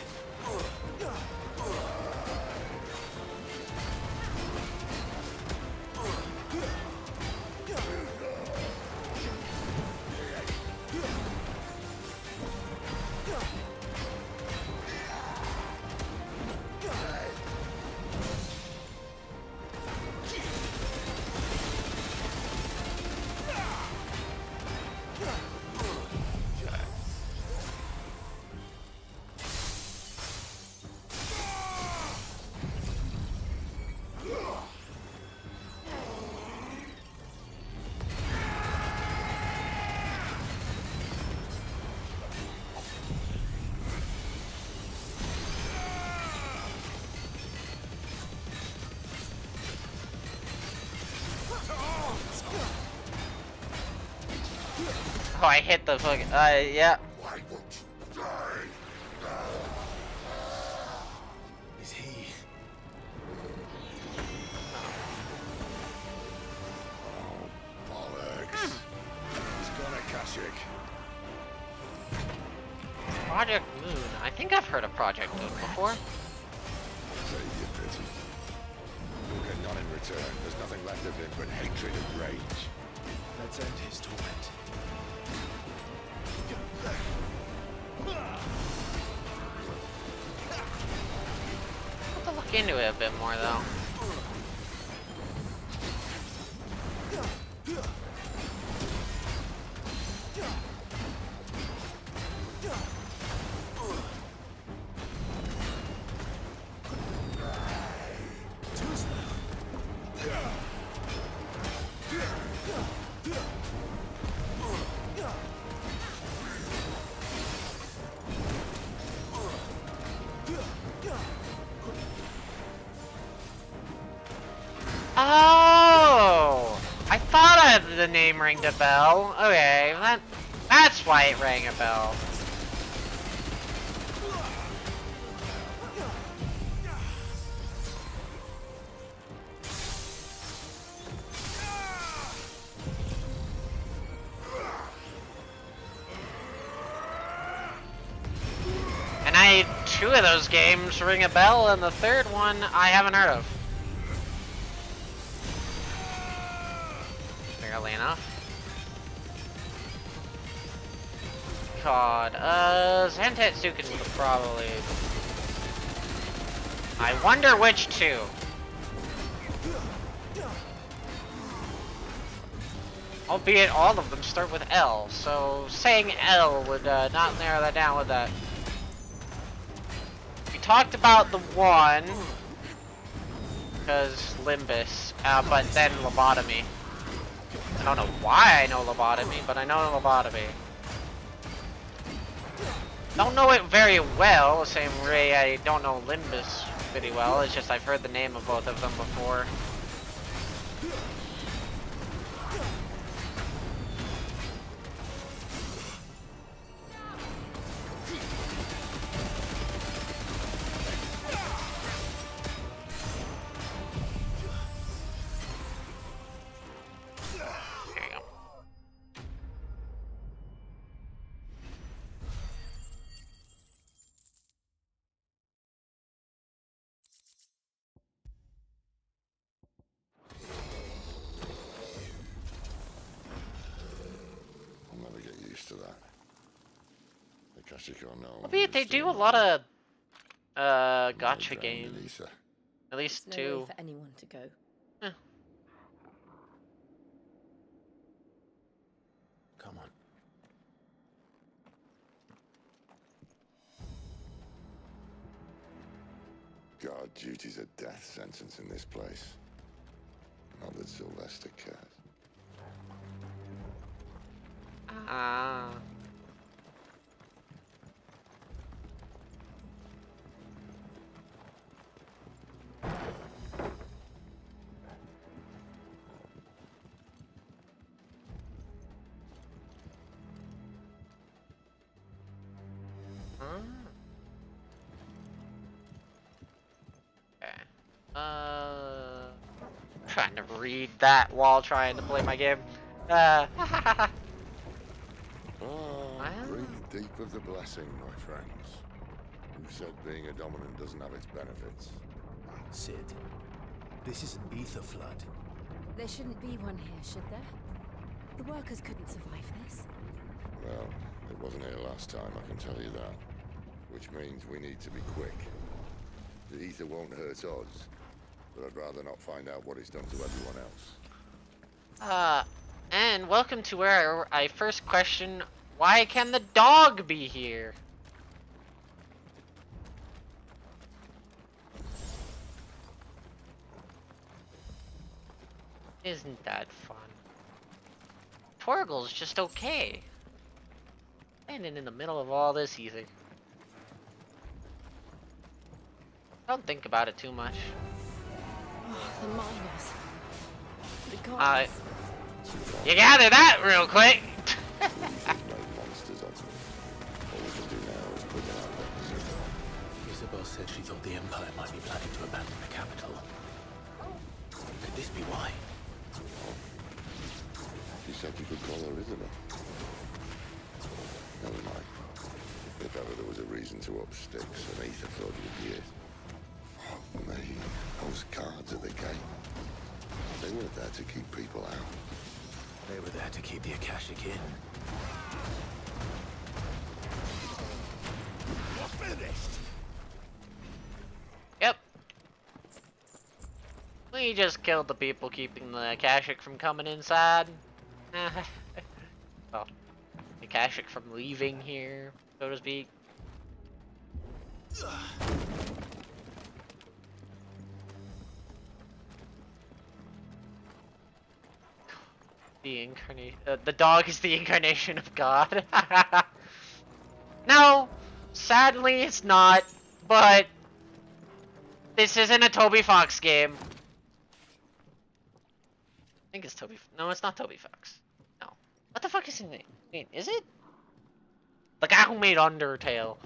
Oh, I hit the fucking, yeah. Why won't you die? Is he? Oh, bollocks. He's gonna Kashyyyk. Project Moon. I think I've heard of Project Moon before. Save your pity. You'll get none in return. There's nothing left of him but hatred and rage. Let's end his torment. I'll have to look into it a bit more, though. Oh! I thought the name rang a bell. Okay, that's why it rang a bell. And two of those games ring a bell, and the third one I haven't heard of. Barely enough. God, Zantetsuken would have probably... I wonder which two. Albeit all of them start with L, so saying L would not narrow that down with that. We talked about the one, because Limbus, but then Lobotomy. I don't know why I know Lobotomy, but I know Lobotomy. Don't know it very well, the same way I don't know Limbus pretty well, it's just I've heard the name of both of them before. I'll never get used to that. The Kashyyyk are known. Albeit they do a lot of gotcha games. At least There's no two. way for anyone to go. Come on. Guard duty's a death sentence in this place. that Sylvester cares. Ah. Trying to read that while trying to play my game. Breathe deep of the blessing, my friends. Who said being a dominant doesn't have its benefits? Sid, this is an ether flood. There shouldn't be one here, should there? The workers couldn't survive this. Well, it wasn't here last time, I can tell you that. Which means we need to be quick. The ether won't hurt us, but I'd rather not find out what it's done to everyone else. And welcome to where I first question, why can the dog be here? Isn't that fun? Torgal's just okay. Standing in the middle of all this ether. Don't think about it too much. Oh, the miners. The gods. You gather that real quick. Isabel said she thought the Empire might be planning to abandon the capital. Could this be why? She said you could call her Isabel. Never mind. If ever there was a reason to up sticks, an ether flood would be it. Fuck me. Those guards at the gate. They weren't there to keep people out. They were there to keep the Akashic in. You're finished! Yep. We just killed the people keeping the Akashic from coming inside. Well, the Akashic from leaving here, so to speak. The dog is the incarnation of God. No, sadly it's not, but this isn't a Toby Fox game. I think it's Toby. No, it's not Toby Fox. No. What the fuck is his name? Wait, is it? The guy who made Undertale.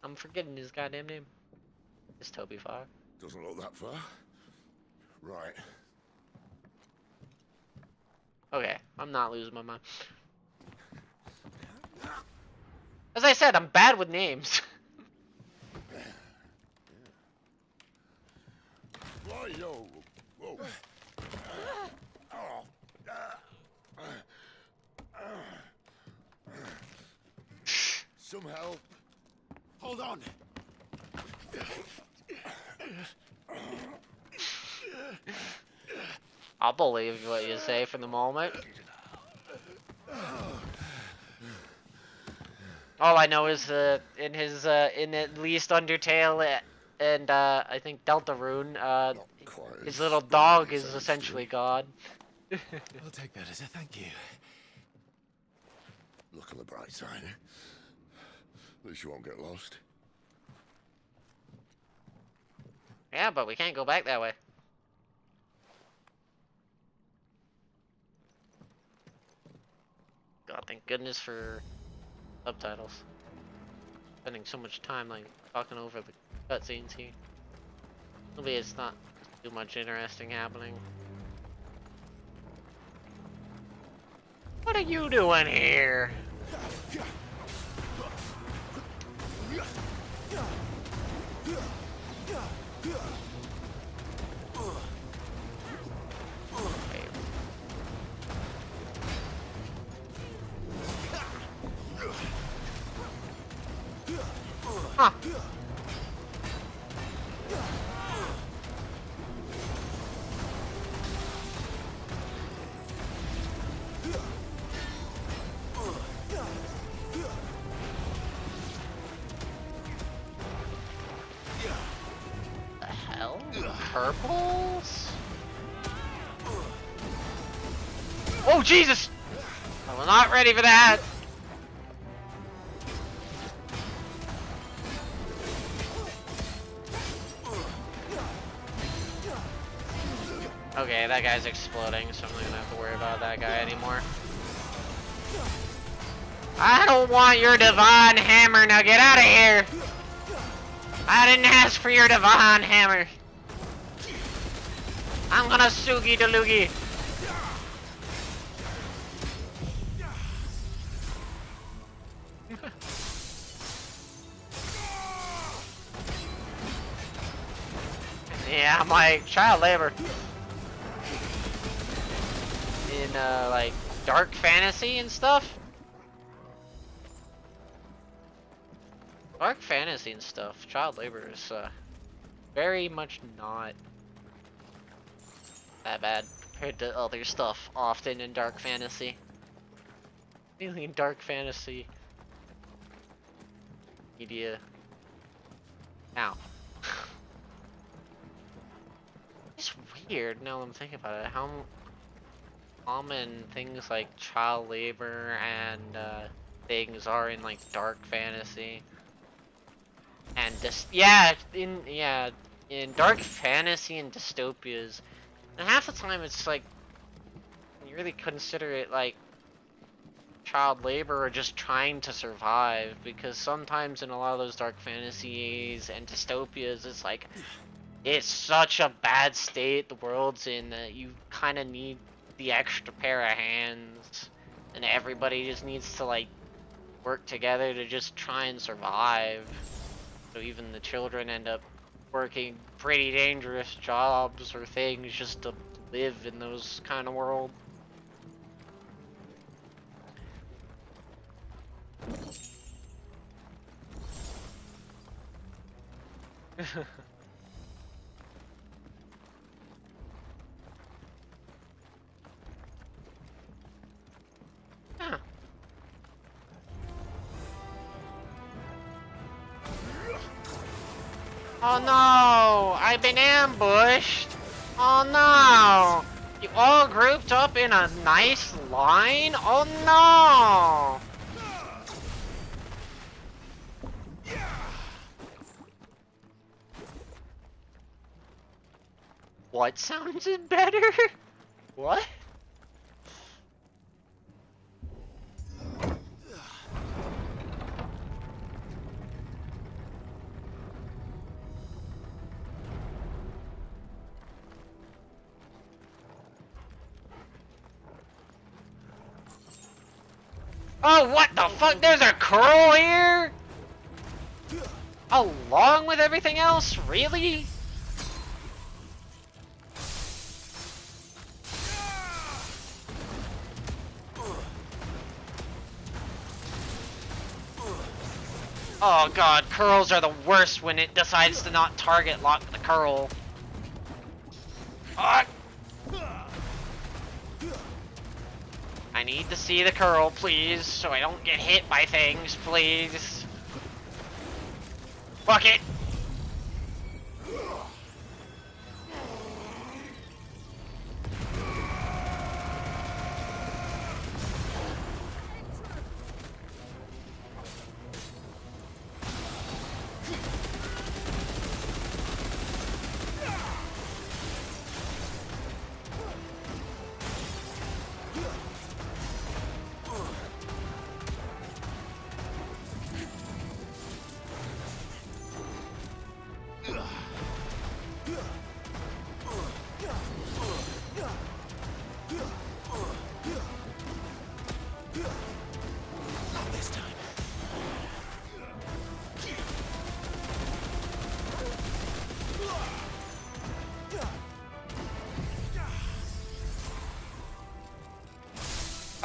I'm forgetting his goddamn name. It's Toby Fox. Doesn't look that far. Right. Okay, I'm not losing my mind. As I said, I'm bad with names. Whoa. Some help. Hold on. I'll believe what you say for the moment. All I know is in at least Undertale and I think Deltarune, his little dog is essentially God. I'll take that as a thank you. Look on the bright side. At least you won't get lost. Yeah, but we can't go back that way. God, thank goodness for subtitles. Spending so much time like talking over the cutscenes here. Maybe it's not too much interesting happening. What are you doing here? Huh. The purples? Oh, Jesus! I was not ready for that! Okay, that guy's exploding, so I'm not gonna have to worry about that guy anymore. I don't want your divine hammer, now get out of here! I didn't ask for your divine hammer. I'm gonna Sugi Delugi. Yeah, I'm like child labor. In like dark fantasy and stuff. Dark fantasy and stuff, child labor is very much not that bad compared to other stuff often in dark fantasy. Mainly in dark fantasy media. Ow. It's weird now that I'm thinking about it, how common things like child labor and things are in like dark fantasy. And in dark fantasy and dystopias, and half the time it's like you really consider it like child labor or just trying to survive, because sometimes in a lot of those dark fantasies and dystopias it's like it's such a bad state the world's in that you kind of need the extra pair of hands, and everybody just needs to like work together to just try and survive. So even the children end up working pretty dangerous jobs or things just to live in those kind of world. Huh. Oh no! I've been ambushed! Oh no! You all grouped up in a nice line? Oh no! What sounded better? What? Oh, what the fuck? There's a curl here? Along with everything else? Really? Oh god, curls are the worst when it decides to not target lock the curl. I need to see the curl, please, so I don't get hit by things, please. Fuck it!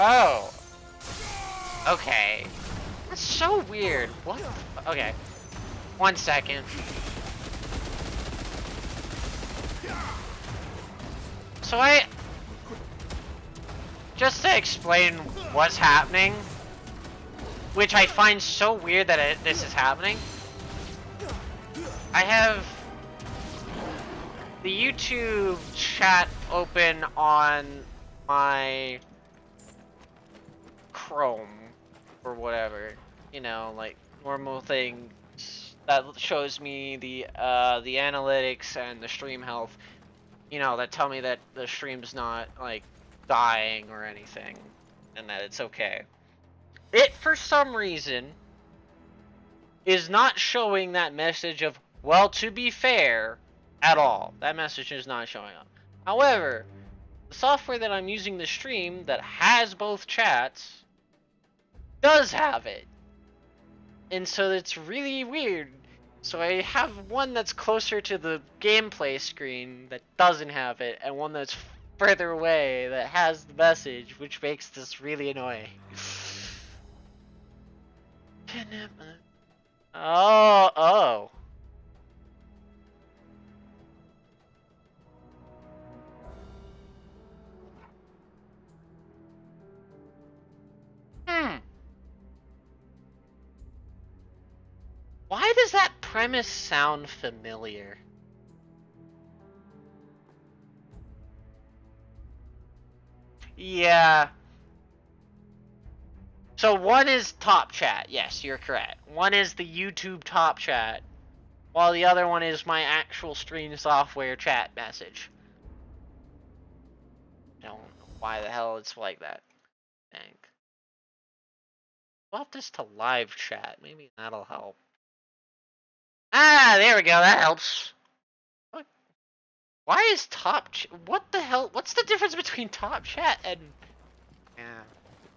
Oh. Okay. That's so weird. What the fu- Okay. 1 second. So just to explain what's happening, which I find so weird that this is happening. I have the YouTube chat open on my Chrome or whatever, you know, like normal things that shows me the analytics and the stream health, you know, that tell me that the stream's not like dying or anything and that it's okay. It, for some reason, is not showing that message of, well, to be fair, at all. That message is not showing up. However, the software that I'm using to stream that has both chats does have it. And so it's really weird. So I have one that's closer to the gameplay screen that doesn't have it, and one that's further away that has the message, which makes this really annoying. Oh. Why does that premise sound familiar? Yeah. So one is top chat. Yes, you're correct. One is the YouTube top chat, while the other one is my actual stream software chat message. I don't know why the hell it's like that. I think. Swap this to live chat. Maybe that'll help. Ah, there we go. That helps. What? Why is what the hell? What's the difference between top chat and... Yeah.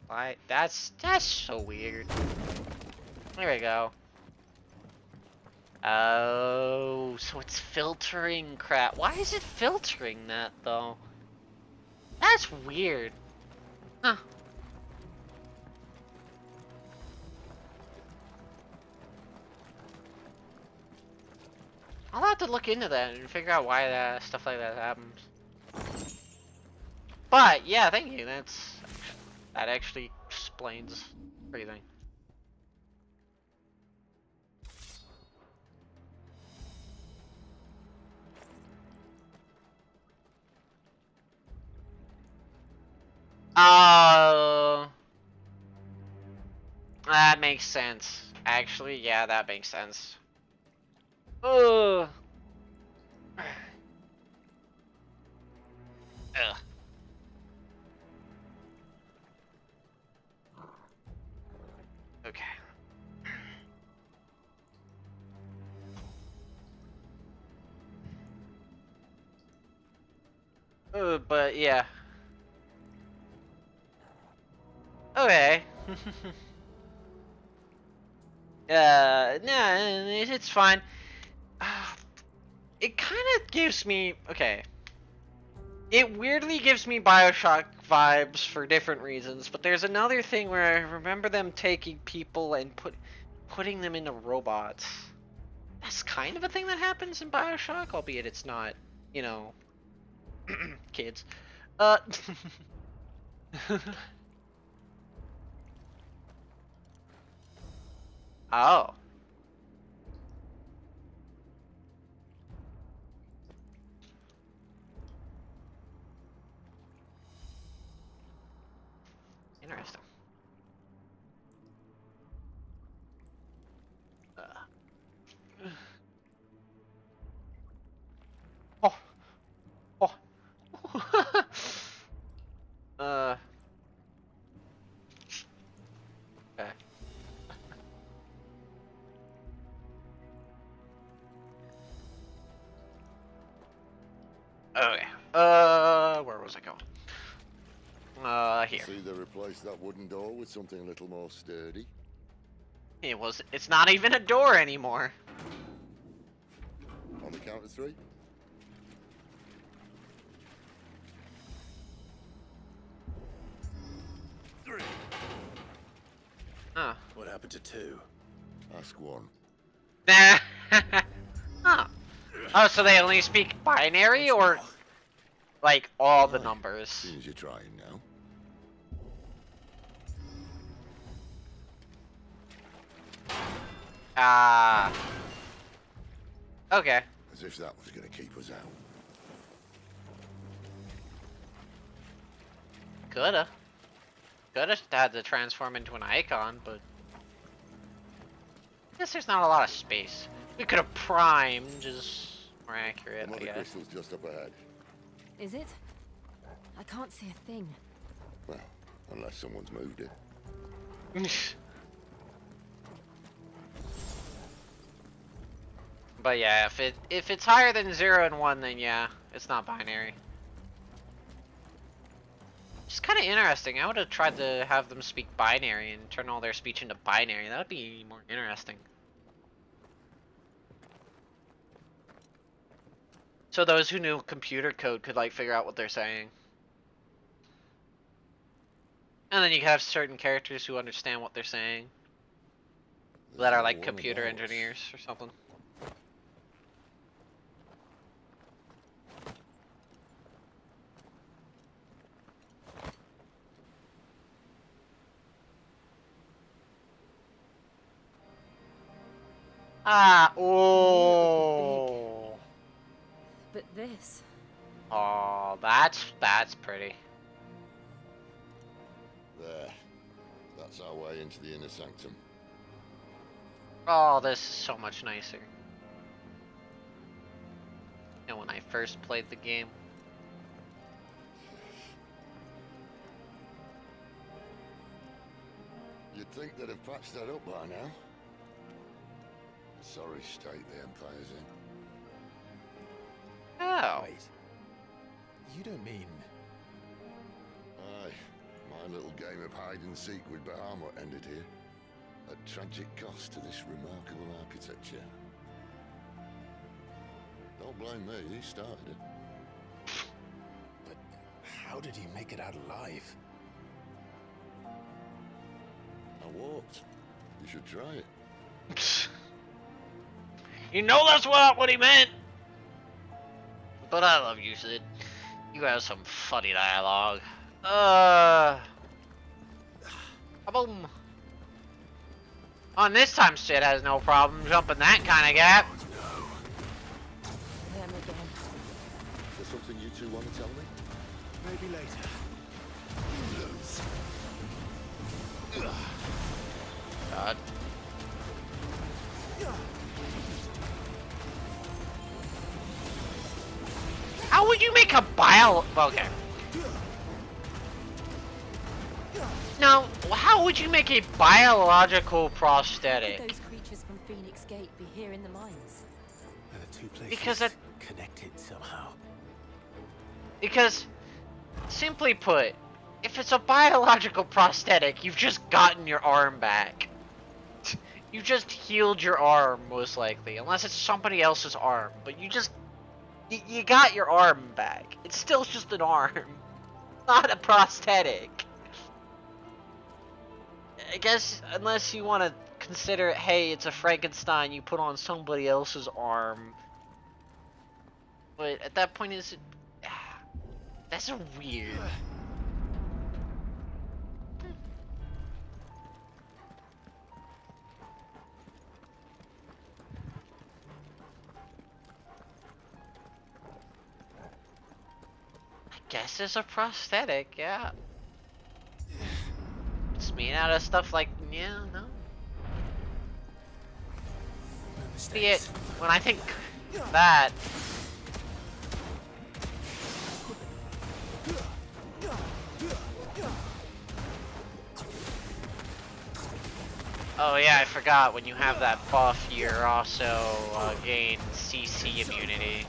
Why? That's so weird. There we go. Oh, so it's filtering crap. Why is it filtering that, though? That's weird. Huh. I'll have to look into that and figure out why stuff like that happens. But, yeah, thank you. That actually explains everything. That makes sense. Actually, yeah, that makes sense. Ugh. Ugh. Okay. But yeah. Okay. Nah, it's fine. It kind of gives me... Okay. It weirdly gives me Bioshock vibes for different reasons, but there's another thing where I remember them taking people and putting them into robots. That's kind of a thing that happens in Bioshock, albeit it's not, you know, kids. Oh. Interesting. Oh. Okay. Okay. Where was I going? Here. See, they replaced that wooden door with something a little more sturdy. It's not even a door anymore. On the count of 3. Huh. What happened to 2? Ask 1. Nah. Huh. Oh, so they only speak binary or like all the numbers? Seems you're trying now. Okay. As if that was going to keep us out. Coulda had to transform into an icon, but I guess there's not a lot of space. We could have primed, is more accurate, I Another guess. crystal's just up ahead. Is it? I can't see a thing. Well, unless someone's moved it. But yeah, if it's higher than 0 and 1, then yeah, it's not binary. It's kind of interesting. I would have tried to have them speak binary and turn all their speech into binary. That would be more interesting. So those who knew computer code could like figure out what they're saying. And then you have certain characters who understand what they're saying. That are like computer engineers or something. Ah, oh. But this. Oh, that's pretty. There. That's our way into the inner sanctum. Oh, this is so much nicer. And when I first played the game. You'd think they'd have patched that up by now. Sorry state the Empire's in. Oh. Wait. You don't mean... Aye. My little game of hide-and-seek with Bahamut ended here. At tragic cost to this remarkable architecture. Don't blame me, he started it. But how did he make it out alive? I walked. You should try it. You know that's what he meant! But I love you, Sid. You have some funny dialogue. Boom. On this time, Sid has no problem jumping that kind of gap. Them again. Is there something you two want to tell me? Maybe later. God. How would you make a okay. Now, how would you make a biological prosthetic? Those creatures from Phoenix Gate be here in the mines. Are the two places Because it connected somehow? Because, simply put, if it's a biological prosthetic, you've just gotten your arm back. You just healed your arm, most likely. Unless it's somebody else's arm. But you just... You got your arm back. It's still just an arm. Not a prosthetic. I guess, unless you want to consider, hey, it's a Frankenstein, you put on somebody else's arm. But at that point, is it... That's weird. I guess it's a prosthetic, yeah. It's made out of stuff like, yeah, no. See it, when I think that... Oh yeah, I forgot, when you have that buff, you're also gain CC immunity.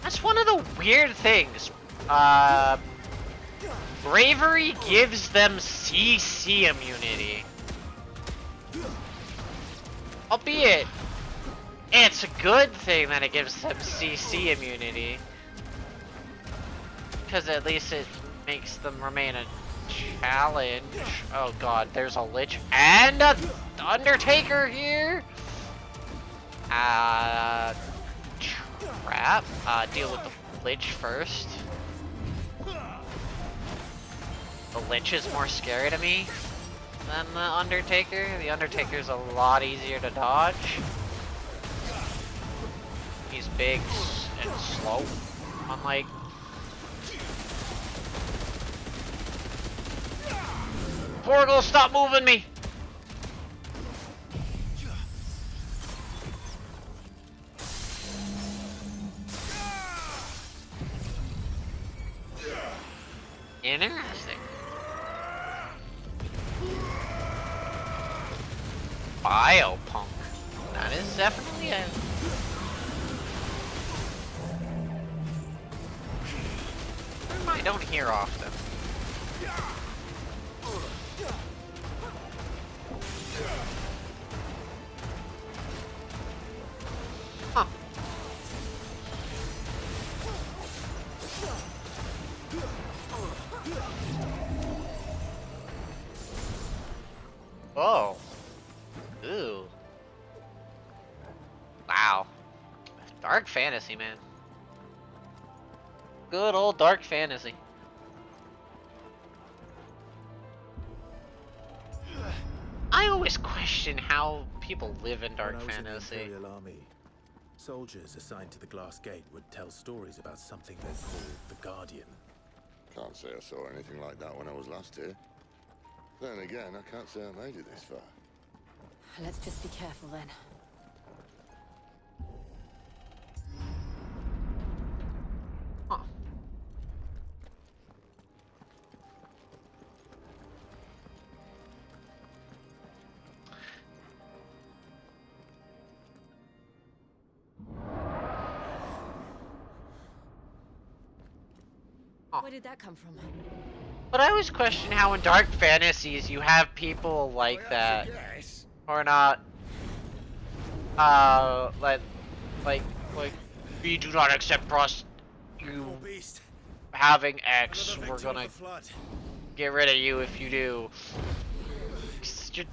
That's one of the weird things. Bravery gives them CC immunity. Albeit, it's a good thing that it gives them CC immunity. Because at least it makes them remain a challenge. Oh god, there's a Lich and a Undertaker here. Trap. Deal with the Lich first. The Lich is more scary to me than the Undertaker. The Undertaker's a lot easier to dodge. He's big and slow, unlike Porgal, stop moving me! Interesting. Biopunk. That is definitely a... I don't hear often. Huh. Oh. Ooh. Wow. Dark fantasy, man. Good old dark fantasy. I always question how people live in dark When I was in the fantasy. Imperial Army, soldiers assigned to the Glass Gate would tell stories about something they called the Guardian. Can't say I saw anything like that when I was last here. Then again, I can't say I made it this far. Let's just be careful then. Huh. Where did that come from? But I always question how in dark fantasies you have people like that, or not. Like we do not accept you having X. We're gonna get rid of you if you do.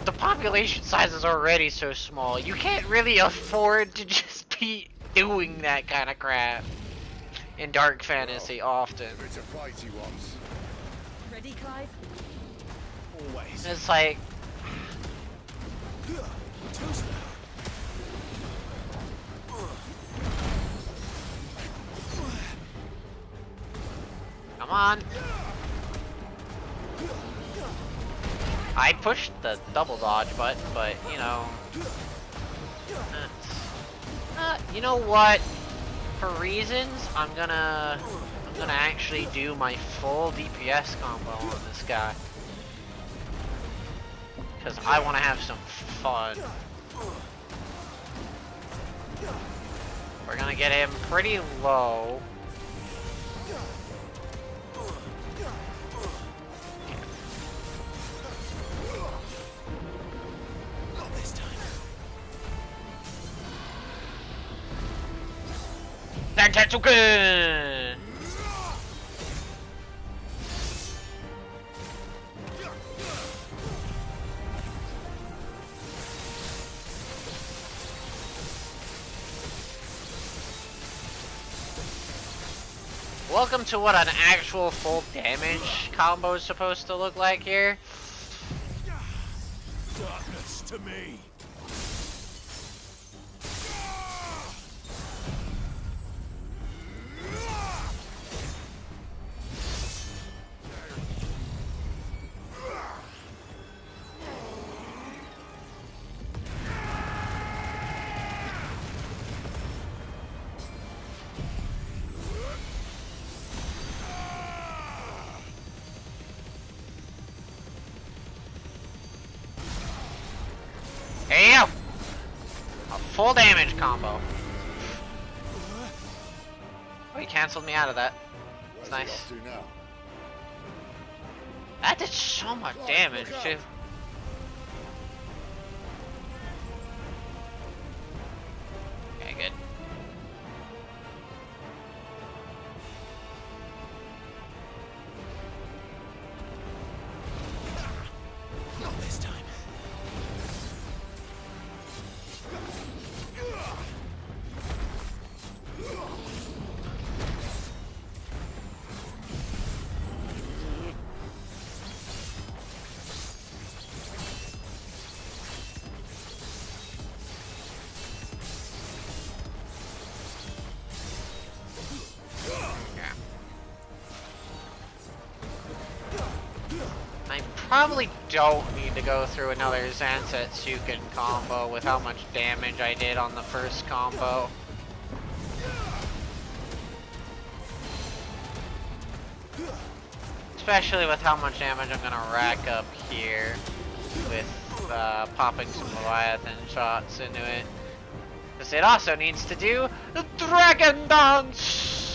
The population size is already so small. You can't really afford to just be doing that kind of crap in dark fantasy often. It's a fight he wants. Ready, Clive? Always. It's like, come on. I pushed the double dodge button, but you know, you know what? For reasons, I'm gonna actually do my full DPS combo on this guy. Because I want to have some fun. We're gonna get him pretty low. Not this time. Sentetsuken! Welcome to what an actual full damage combo is supposed to look like here. Darkness to me. Hey yo! A full damage combo. Oh, he canceled me out of that. It's nice. Where's he off to now? That did so much damage too. Okay, good. Not this time. probably don't need to go through another Zansetsuken combo with how much damage I did on the first combo. Especially with how much damage I'm gonna rack up here with popping some Leviathan shots into it. Because it also needs to do Dragon Dance!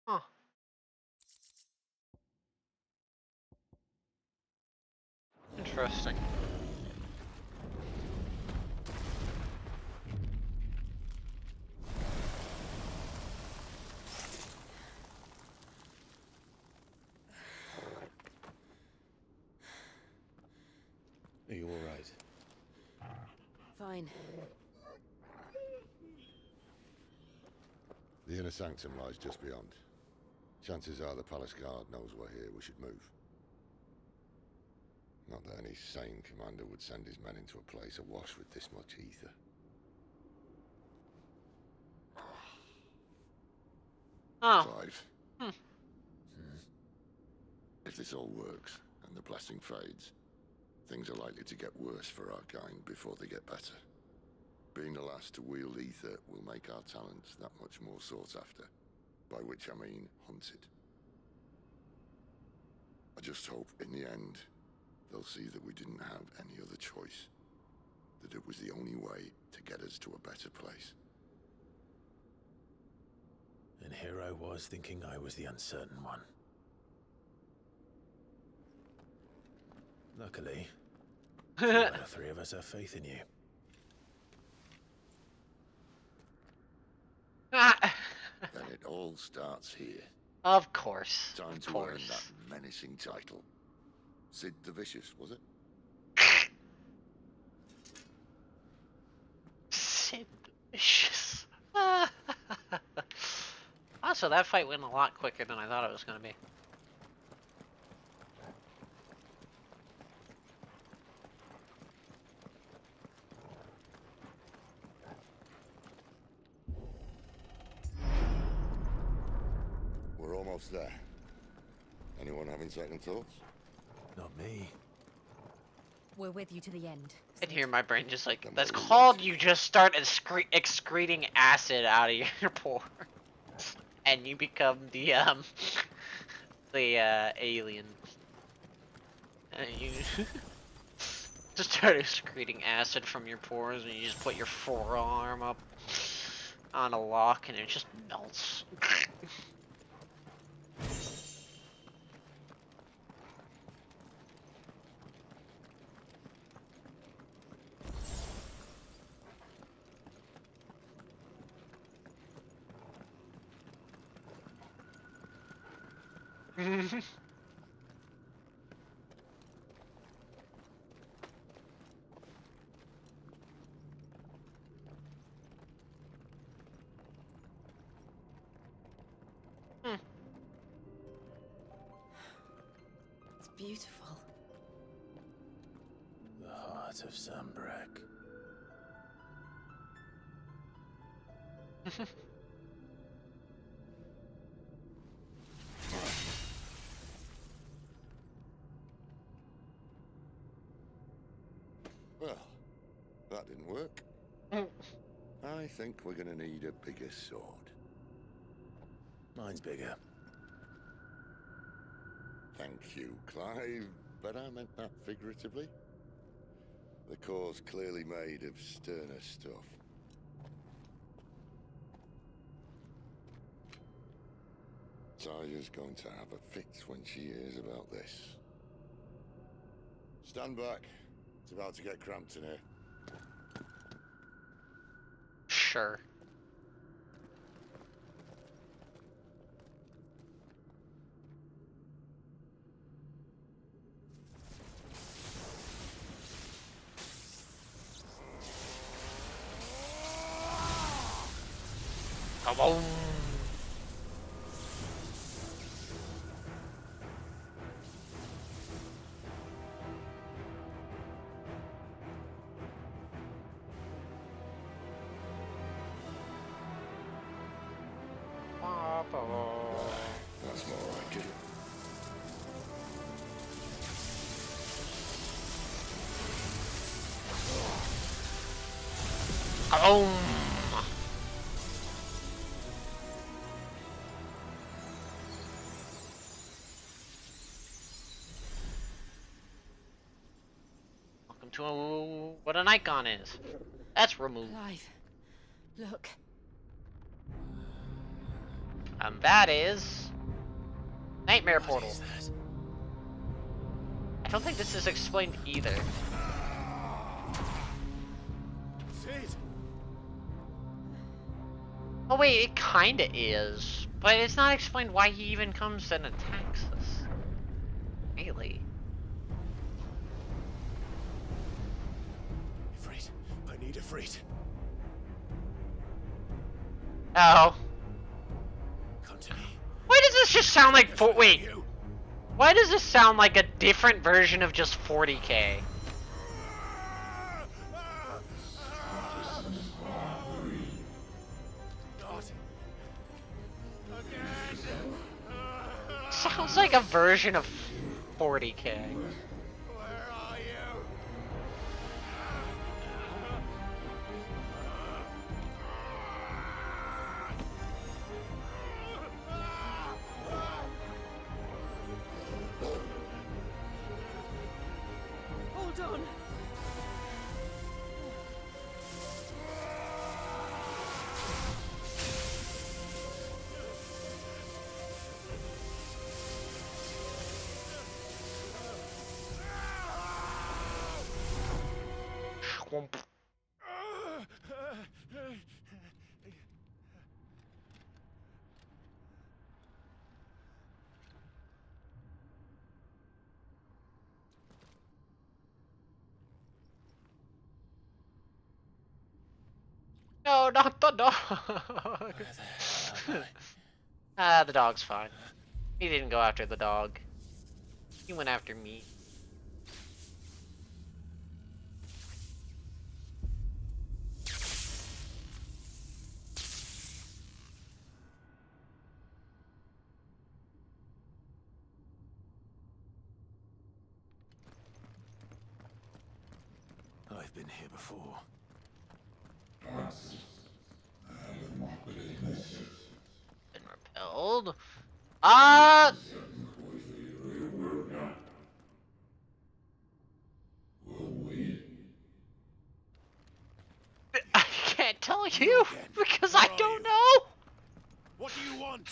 Huh. Interesting. Are you all right? Fine. The inner sanctum lies just beyond. Chances are the palace guard knows we're here. We should move. Not that any sane commander would send his men into a place awash with this much ether. Oh. Clive. If this all works, and the blessing fades, things are likely to get worse for our kind before they get better. Being the last to wield ether will make our talents that much more sought after, by which I mean hunted. I just hope, in the end, they'll see that we didn't have any other choice, that it was the only way to get us to a better place. And here I was thinking I was the uncertain one. Luckily, 2 out of 3 of us have faith in you. Then it all starts here. Of course. Time to earn that menacing title. Sid the Vicious, was it? Sid the Vicious. Also, that fight went a lot quicker than I thought it was going to be. We're almost there. Anyone having second thoughts? Not me. We're with you to the end. And here my brain just like, that's called you just start excreting acid out of your pores. And you become the alien. And you just start excreting acid from your pores and you just put your forearm up on a lock and it just melts. It's beautiful. The heart of Sambrek. Well, that didn't work. I think we're gonna need a bigger sword. Mine's bigger. Thank you, Clive, but I meant that figuratively. The core's clearly made of sterner stuff. Taya's going to have a fit when she hears about this. Stand back. It's about to get cramped in here. Sure. Come on. That's more like it. Welcome to what an icon is. That's removed. Clive, look. And that is Nightmare Portal. I don't think this is explained either. Oh wait, it kinda is. But it's not explained why he even comes and attacks us. Really? Ifrit, I need Ifrit. Oh. Come to me. Why does this just sound like wait. Why does this sound like a different version of just 40k? Sounds like a version of 40k. Hold on. No, not the dog. Ah, the dog's fine. He didn't go after the dog. He went after me. I've been here before. Been repelled. I can't tell you because I don't know. What do you want?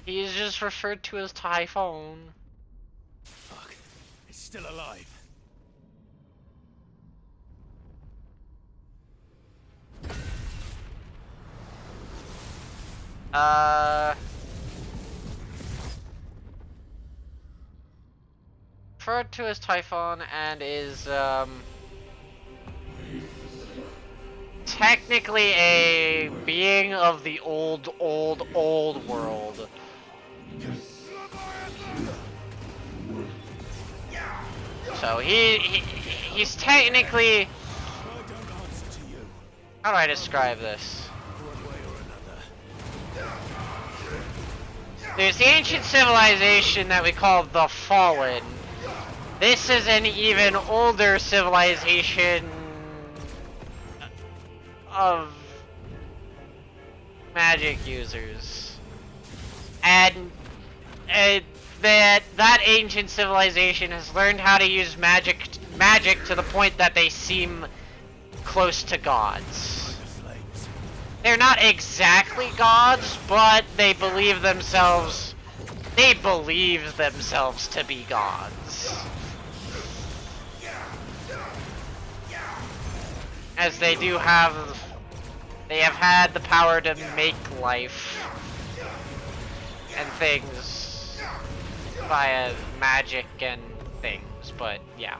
He is just referred to as Typhon. Fuck. It's still alive. Referred to as Typhon and is technically a being of the old world. So he's technically, how do I describe this? There's the ancient civilization that we call the Fallen. This is an even older civilization of magic users. And that ancient civilization has learned how to use magic to the point that they seem close to gods. They're not exactly gods, but they believe themselves to be gods. As they have had the power to make life and things via magic and things, but yeah.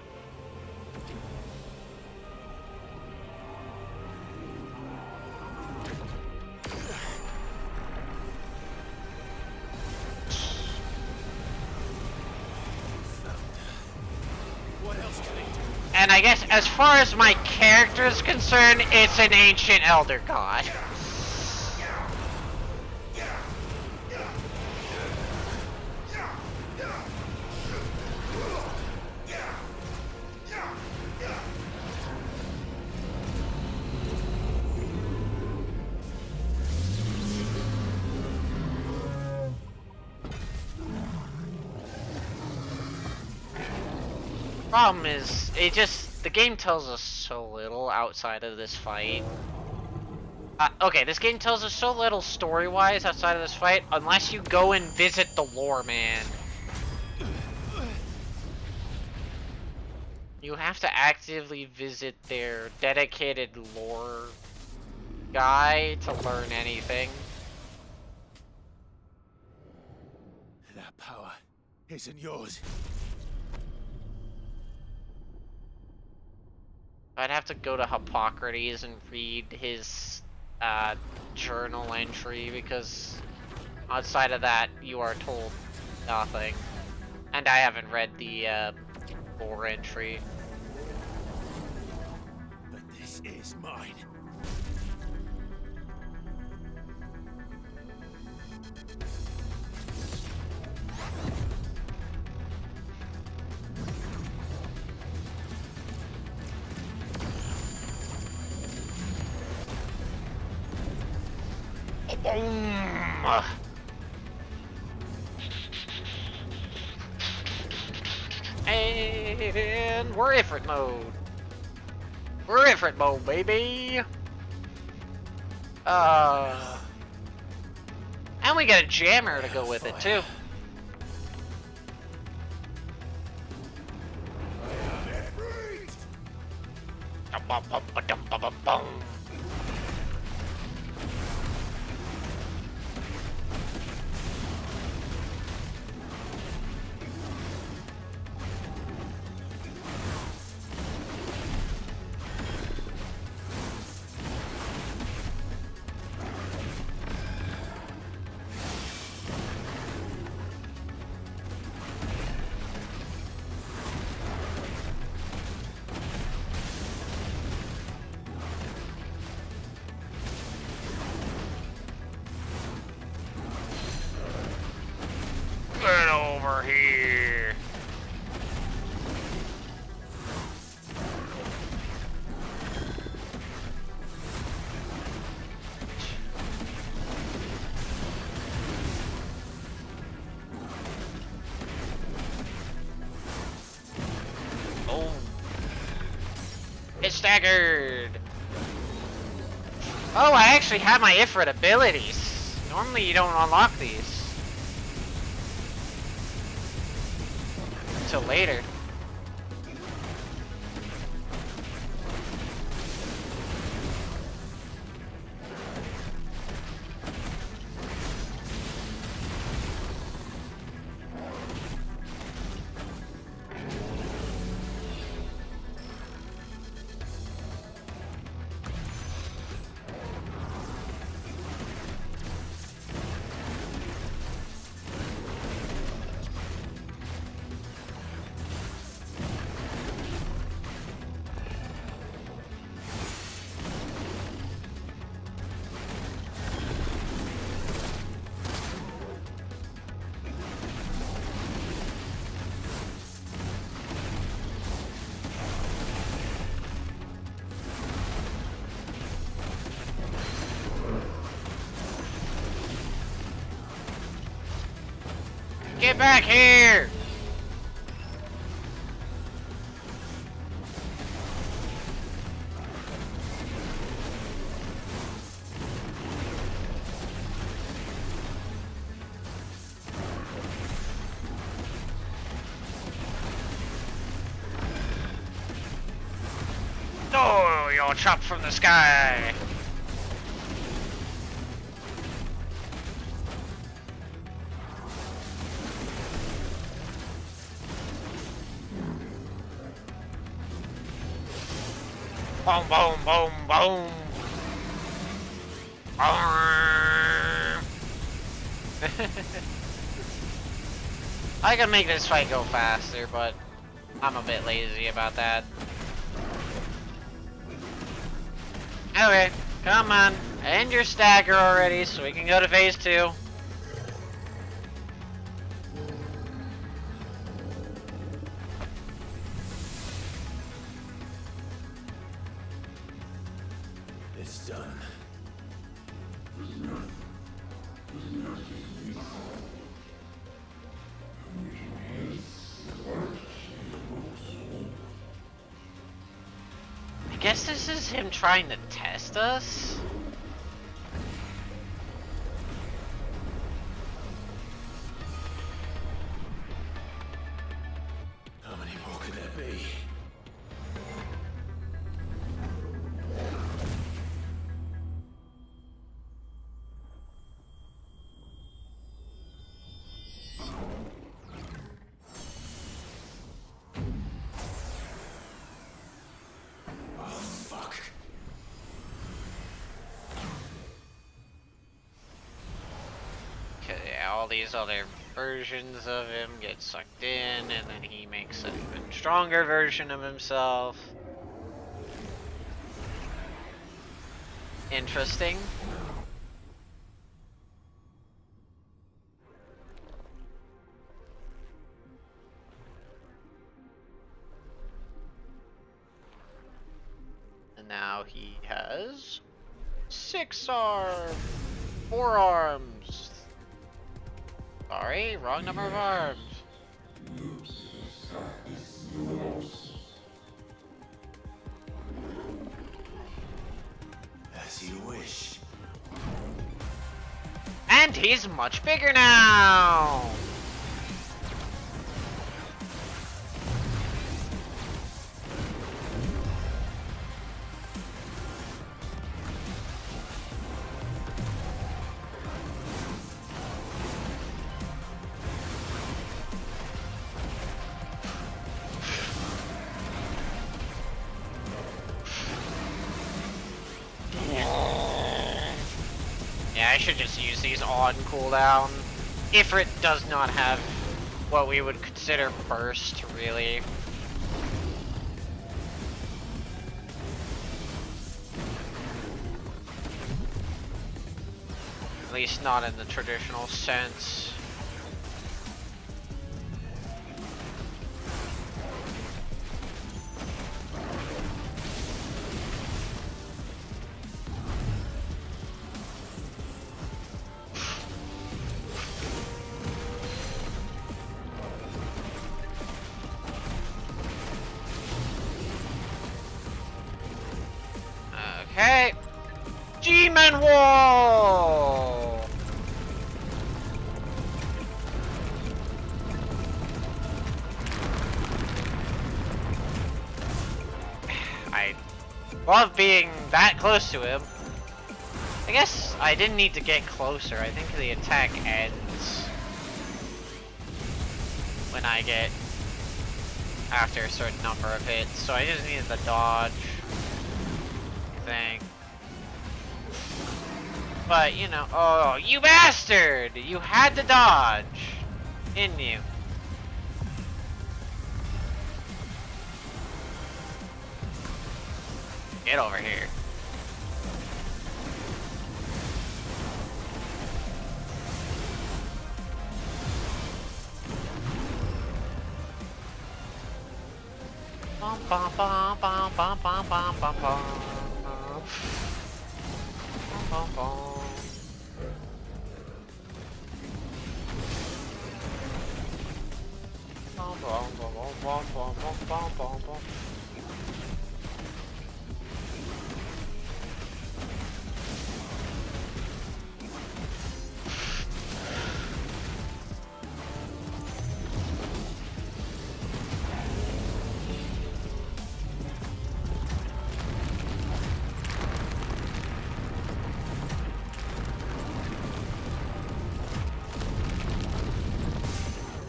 And I guess as far as my character is concerned, it's an ancient elder god. Problem is, the game tells us so little outside of this fight. Okay, this game tells us so little story-wise outside of this fight, unless you go and visit the lore man. You have to actively visit their dedicated lore guy to learn anything. That power isn't yours. I'd have to go to Hippocrates and read his journal entry, because outside of that, you are told nothing. And I haven't read the lore entry. But this is mine. And we're Ifrit mode. We're Ifrit mode, baby. And we got a jammer to go with it too. Get over here. Oh. It's staggered. Oh, I actually have my Ifrit abilities. Normally you don't unlock these until later. Get back here! Oh, you're chopped from the sky! Boom, boom, boom, boom! I can make this fight go faster, but I'm a bit lazy about that. Okay, come on. End your stagger already so we can go to phase 2. It's done. I guess this is him trying to test us? How many more could there be? Okay, all these other versions of him get sucked in, and then he makes an even stronger version of himself. Interesting. And now he has 6 arms, 4 arms. Sorry, wrong number of arms. As you wish. And he's much bigger now! Yeah, I should just use these on cooldown. Ifrit does not have what we would consider burst, really. At least not in the traditional sense. Okay. G-Man Wall! I love being that close to him. I guess I didn't need to get closer. I think the attack ends when I get after a certain number of hits, so I just needed the dodge thing. But, you know, oh, you bastard! You had to dodge, didn't you? Get over here. Bum bum bum bum bum bum bum bum bum. Bum bum.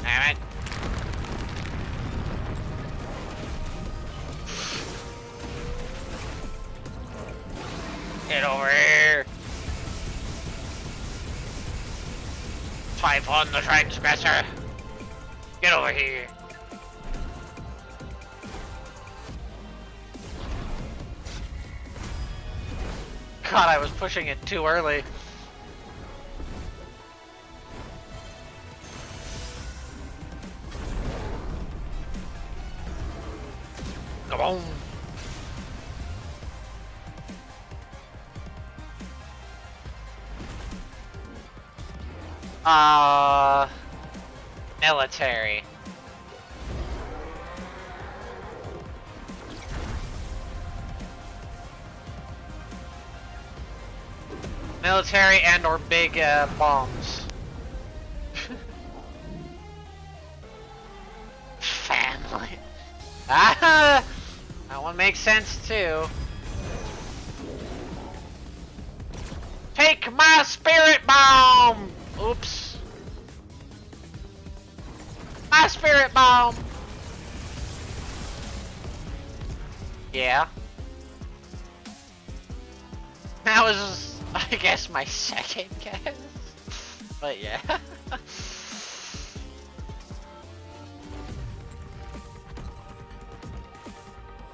Damn it. Get over here. Typhon the Transgressor. Get over here. God, I was pushing it too early. Come on. Military. Military and or big bombs. Family. Ah, that one makes sense too. Take my spirit bomb! Oops. My spirit bomb! Yeah. That was, I guess, my second guess. But yeah.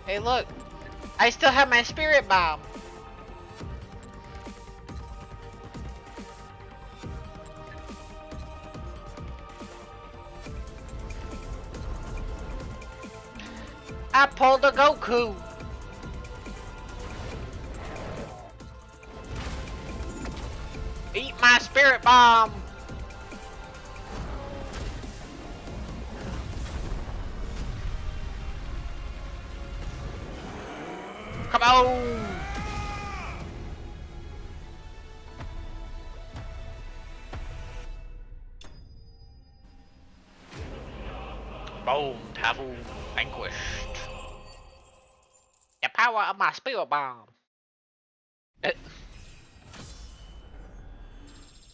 Hey look, I still have my spirit bomb. I pulled a Goku. Eat my spirit bomb. Come on. Boom, taboo, vanquished. The power of my spirit bomb.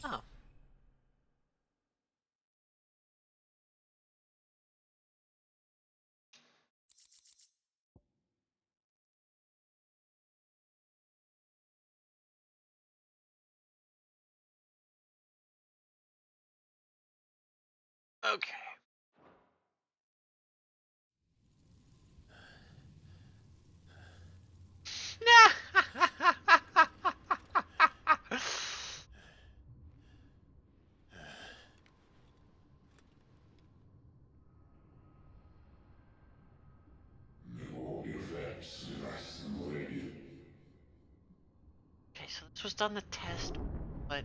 Oh. Okay. Okay, so this was done the test, but...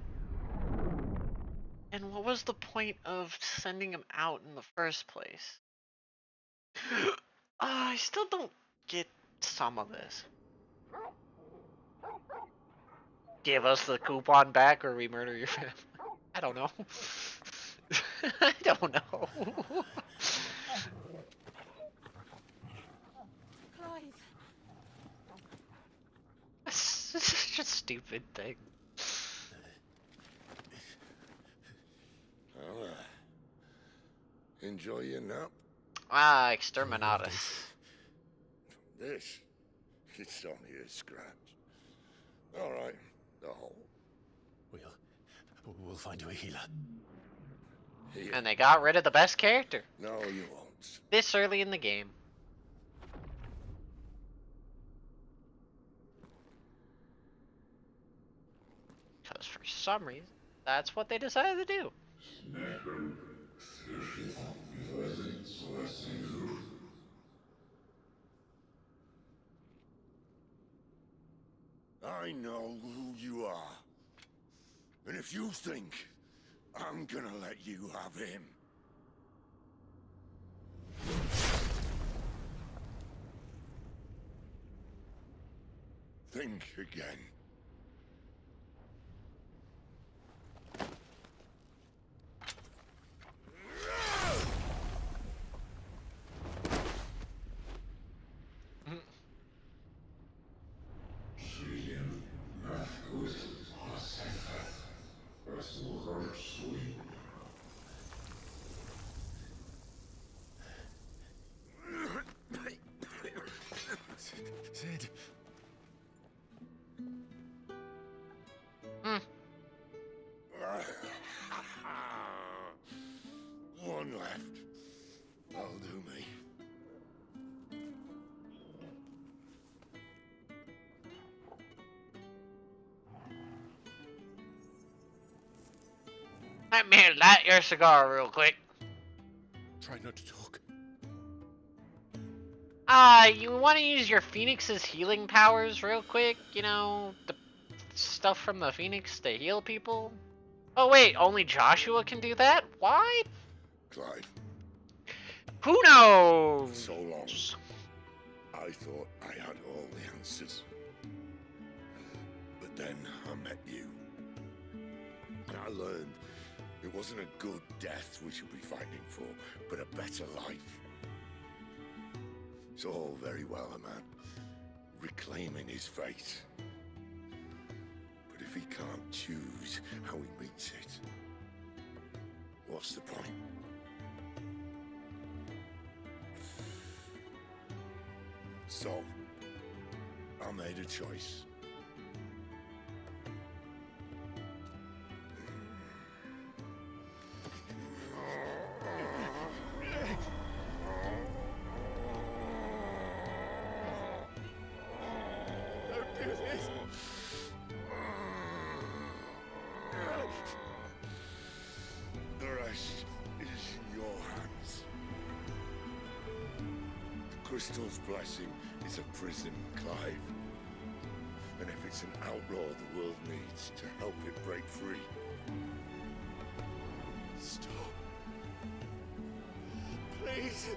And what was the point of sending him out in the first place? I still don't get some of this. Give us the coupon back or we murder your family. I don't know. I don't know. Clive. This is such a stupid thing. Well, enjoy your nap. Ah, Exterminatus. This, it's only a scratch. All right, the hole. We'll find you a healer. Here. And they got rid of the best character. No, you won't. This early in the game. Because for some reason, that's what they decided to do. I know who you are. And if you think I'm gonna let you have him, Think again. Sid. One left. That'll do me. Let me light your cigar real quick. Try not to talk. You want to use your Phoenix's healing powers real quick? You know, the stuff from the Phoenix to heal people? Oh wait, only Joshua can do that? Why? Clive. Who knows? For so long, I thought I had all the answers. But then I met you. And I learned it wasn't a good death we should be fighting for, but a better life. It's all very well, a man reclaiming his fate. But if he can't choose how he meets it, what's the point? So, I made a choice. The rest is in your hands. The crystal's blessing is a prison, Clive. And if it's an outlaw the world needs to help it break free. Stop. Please.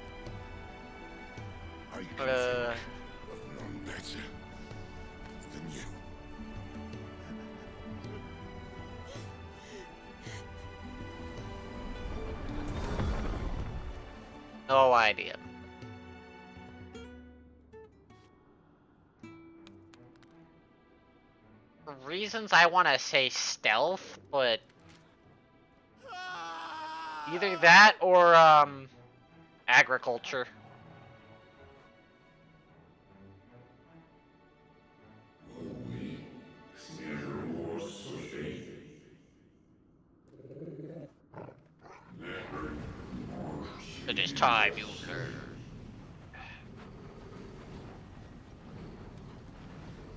I can think of none better than you. No idea. Reasons I want to say stealth, but either that or agriculture. It is time you learn.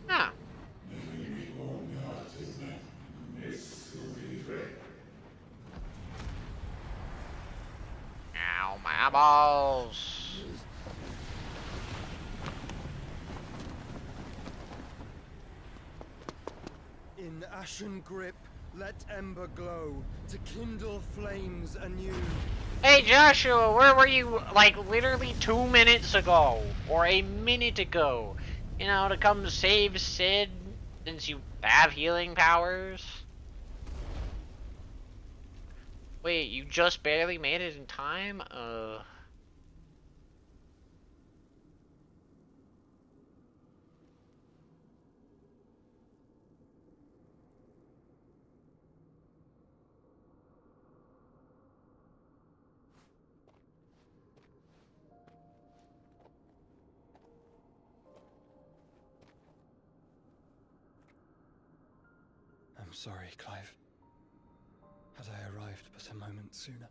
Ah. Ow, my eyeballs. In ashen grip, let ember glow, to kindle flames anew. Hey Joshua, where were you like literally 2 minutes ago? Or a minute ago? You know, to come save Sid since you have healing powers? Wait, you just barely made it in time? I'm sorry, Clive. Had I arrived but a moment sooner.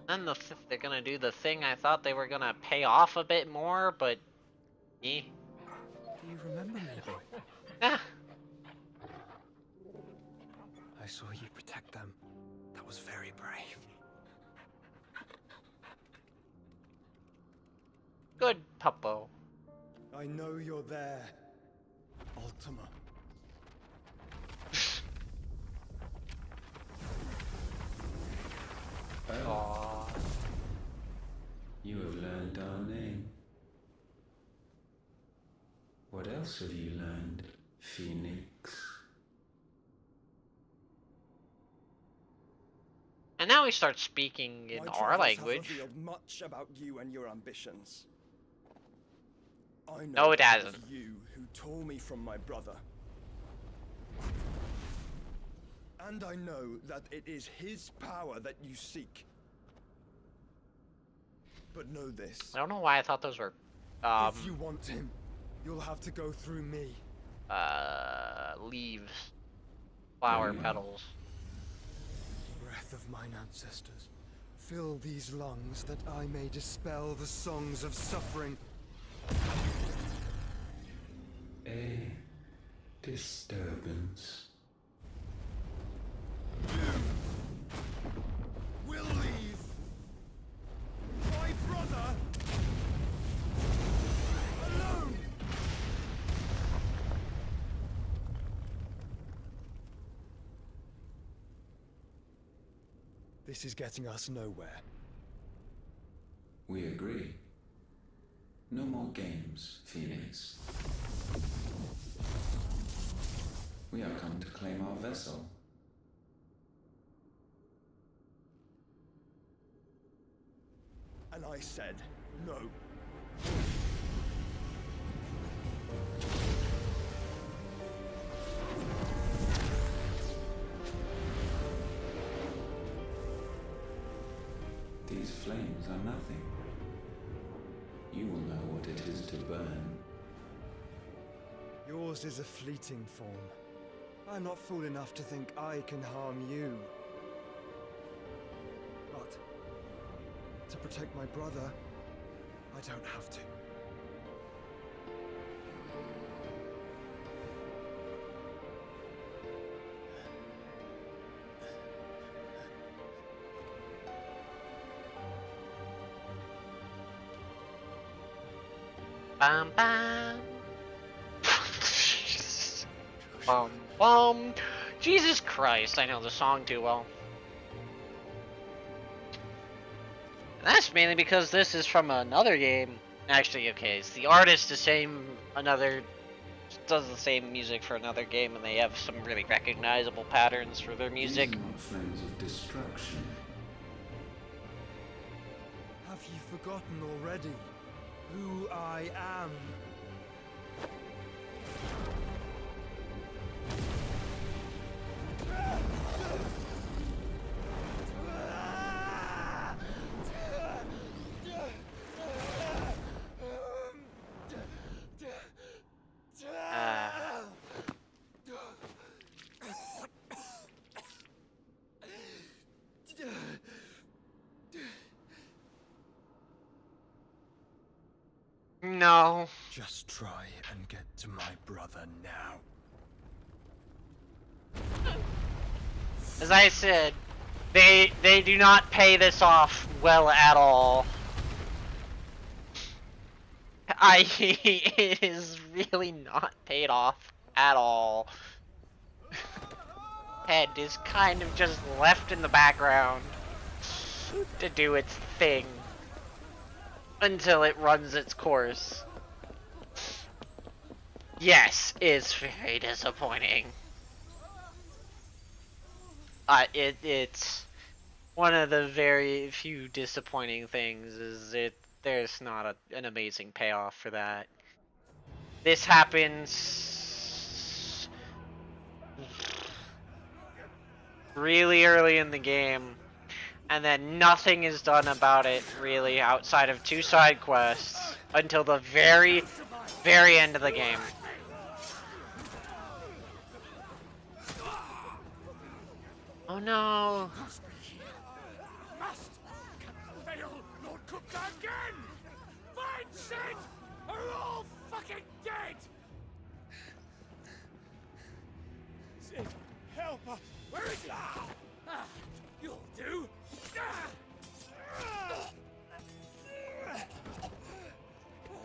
Then they're gonna do the thing I thought they were gonna pay off a bit more, but... eh. You remember me, boy? Ah. I saw you protect them. That was very brave. Good, Puppo. I know you're there, Ultima. Aww. You have learned our name. else have you learned, Phoenix? And now he starts speaking in My our travels language. have revealed much about you and your ambitions. I know No, it that hasn't. was you who tore me from my brother. And I know that it is his power that you seek. But know this. I don't know why I thought those were, if you want him, you'll have to go through me. Leaves. Flower petals. Breath of mine ancestors, fill these lungs that I may dispel the songs of suffering. A disturbance. Will leave my brother alone. This is getting us nowhere. We agree. No more games, Phoenix. We have come to claim our vessel. And I said no. These flames are nothing. You will know what it is to burn. Yours is a fleeting form. I'm not fool enough to think I can harm you. But to protect my brother, I don't have to. Bam bam. Bum bum. Jesus Christ, I know the song too well. And that's mainly because this is from another game. Actually, okay, it's the artist the same, does the same music for another game, and they have some really recognizable patterns for their music. These are not flames of destruction. Have you forgotten already who I am? No. Just try and get to my brother now. As I said, they do not pay this off well at all. It is really not paid off at all. Head is kind of just left in the background to do its thing until it runs its course. Yes, it's very disappointing. It's one of the very few disappointing things is there's not an amazing payoff for that. This happens really early in the game, and then nothing is done about it really outside of 2 side quests until the very, very end of the game. Oh no! Must fail, Lord Cook again! Mine said are all fucking dead! Sid, help us! Where is he? You'll do!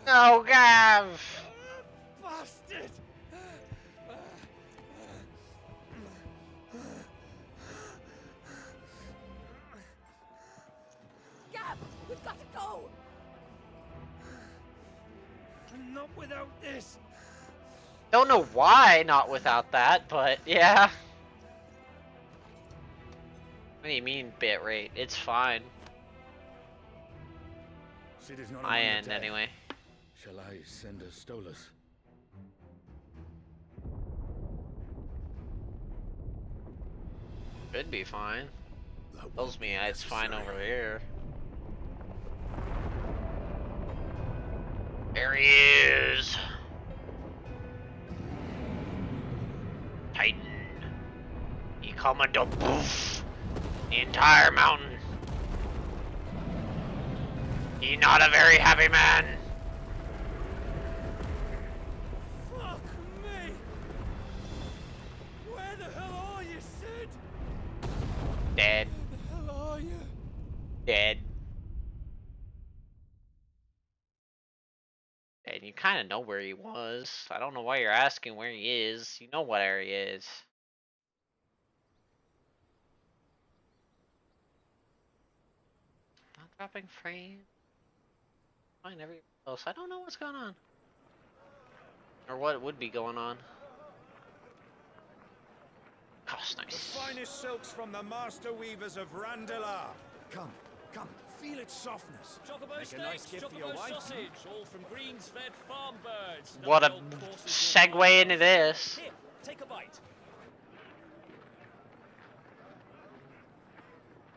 No, Gav! Bastard! Gav, we've got to go! And not without this! Don't know why not without that, but yeah. What do you mean bitrate? It's fine. Sid is not My among the end, dead. anyway. Shall I send a Stolas? Should be fine. Tells me it's fine over here. There he is. Titan. He coming to poof the entire mountain. He not a very happy man. Fuck me! Where the hell are you, Sid? Dead. Where the hell are you? Dead. And you kind of know where he was. I don't know why you're asking where he is. You know where he is. Not dropping frame. Fine, everywhere else. I don't know what's going on. Or what would be going on. Cost nice. The finest silks from the master weavers of Randalar. Come, come, feel its softness. Chocobo Make a nice steaks, gift for your chocobo wife. sausage, all from greens-fed farm birds. What a No old courses will segue into this. Here, take a bite.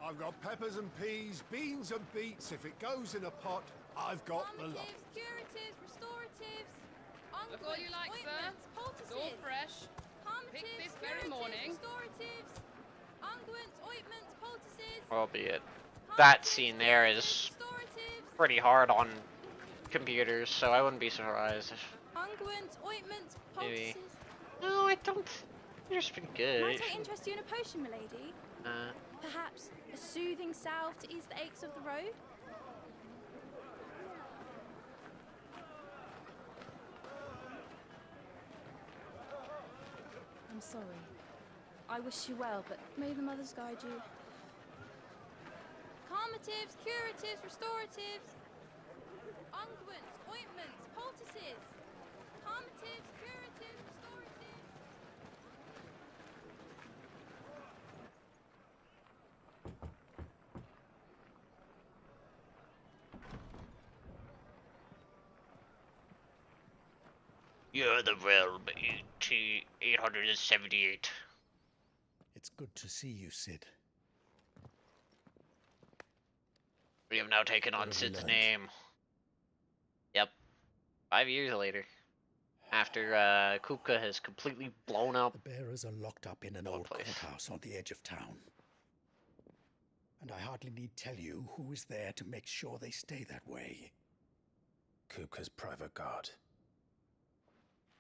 I've got peppers and peas, beans and beets. If it goes in a pot, I've got the lot. Curatives, restoratives, Look all you like, sir. It's all fresh. Picked this very morning. restoratives, unguents, ointments, poultices, Albeit, that scene there is pretty hard on computers, so I wouldn't be surprised if unguents, ointments, maybe. poultices. No, I don't. They're just pretty good. Might I interest you in a potion, milady? Uh, Perhaps a soothing salve to ease the aches of the road? I'm sorry. I wish you well, but may the mothers guide you. Calmatives, curatives, restoratives, unguents, ointments, poultices. Calmatives, curatives, restoratives. You're the realm 878. It's good to see you, Sid. We have now taken on What have we Sid's learned? name. Yep. 5 years later. After Kupka has completely blown up. The bearers are locked up in an old courthouse on the edge of town. And I hardly need tell you who is there to make sure they stay that way. Kupka's private guard.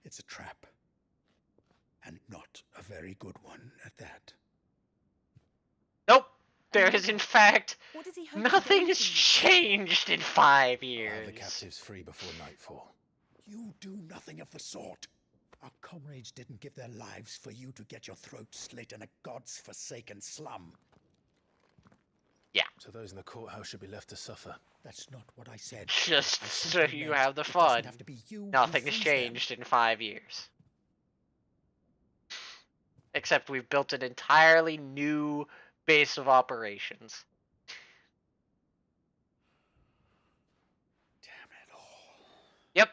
It's a trap. And not a very good one at that. Nope. There is, in fact, What does he hope to nothing gain has from this? changed in 5 I'll years. have the captives free before nightfall. You do nothing of the sort. Our comrades didn't give their lives for you to get your throat slit in a god's forsaken slum. Yeah. So those in the courthouse should be left to suffer. That's not what I said. Just I so simply you meant have the it fun. doesn't have to be you who Nothing has frees them. changed in 5 years. Except we've built an entirely new base of operations. Yep.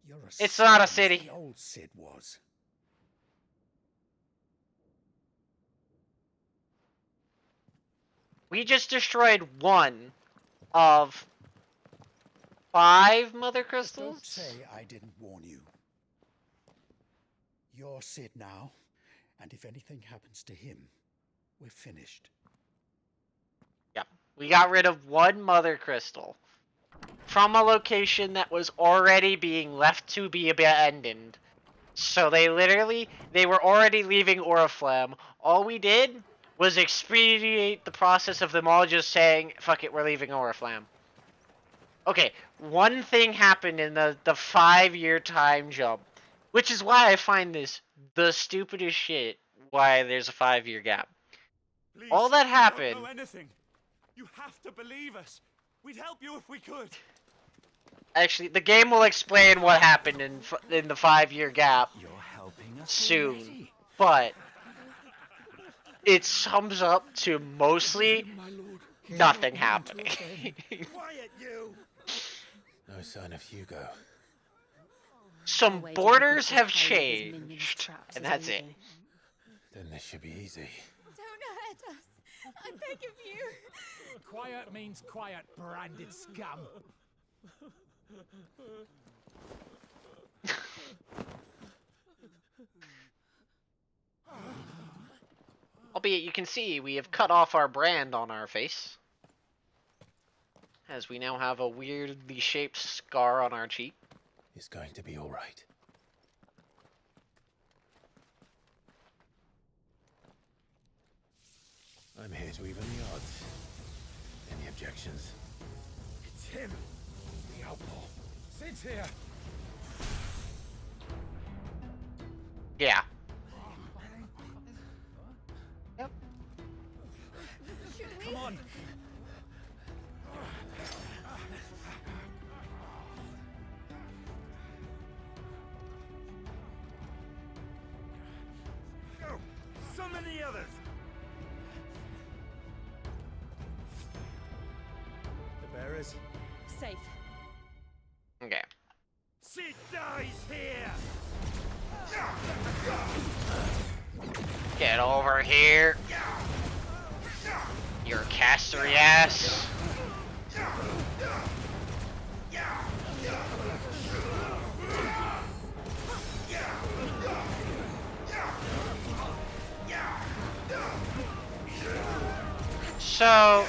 You're a It's not a Sid as city. The old Sid was. We just destroyed one of 5 mother Don't crystals. say I didn't warn you. You're Sid now, and if anything happens to him, we're finished. Yep. We got rid of one mother crystal from a location that was already being left to be abandoned. So they were already leaving Oriflamme. All we did was expedite the process of them all just saying, fuck it, we're leaving Oriflamme. Okay, one thing happened in the 5-year time jump, which is why I find this the stupidest shit, why there's a 5-year gap. Please, All that we happened... don't know anything. You have to believe us. We'd help you if we could. Actually, the game will explain what happened in the 5-year gap soon, but it sums up to mostly nothing happening. Quiet, you! No sign of Hugo. Some borders have changed, and that's it. Then this should be easy. Don't hurt us. I beg of you. Quiet means quiet, branded scum. Albeit you can see we have cut off our brand on our face, as we now have a weirdly shaped scar on our cheek. It's going to be all right. I'm here to even the odds. Any objections? It's him, the outlaw. Sid's here. Yeah. Yep. Come on. Go! Summon the others! The bearers? Safe. Okay. Sid dies here! Get over here. Your castery ass. So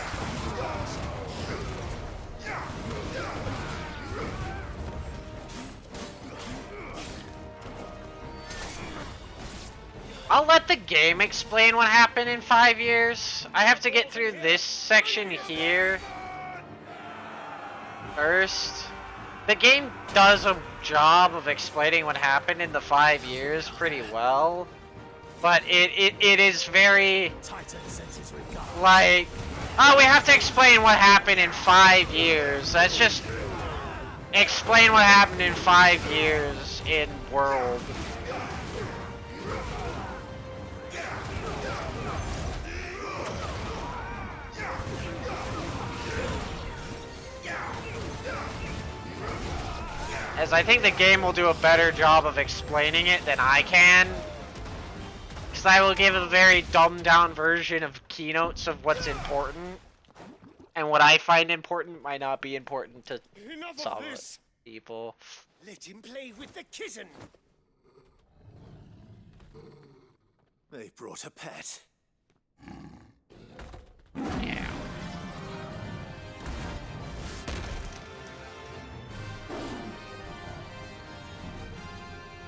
I'll let the game explain what happened in 5 years. I have to get through this section here first. The game does a job of explaining what happened in the 5 years pretty well, but it is very like, oh, we have to explain what happened in 5 years. Let's just explain what happened in 5 years in world. As I think the game will do a better job of explaining it than I can. Because I will give a very dumbed down version of keynotes of what's important. And what I find important might not be important to some people. Let him play with the kitten! They brought a pet. Yeah.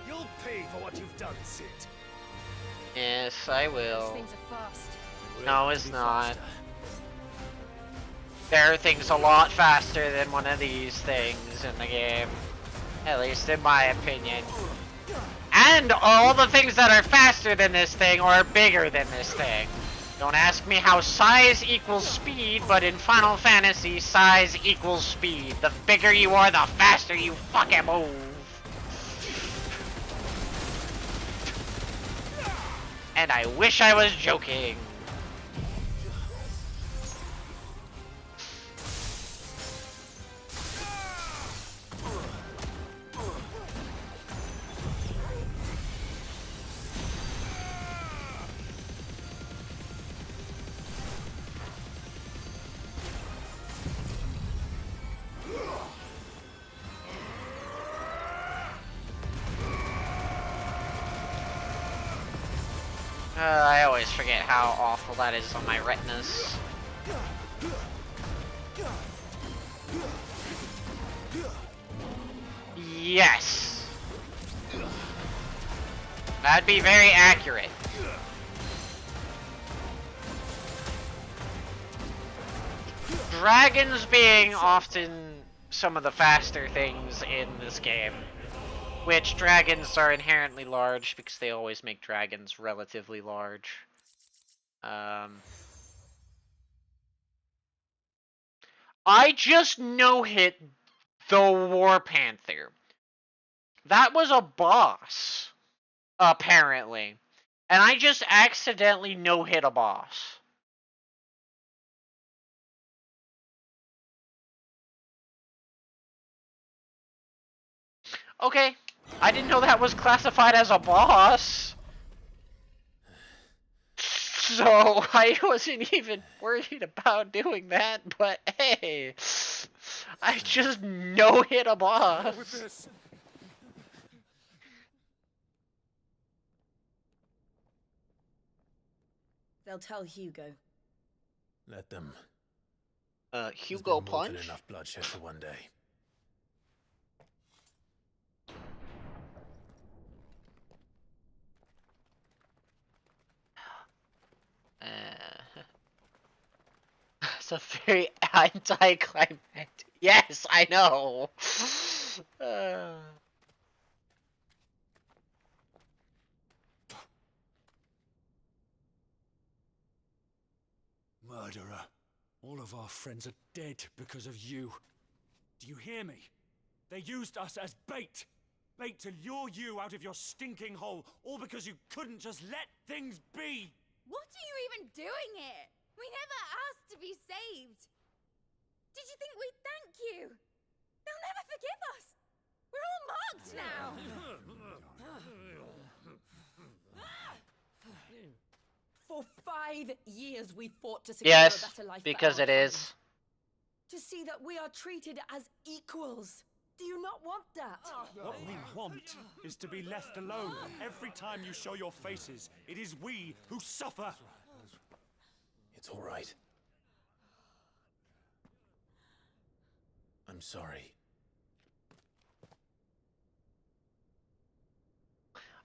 You'll pay for what you've done, Sid. Yes, I will. Things are fast. No, it's not. There are things a lot faster than one of these things in the game. At least in my opinion. And all the things that are faster than this thing are bigger than this thing. Don't ask me how size equals speed, but in Final Fantasy, size equals speed. The bigger you are, the faster you fucking move. And I wish I was joking. I always forget how awful that is on my retinas. Yes! That'd be very accurate. Dragons being often some of the faster things in this game. Which dragons are inherently large because they always make dragons relatively large. I just no-hit the War Panther. That was a boss, apparently. And I just accidentally no-hit a boss. Okay, I didn't know that was classified as a boss. So I wasn't even worried about doing that, but hey, I just no-hit a boss. They'll tell Hugo. Let them. Hugo There's been more than punch? enough bloodshed for one day. It's a very anticlimactic. Yes, I know. Murderer. All of our friends are dead because of you. Do you hear me? They used us as bait. Bait to lure you out of your stinking hole, all because you couldn't just let things be. What are you even doing here? We never asked to be saved. Did you think we'd thank you? They'll never forgive us. We're all marked now. For 5 years we fought to secure Yes, a better life because for our it is. kind. To see that we are treated as equals. Do you not want that? What we want is to be left alone. Every time you show your faces, it is we who suffer. It's all right. I'm sorry.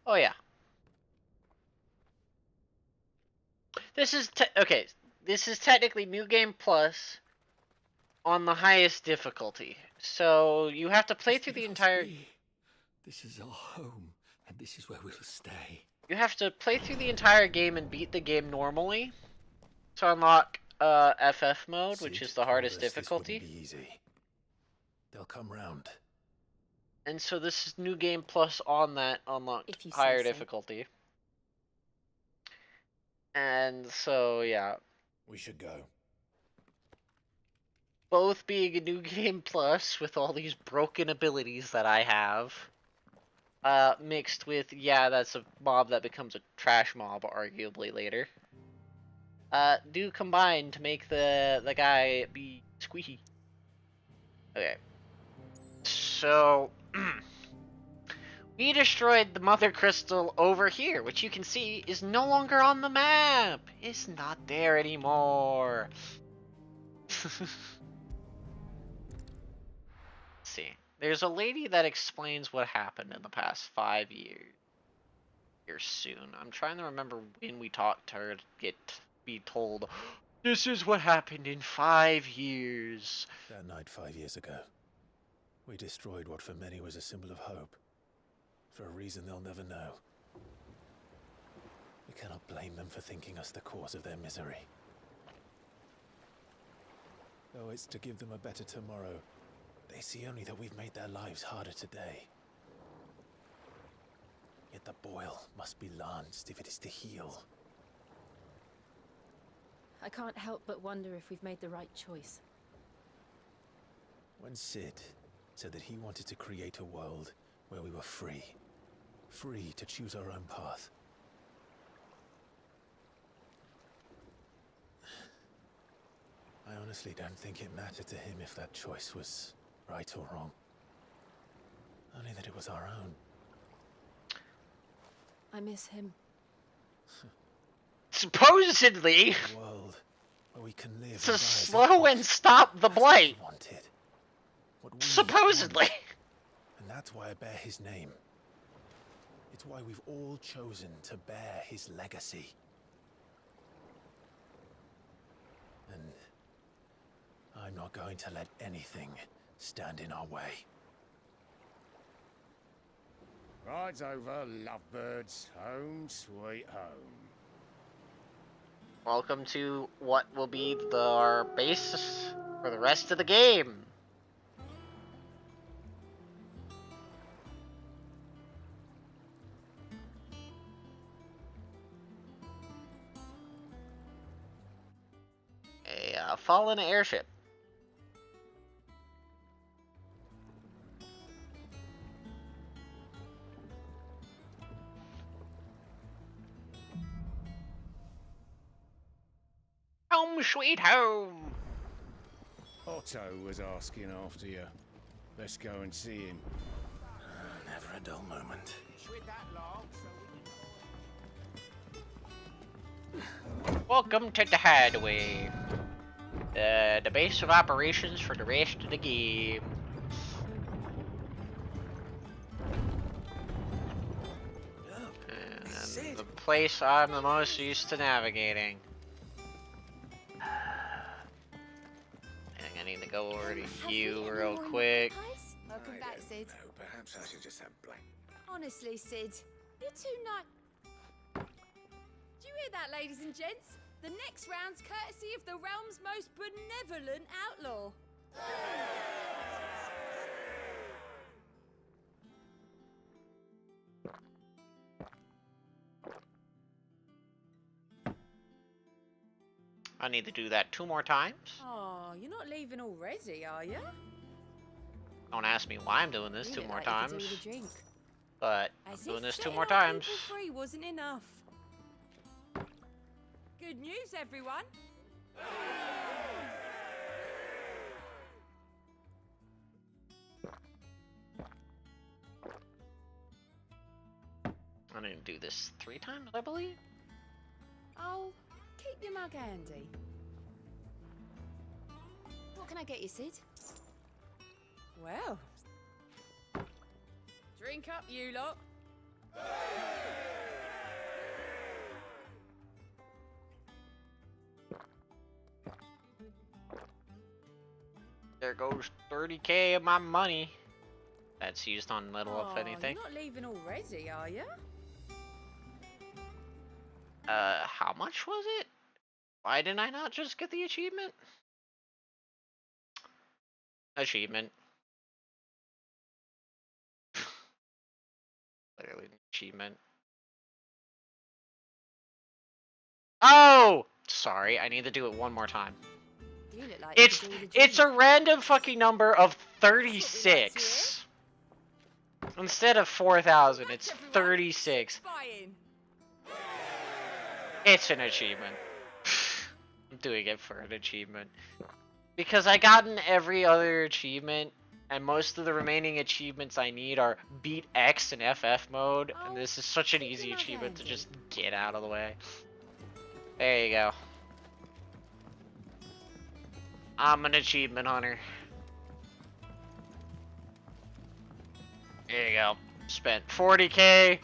Oh yeah. This is okay. This is technically New Game Plus on the highest difficulty. So you have to play through the entire. This is our home, and this is where we'll stay. You have to play through the entire game and beat the game normally to unlock FF mode, which is the hardest difficulty. This wouldn't be easy. They'll come round. And so this is New Game Plus on that unlocked If you say higher so. difficulty. And so yeah, We should go. both being a New Game Plus with all these broken abilities that I have, mixed with, yeah, that's a mob that becomes a trash mob arguably later, do combine to make the guy be squeaky. Okay. So, we destroyed the Mother Crystal over here, which you can see is no longer on the map. It's not there anymore. Let's see. There's a lady that explains what happened in the past 5 years. Here soon. I'm trying to remember when we talked to her to be told, this is what happened in 5 years. That night 5 years ago, we destroyed what for many was a symbol of hope. For a reason they'll never know. We cannot blame them for thinking us the cause of their misery. Though it's to give them a better tomorrow, they see only that we've made their lives harder today. Yet the boil must be lanced if it is to heal. I can't help but wonder if we've made the right choice. When Sid said that he wanted to create a world where we were free. Free to choose our own path. I honestly don't think it mattered to him if that choice was right or wrong. Only that it was our own. I miss him. Supposedly, A world where we can live to and die as slow and stop the blight. wanted. What we Supposedly. And that's why I bear his name. It's why we've all chosen to bear his legacy. And I'm not going to let anything stand in our way. Ride's over, lovebirds. Home sweet home. Welcome to what will be our base for the rest of the game. fall in an airship. Home sweet home. Otto was asking after you. Let's go and see him. Never a dull moment. Welcome to the Hideaway. The base of operations for the rest of the game. And the place I'm the most used to navigating. I need to go over to you real quick. Welcome back, Sid. No, perhaps I should just have blank. Honestly, Sid, you're too nice. Do you hear that, ladies and gents? The next round's courtesy of the realm's most benevolent outlaw. I need to do that 2 more times. Oh, you're not leaving already, are you? Don't ask me why I'm doing this 2 more times. But I'm doing this 2 more setting our times. people free wasn't enough. Good news, everyone. I need to do this 3 times, I believe. Oh, keep your mug handy. What can I get you, Sid? Well, drink up, you lot. There goes 30K of my money. That's used on little, Oh, if anything. you're not leaving already, are you? How much was it? Why didn't I not just get the achievement? Achievement. Literally an achievement. Oh! Sorry, I need to do it 1 more time. You look like you It's could do with a it's drink. a random fucking number of 36. Instead of 4,000, it's 36. Buying. It's an achievement. I'm doing it for an achievement. Because I gotten every other achievement, and most of the remaining achievements I need are beat X in FF mode, and this is such an easy achievement to just get out of the way. There you go. I'm an achievement hunter. There you go. Spent 40K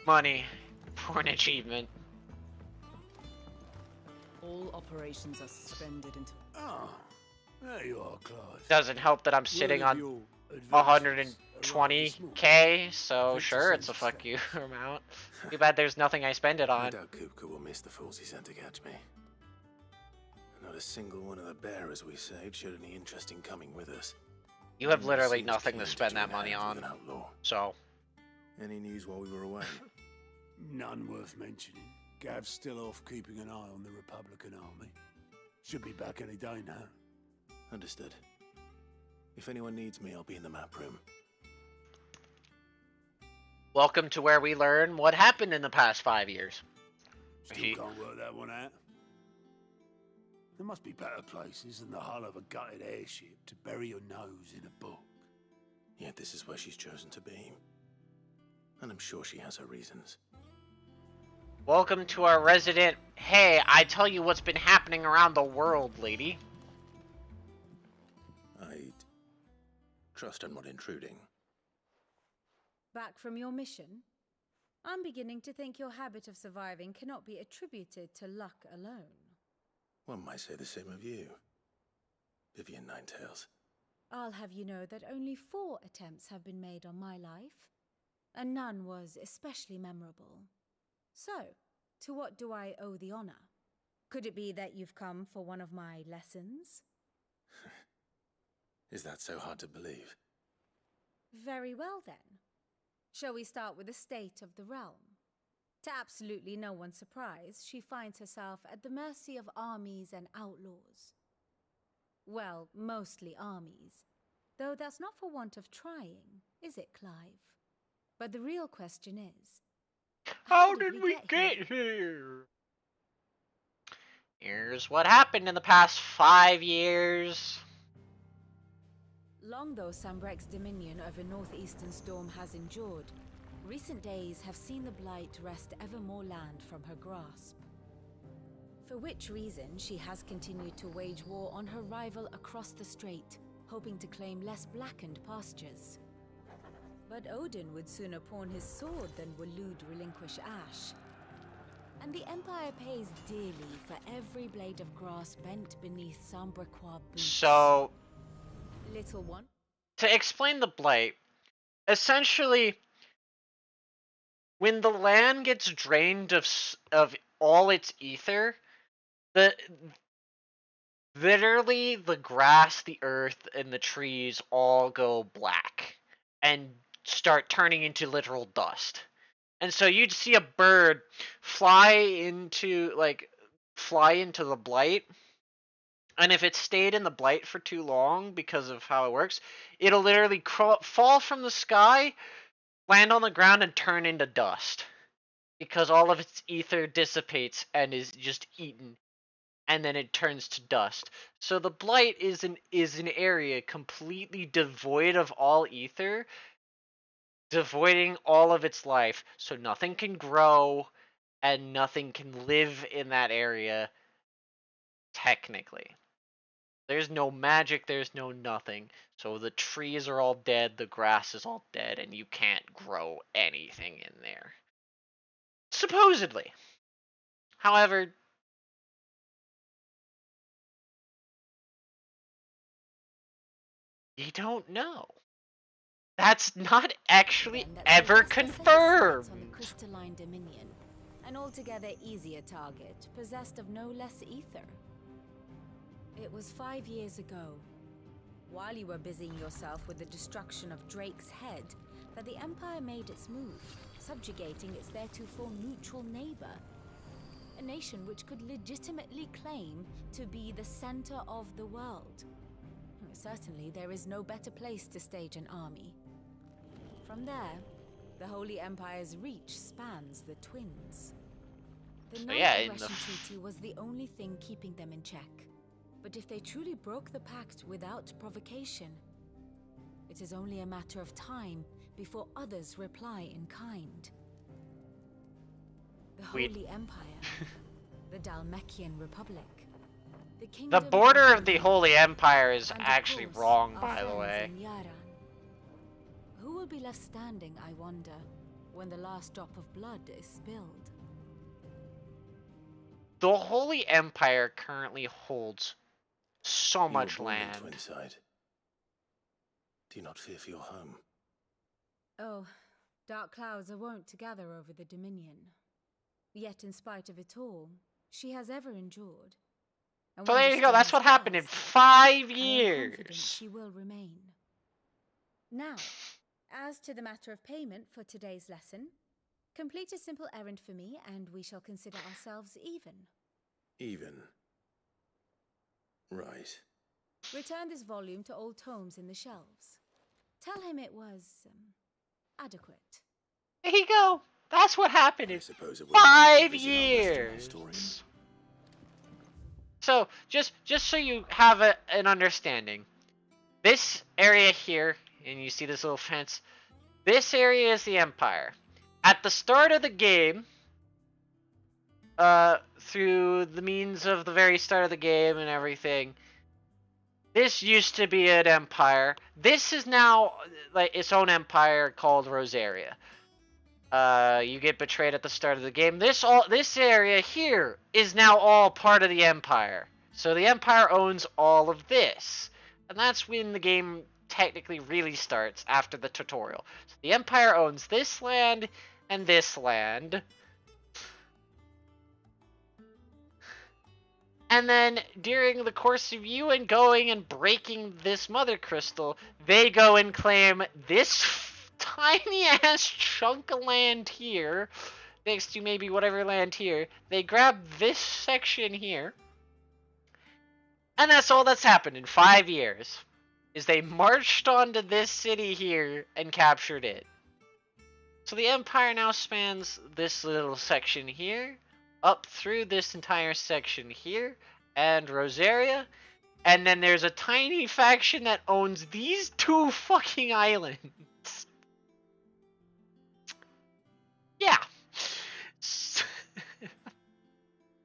money for an achievement. All operations are suspended until. Ah, there you are, Clive. Doesn't help that I'm sitting Word of on your adventures 120K, so sure, it's a fuck you amount. Too bad there's nothing I spend it I on. doubt Kupka will miss the fools he sent to catch me. Not a single one of the bearers we saved showed any interest in coming with us. You have Never literally seemed nothing keen to spend that join money hands on, with an outlaw. so. Any news while we were away? None worth mentioning. Gav's still off keeping an eye on the Republican army. Should be back any day now. Understood. If anyone needs me, I'll be in the map room. Welcome to where we learn what happened in the past 5 years. Still can't work that one out. There must be better places than the hull of a gutted airship to bury your nose in a book. Yet this is where she's chosen to be. And I'm sure she has her reasons. Welcome to our resident, hey, I tell you what's been happening around the world, lady. I'd trust I'm not intruding. Back from your mission? I'm beginning to think your habit of surviving cannot be attributed to luck alone. One might say the same of you, Vivian Ninetails. I'll have you know that only 4 attempts have been made on my life, and none was especially memorable. So, to what do I owe the honor? Could it be that you've come for one of my lessons? Is that so hard to believe? Very well then. Shall we start with the state of the realm? To absolutely no one's surprise, she finds herself at the mercy of armies and outlaws. Well, mostly armies. Though that's not for want of trying, is it, Clive? But the real question is, how did we get here? Here's what happened in the past 5 years. Long though Sambrek's dominion over northeastern Storm has endured, recent days have seen the Blight wrest ever more land from her grasp. For which reason she has continued to wage war on her rival across the strait, hoping to claim less blackened pastures. But Odin would sooner pawn his sword than Waloed relinquish Ash. And the Empire pays dearly for every blade of grass bent beneath Sambrequois boots. So, little one. To explain the Blight, essentially, when the land gets drained of all its ether, literally the grass, the earth, and the trees all go black and start turning into literal dust. And so you'd see a bird fly into the Blight, and if it stayed in the Blight for too long because of how it works, it'll literally fall from the sky, land on the ground, and turn into dust. Because all of its ether dissipates and is just eaten, and then it turns to dust. So the Blight is an area completely devoid of all ether, devoiding all of its life, so nothing can grow and nothing can live in that area, technically. There's no magic, there's no nothing. So the trees are all dead, the grass is all dead, and you can't grow anything in there. Supposedly. However, you don't know. That's not actually ever confirmed. On the crystalline dominion, an altogether easier target, possessed of no less ether. It was 5 years ago, while you were busying yourself with the destruction of Drake's head, that the Empire made its move, subjugating its theretofore neutral neighbor. A nation which could legitimately claim to be the center of the world. Certainly, there is no better place to stage an army. From there, the Holy Empire's reach spans the twins. The non-aggression treaty was the only thing keeping them in check. But if they truly broke the pact without provocation, it is only a matter of time before others reply in kind. The Holy Empire, the Dalmekian Republic, the border of the Holy Empire is actually wrong, by the way. Who will be left standing, I wonder, when the last drop of blood is spilled? The Holy Empire currently holds so much land. Twinside. Do you not fear for your home? Oh, dark clouds are wont to gather over the Dominion. Yet in spite of it all, she has ever endured. And so there you go, that's what happened in 5 years. She will remain. Now, as to the matter of payment for today's lesson, complete a simple errand for me and we shall consider ourselves even. Even? Right. Return this volume to old tomes in the shelves. Tell him it was, adequate. There you go. That's what happened in 5 years. So, just so you have an understanding, this area here, and you see this little fence, this area is the Empire. At the start of the game, through the means of the very start of the game and everything, this used to be an empire. This is now like its own empire called Rosaria. You get betrayed at the start of the game. This area here is now all part of the Empire. So the Empire owns all of this. And that's when the game technically really starts after the tutorial. So the Empire owns this land and this land. And then during the course of you and going and breaking this mother crystal, they go and claim this tiny ass chunk of land here, next to maybe whatever land here. They grab this section here, And that's all that's happened in 5 years. Is they marched onto this city here and captured it. So the Empire now spans this little section here, up through this entire section here, and Rosaria. And then there's a tiny faction that owns these 2 fucking islands. Yeah.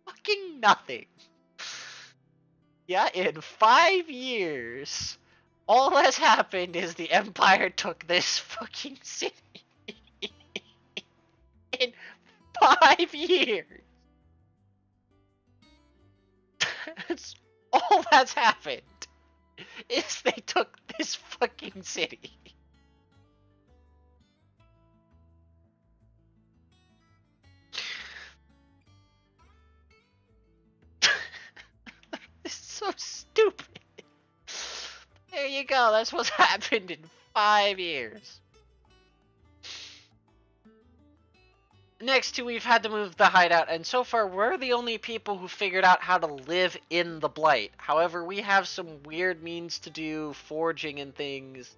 Fucking nothing. Yeah, in 5 years, all that's happened is the Empire took this fucking city. In 5 years. That's all that's happened. Is they took this fucking city. It's so stupid. There you go. That's what's happened in 5 years. Next, we've had to move the hideout, and so far we're the only people who figured out how to live in the Blight. However, we have some weird means to do forging and things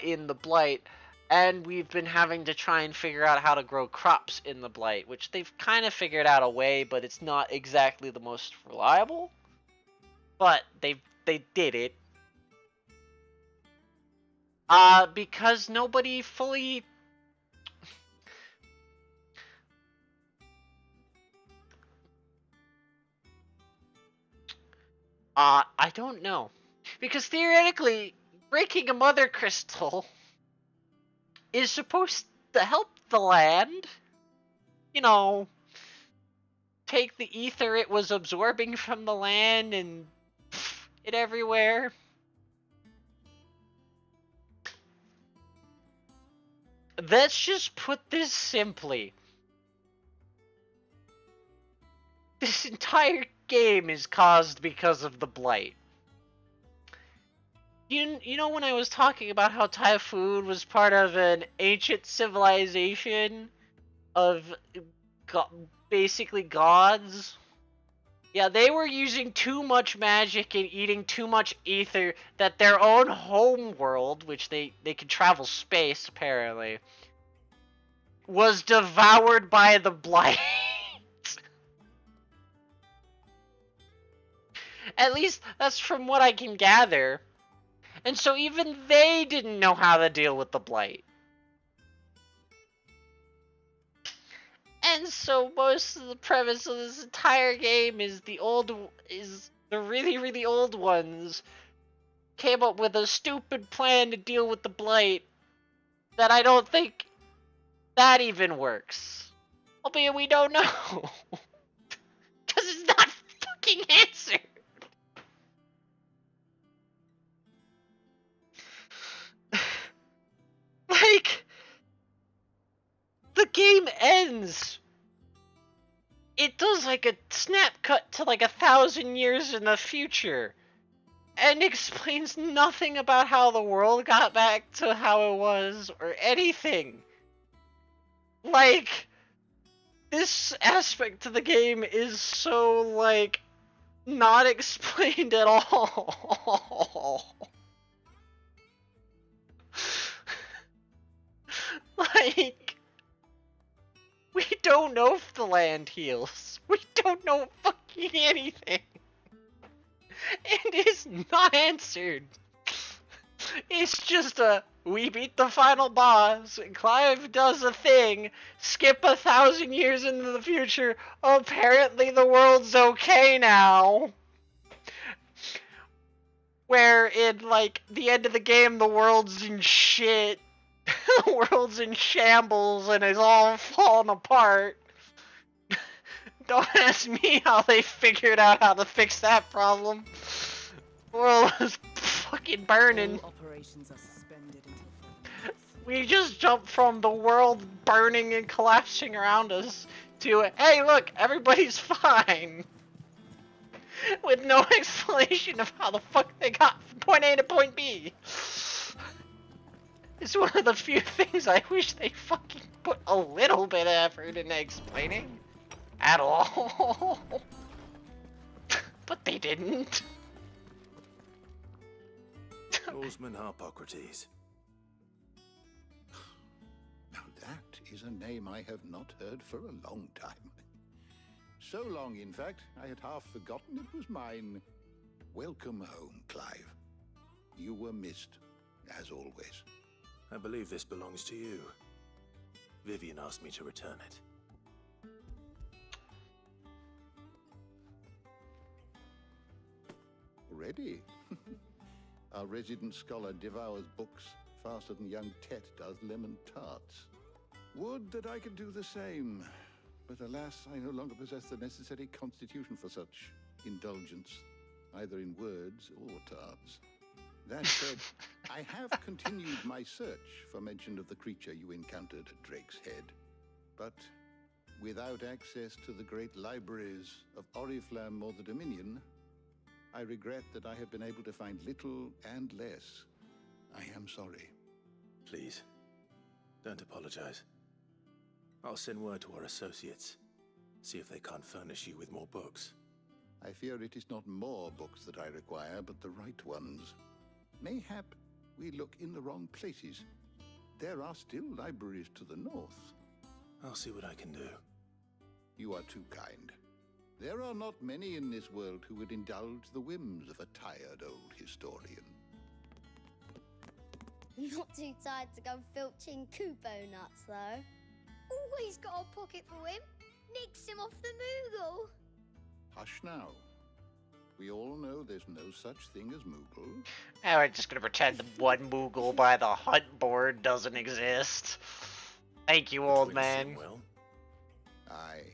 in the Blight, and we've been having to try and figure out how to grow crops in the Blight, which they've kind of figured out a way, but it's not exactly the most reliable. But they did it. Because nobody fully... I don't know. Because theoretically, breaking a mother crystal is supposed to help the land. You know, take the ether it was absorbing from the land and it everywhere. Let's just put this simply. This entire game is caused because of the Blight. You know when I was talking about how Typhoon was part of an ancient civilization of basically gods? Yeah, they were using too much magic and eating too much ether that their own home world, which they could travel space apparently, was devoured by the Blight. At least that's from what I can gather. And so even they didn't know how to deal with the Blight. And so most of the premise of this entire game is the really, really old ones came up with a stupid plan to deal with the Blight that I don't think that even works. Albeit we don't know. Because it's not fucking answered. Like, the game ends. It does like a snap cut to like 1,000 years in the future. And explains nothing about how the world got back to how it was or anything. Like, this aspect of the game is so, like, not explained at all. Like, we don't know if the land heals. We don't know fucking anything. It is not answered. It's just we beat the final boss, Clive does a thing, skip 1,000 years into the future, apparently the world's okay now. Where in, like, the end of the game, the world's in shit. The world's in shambles and is all falling apart. Don't ask me how they figured out how to fix that problem. The world is fucking burning. All operations are suspended until We just jumped from the world burning and collapsing around us to, hey look, everybody's fine. With no explanation of how the fuck they got from point A to point B. It's one of the few things I wish they fucking put a little bit of effort into explaining. At all. But they didn't. Oarsman Harpocrates. Now that is a name I have not heard for a long time. So long, in fact, I had half forgotten it was mine. Welcome home, Clive. You were missed, as always. I believe this belongs to you. Vivian asked me to return it. Already? Our resident scholar devours books faster than young Tet does lemon tarts. Would that I could do the same. But alas, I no longer possess the necessary constitution for such indulgence, either in words or tarts. That said, I have continued my search for mention of the creature you encountered at Drake's Head. But without access to the great libraries of Oriflamme or the Dominion, I regret that I have been able to find little and less. I am sorry. Please, don't apologize. I'll send word to our associates. See if they can't furnish you with more books. I fear it is not more books that I require, but the right ones. Mayhap we look in the wrong places. There are still libraries to the north. I'll see what I can do. You are too kind. There are not many in this world who would indulge the whims of a tired old historian. Not too tired to go filching Kupo nuts, though. Always got a pocket for him. Nicks him off the Moogle. Hush now. We all know there's no such thing as Moogle. Oh, we're just gonna pretend the one Moogle by the hunt board doesn't exist. Thank you, old man. Aye.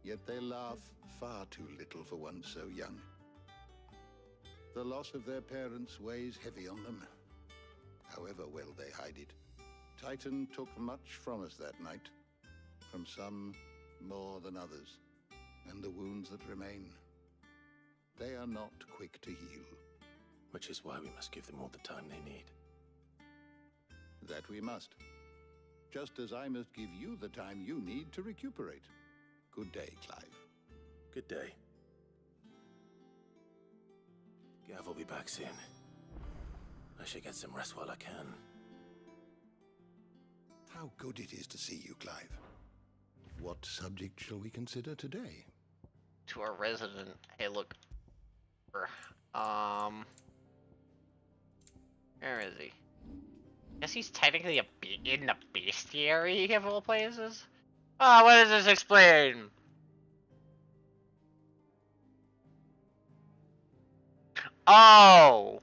Yet they laugh far too little for one so young. The loss of their parents weighs heavy on them, however well they hide it. Titan took much from us that night, from some more than others, and the wounds that remain, they are not quick to heal. Which is why we must give them all the time they need. That we must. Just as I must give you the time you need to recuperate. Good day, Clive. Good day. Gav will be back soon. I should get some rest while I can. How good it is to see you, Clive. What subject shall we consider today? To our resident. Hey, look. Where is he? Guess he's technically in the bestiary of all places? Oh, what does this explain? Oh!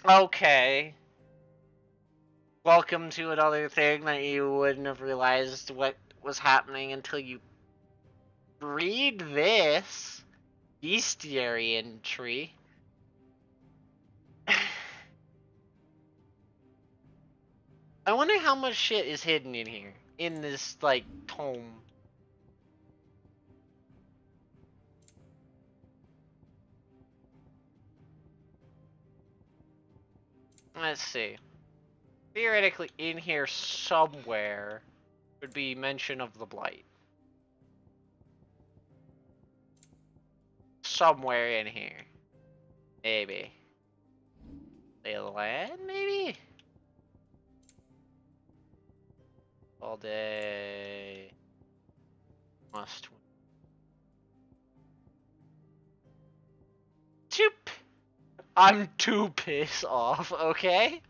Okay. Welcome to another thing that you wouldn't have realized what was happening until you read this bestiary entry. I wonder how much shit is hidden in here, in this, like, tome. Let's see. Theoretically, in here somewhere would be mention of the Blight. Somewhere in here. Maybe. Lay of the land, maybe? All day. Must. I'm too pissed off, okay?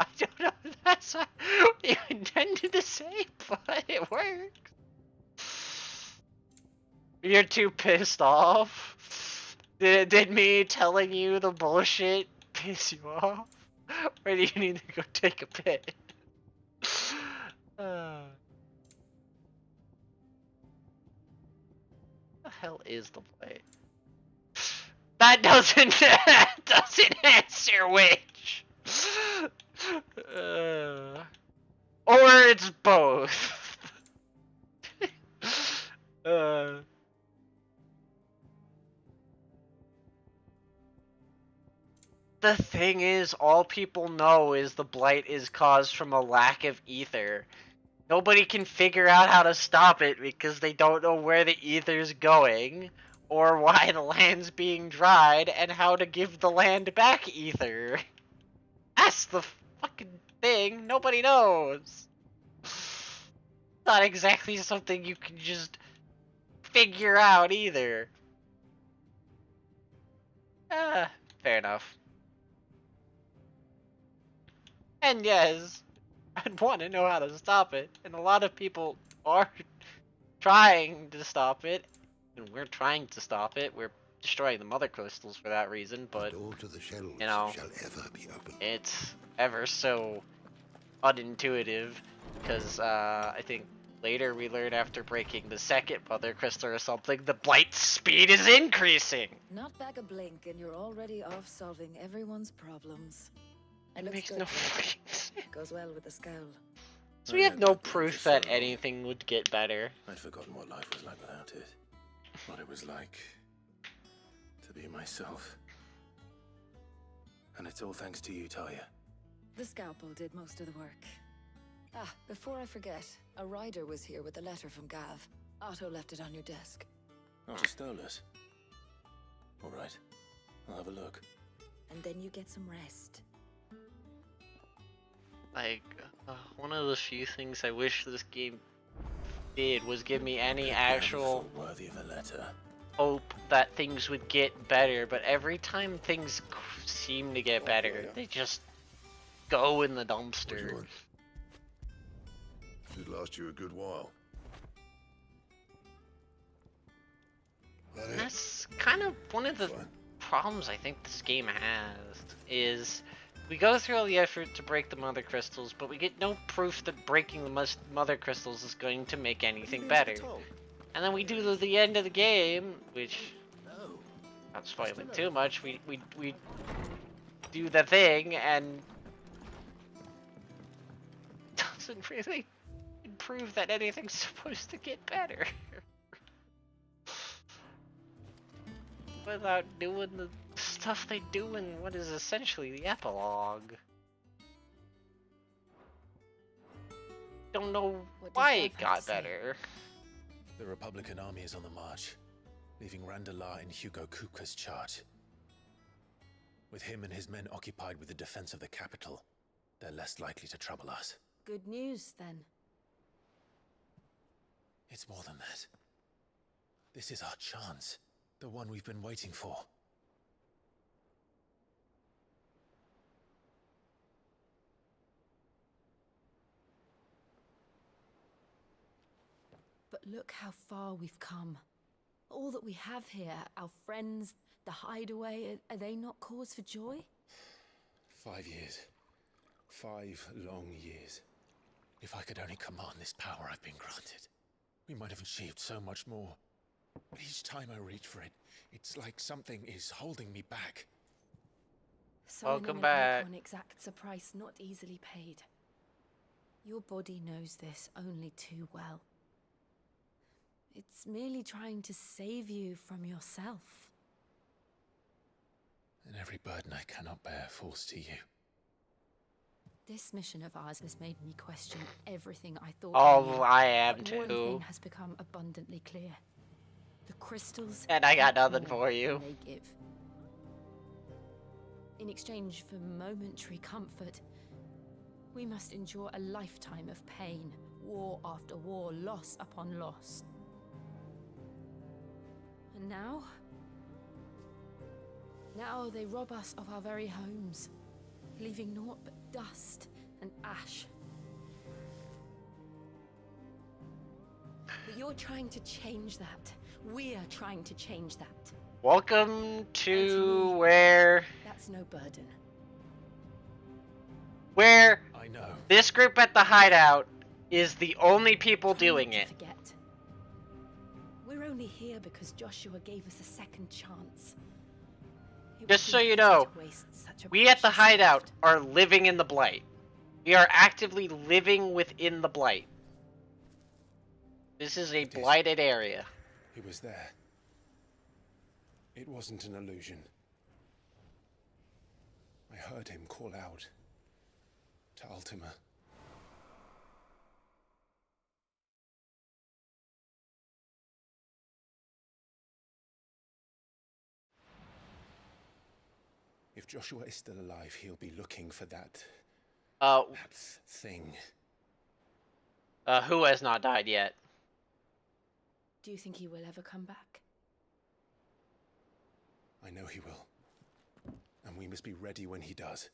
I don't know if that's what you intended to say, but it works. You're too pissed off? Did me telling you the bullshit piss you off? Or do you need to go take a piss? What the hell is the play? That doesn't answer which. Or it's both. The thing is, all people know is the blight is caused from a lack of ether. nobody can figure out how to stop it because they don't know where the ether's going, or why the land's being dried, and how to give the land back ether. That's the fucking thing. Nobody knows. Not exactly something you can just figure out either. Fair enough. And yes, I'd want to know how to stop it, and a lot of people are trying to stop it, and we're trying to stop it. We're destroying the mother crystals for that reason, but you know, it's ever so unintuitive, because I think later we learn after breaking the second mother crystal or something, the blight speed is increasing. Not back a blink and you're already off solving everyone's problems. It looks makes good, no George. sense. Goes well with the scowl. So we have no proof that anything would get better. I'd forgotten what life was like without it. What it was like to be myself. And it's all thanks to you, Talia. The scalpel did most of the work. Ah, before I forget, a rider was here with a letter from Gav. Otto left it on your desk. Not stole us. All right, I'll have a look. And then you get some rest. Like, one of the few things I wish this game did was give me any actual worthy of a letter. Hope that things would get better, but every time things seem to get better, they just go in the dumpster. Should last you a good while. That's kind of one of the problems I think this game has, is we go through all the effort to break the mother crystals, but we get no proof that breaking the mother crystals is going to make anything better. And then we do the end of the game, which, not spoiling too much, we do the thing, and doesn't really prove that anything's supposed to get better. Without doing the stuff they do in what is essentially the epilogue. Don't know why it got better. The Republican army is on the march, leaving Randalar in Hugo Kuka's charge. With him and his men occupied with the defense of the capital, they're less likely to trouble us. Good news, then. It's more than that. This is our chance. The one we've been waiting for. But look how far we've come. All that we have here, our friends, the hideaway, are they not cause for joy? 5 years. 5 long years. If I could only command this power I've been granted, we might have achieved so much more. But each time I reach for it, it's like something is holding me back. Welcome back. Icon exacts a price not easily paid. Your body knows this only too well. It's merely trying to save you from yourself. And every burden I cannot bear falls to you. This mission of ours has made me question everything I thought. Oh, I am but one too. thing has become abundantly clear. The crystals. And I got want nothing more for you. than they give. In exchange for momentary comfort, we must endure a lifetime of pain, war after war, loss upon loss. And now they rob us of our very homes, leaving naught but dust and ash. But you're trying to change that. We're trying to change that. Welcome to where That's no burden. I know. This group at the hideout is the only people doing it. Forget. We're only here because Joshua gave us a second chance. Just so you know, we at the hideout are living in the blight. We are actively living within the blight. This is a blighted area. He was there. It wasn't an illusion. I heard him call out to Ultima. If Joshua is still alive, he'll be looking for that thing. Who has not died yet? Do you think he will ever come back? I know he will. And we must be ready when he does.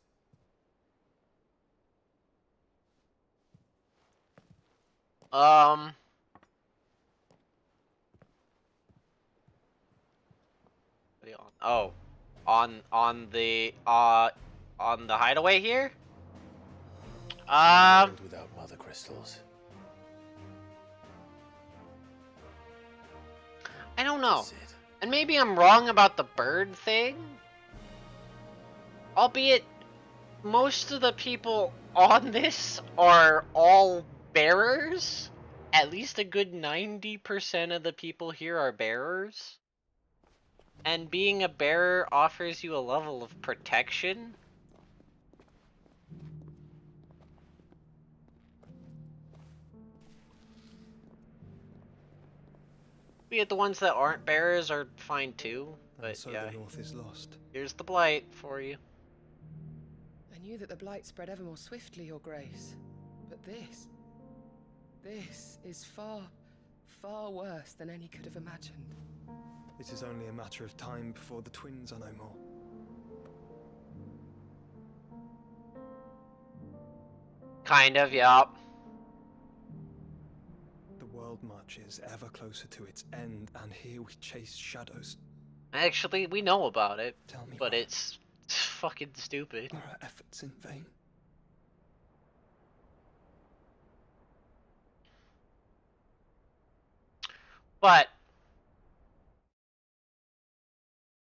Oh, on the hideaway here. World without mother crystals. I don't know. And maybe I'm wrong about the bird thing. Albeit, most of the people on this are all bearers. At least a good 90% of the people here are bearers. And being a bearer offers you a level of protection. Be it the ones that aren't bearers are fine too, but so yeah. the North is lost. Here's the blight for you. I knew that the blight spread ever more swiftly, Your Grace. But this is far, far worse than any could have imagined. It is only a matter of time before the twins are no more. Kind of, yeah. The world marches ever closer to its end, and here we chase shadows. Actually, we know about it, but it's fucking stupid. Are our efforts in vain? But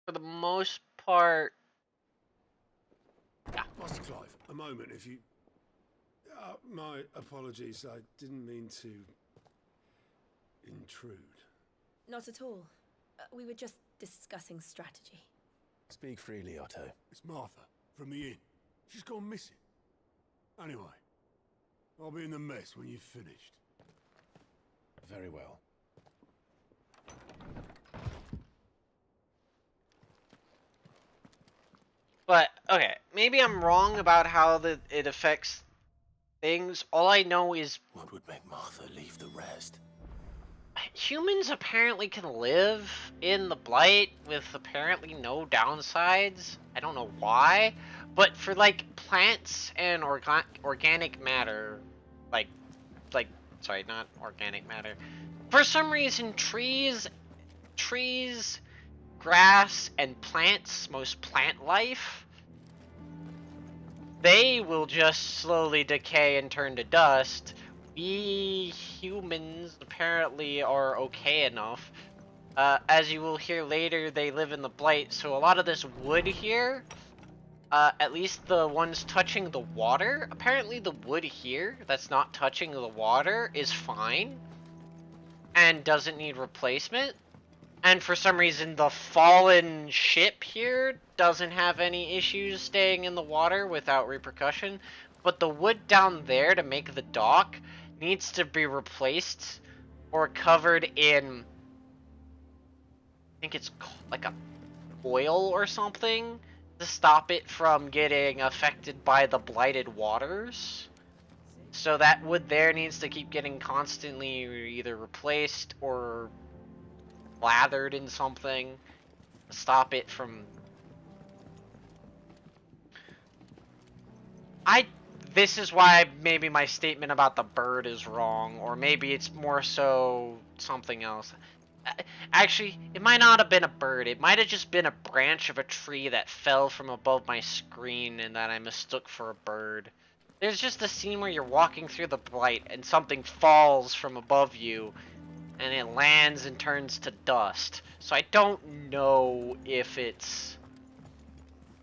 for the most part, yeah. Master Clive, a moment, if you... my apologies, I didn't mean to intrude. Not at all. We were just discussing strategy. Speak freely, Otto. It's Martha, from the inn. She's gone missing. Anyway, I'll be in the mess when you've finished. Very well. But, okay, maybe I'm wrong about how it affects things. All I know is... What would make Martha leave the rest? Humans apparently can live in the Blight with apparently no downsides. I don't know why. But for, like, plants and organic matter, sorry, not organic matter. For some reason, trees, grass, and plants, most plant life, they will just slowly decay and turn to dust. We humans apparently are okay enough. As you will hear later, they live in the Blight, so a lot of this wood here, at least the ones touching the water, apparently the wood here that's not touching the water is fine and doesn't need replacement. And for some reason, the fallen ship here doesn't have any issues staying in the water without repercussion. But the wood down there to make the dock needs to be replaced or covered in, I think it's like a oil or something to stop it from getting affected by the blighted waters. So that wood there needs to keep getting constantly either replaced or lathered in something to stop it from... This is why maybe my statement about the bird is wrong, or maybe it's more so something else. Actually, it might not have been a bird. It might have just been a branch of a tree that fell from above my screen and that I mistook for a bird. There's just a scene where you're walking through the Blight and something falls from above you and it lands and turns to dust. So I don't know if it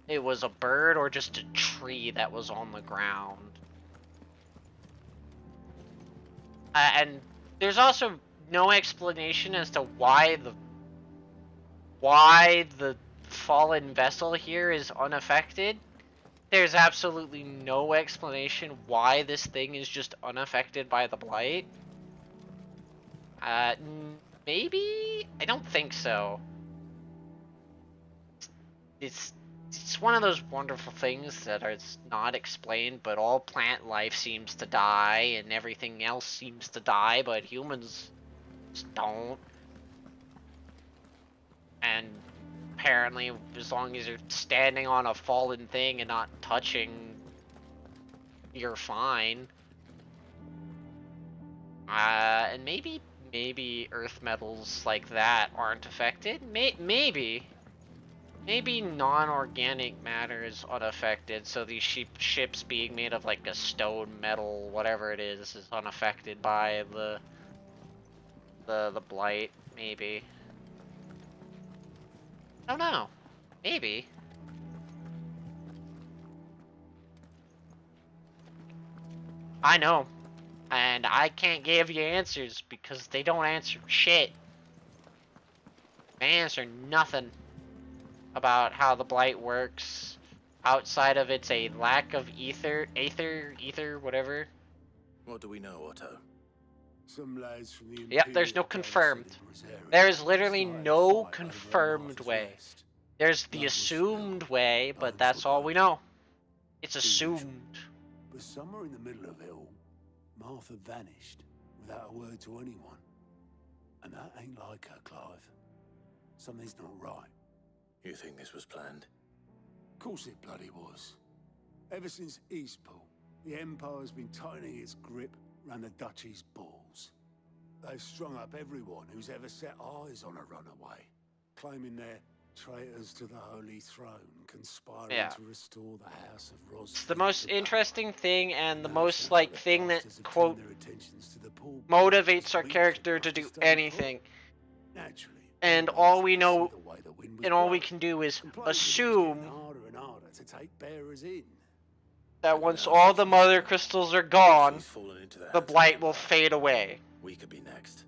was a bird or just a tree that was on the ground. And there's also no explanation as to why the fallen vessel here is unaffected. There's absolutely no explanation why this thing is just unaffected by the Blight. Maybe? I don't think so. It's it's one of those wonderful things that is not explained, but all plant life seems to die and everything else seems to die, but humans just don't. And apparently, as long as you're standing on a fallen thing and not touching, you're fine. And maybe earth metals like that aren't affected. Maybe non-organic matter is unaffected, so these ships being made of like a stone, metal, whatever it is unaffected by the blight. Maybe. I don't know. Maybe. I know. And I can't give you answers because they don't answer shit. They answer nothing about how the blight works outside of it's a lack of ether, whatever. What do we know, Otto? Some lads from the Yep, there's no confirmed. There's literally no confirmed way. There's the assumed way, but that's all we know. It's assumed. But somewhere in the middle of it all, Martha vanished without a word to anyone. And that ain't like her, Clive. Something's not right. You think this was planned? Of course it bloody was. Ever since Eastpool, the Empire's been tightening its grip round the Duchy's balls. They've strung up everyone who's ever set eyes on a runaway, claiming they're traitors to the Holy Throne, conspiring to restore the House of Ros. It's the most interesting thing and the most like thing that quote motivates our character to do anything. And all we know and all we can do is assume that once all the mother crystals are gone, the blight will fade away. We could be next.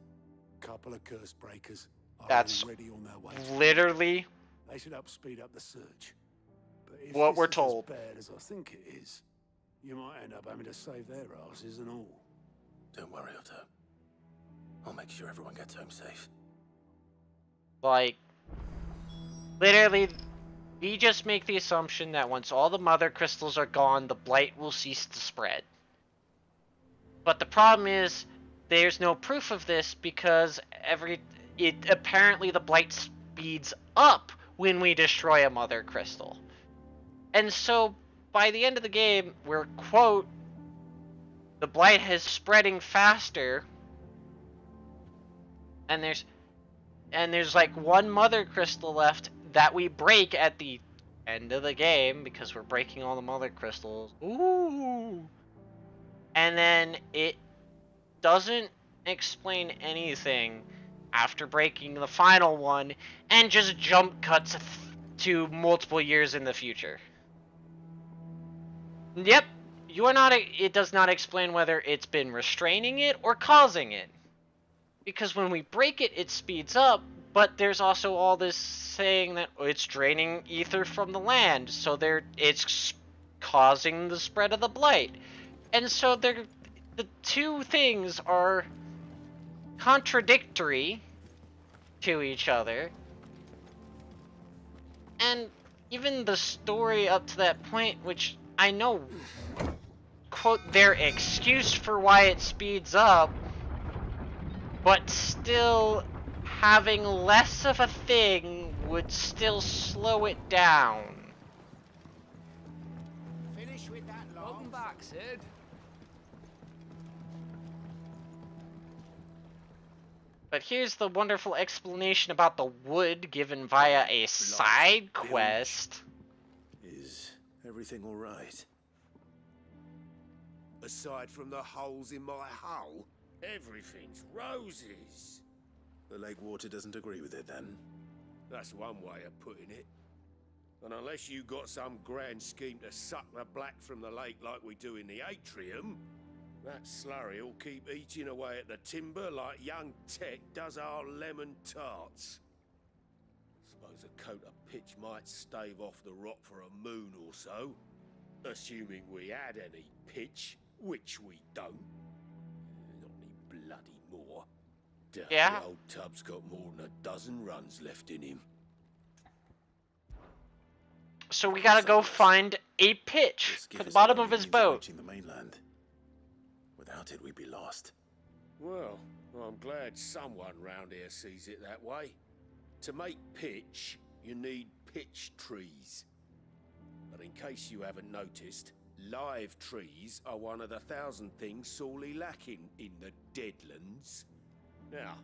Couple of curse breakers are That's already on their way. literally They should help speed up the search. But if what this we're is told. as bad as I think it is, you might end up having to save their asses and all. Don't worry, Otto. I'll make sure everyone gets home safe. Like, literally, we just make the assumption that once all the mother crystals are gone, the blight will cease to spread. But the problem is, there's no proof of this because apparently the blight speeds up when we destroy a mother crystal. And so, by the end of the game, we're, quote, the blight is spreading faster, and there's like one mother crystal left that we break at the end of the game because we're breaking all the mother crystals. Ooh. And then it doesn't explain anything after breaking the final one and just jump cuts to multiple years in the future. Yep, it does not explain whether it's been restraining it or causing it. Because when we break it, it speeds up, but there's also all this saying that it's draining ether from the land, so it's causing the spread of the blight. And so the two things are contradictory to each other. And even the story up to that point, which I know, quote, their excuse for why it speeds up, but still having less of a thing would still slow it down. Finish with that. Welcome back, Sid. But here's the wonderful explanation about the wood given via a side quest. Is everything all right? Aside from the holes in my hull, everything's roses. The lake water doesn't agree with it, then? That's one way of putting it. And unless you got some grand scheme to suck the black from the lake like we do in the atrium, that slurry will keep eating away at the timber like young Tech does our lemon tarts. Suppose a coat of pitch might stave off the rot for a moon or so, assuming we had any pitch, which we don't. Not any bloody more. Doubt the old tub's got more than a dozen runs left in him. So we gotta go find a pitch This for gives the us bottom our of only his means of boat. reaching the mainland. Without it, we'd be lost. Well, I'm glad someone round here sees it that way. To make pitch, you need pitch trees. But in case you haven't noticed, live trees are one of the 1,000 things sorely lacking in the Deadlands. Now,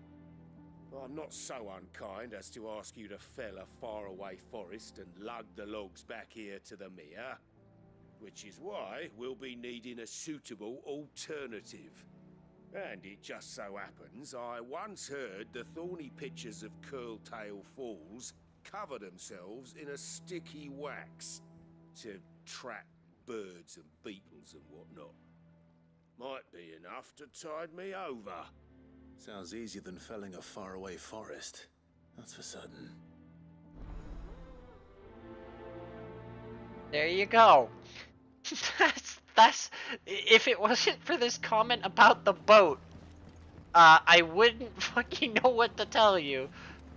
I'm not so unkind as to ask you to fell a faraway forest and lug the logs back here to the mere, which is why we'll be needing a suitable alternative. And it just so happens I once heard the thorny pitchers of Curltail Falls cover themselves in a sticky wax to trap birds and beetles and whatnot. Might be enough to tide me over. Sounds easier than felling a faraway forest. That's for certain. There you go. That's if it wasn't for this comment about the boat, I wouldn't fucking know what to tell you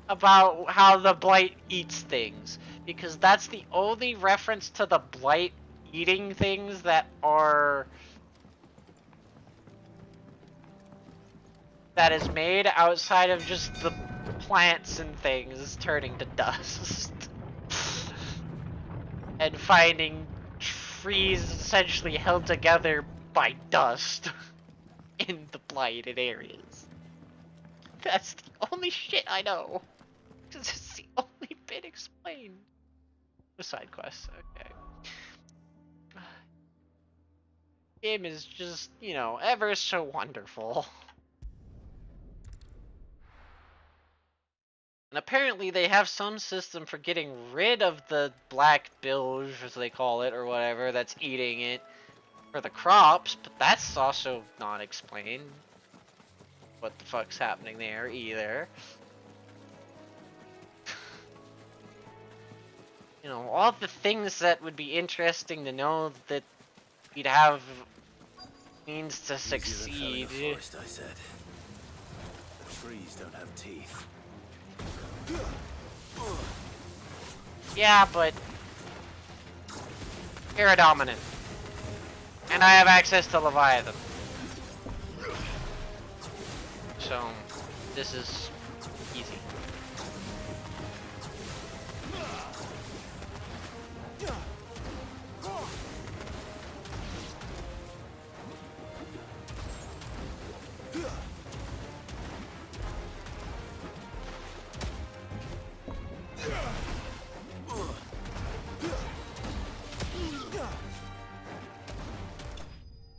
about how the blight eats things, because that's the only reference to the blight eating things that is made outside of just the plants and things turning to dust and finding trees essentially held together by dust in the blighted areas. That's the only shit I know. It's the only bit explained. The side quests, okay. Game is just, you know, ever so wonderful. And apparently they have some system for getting rid of the black bilge, as they call it, or whatever, that's eating it for the crops, but that's also not explained. What the fuck's happening there either. You know, all the things that would be interesting to know that we'd have means to succeed. Forest, I said. The trees don't have teeth. Yeah, but you're a dominant. And I have access to Leviathan. So, this is easy.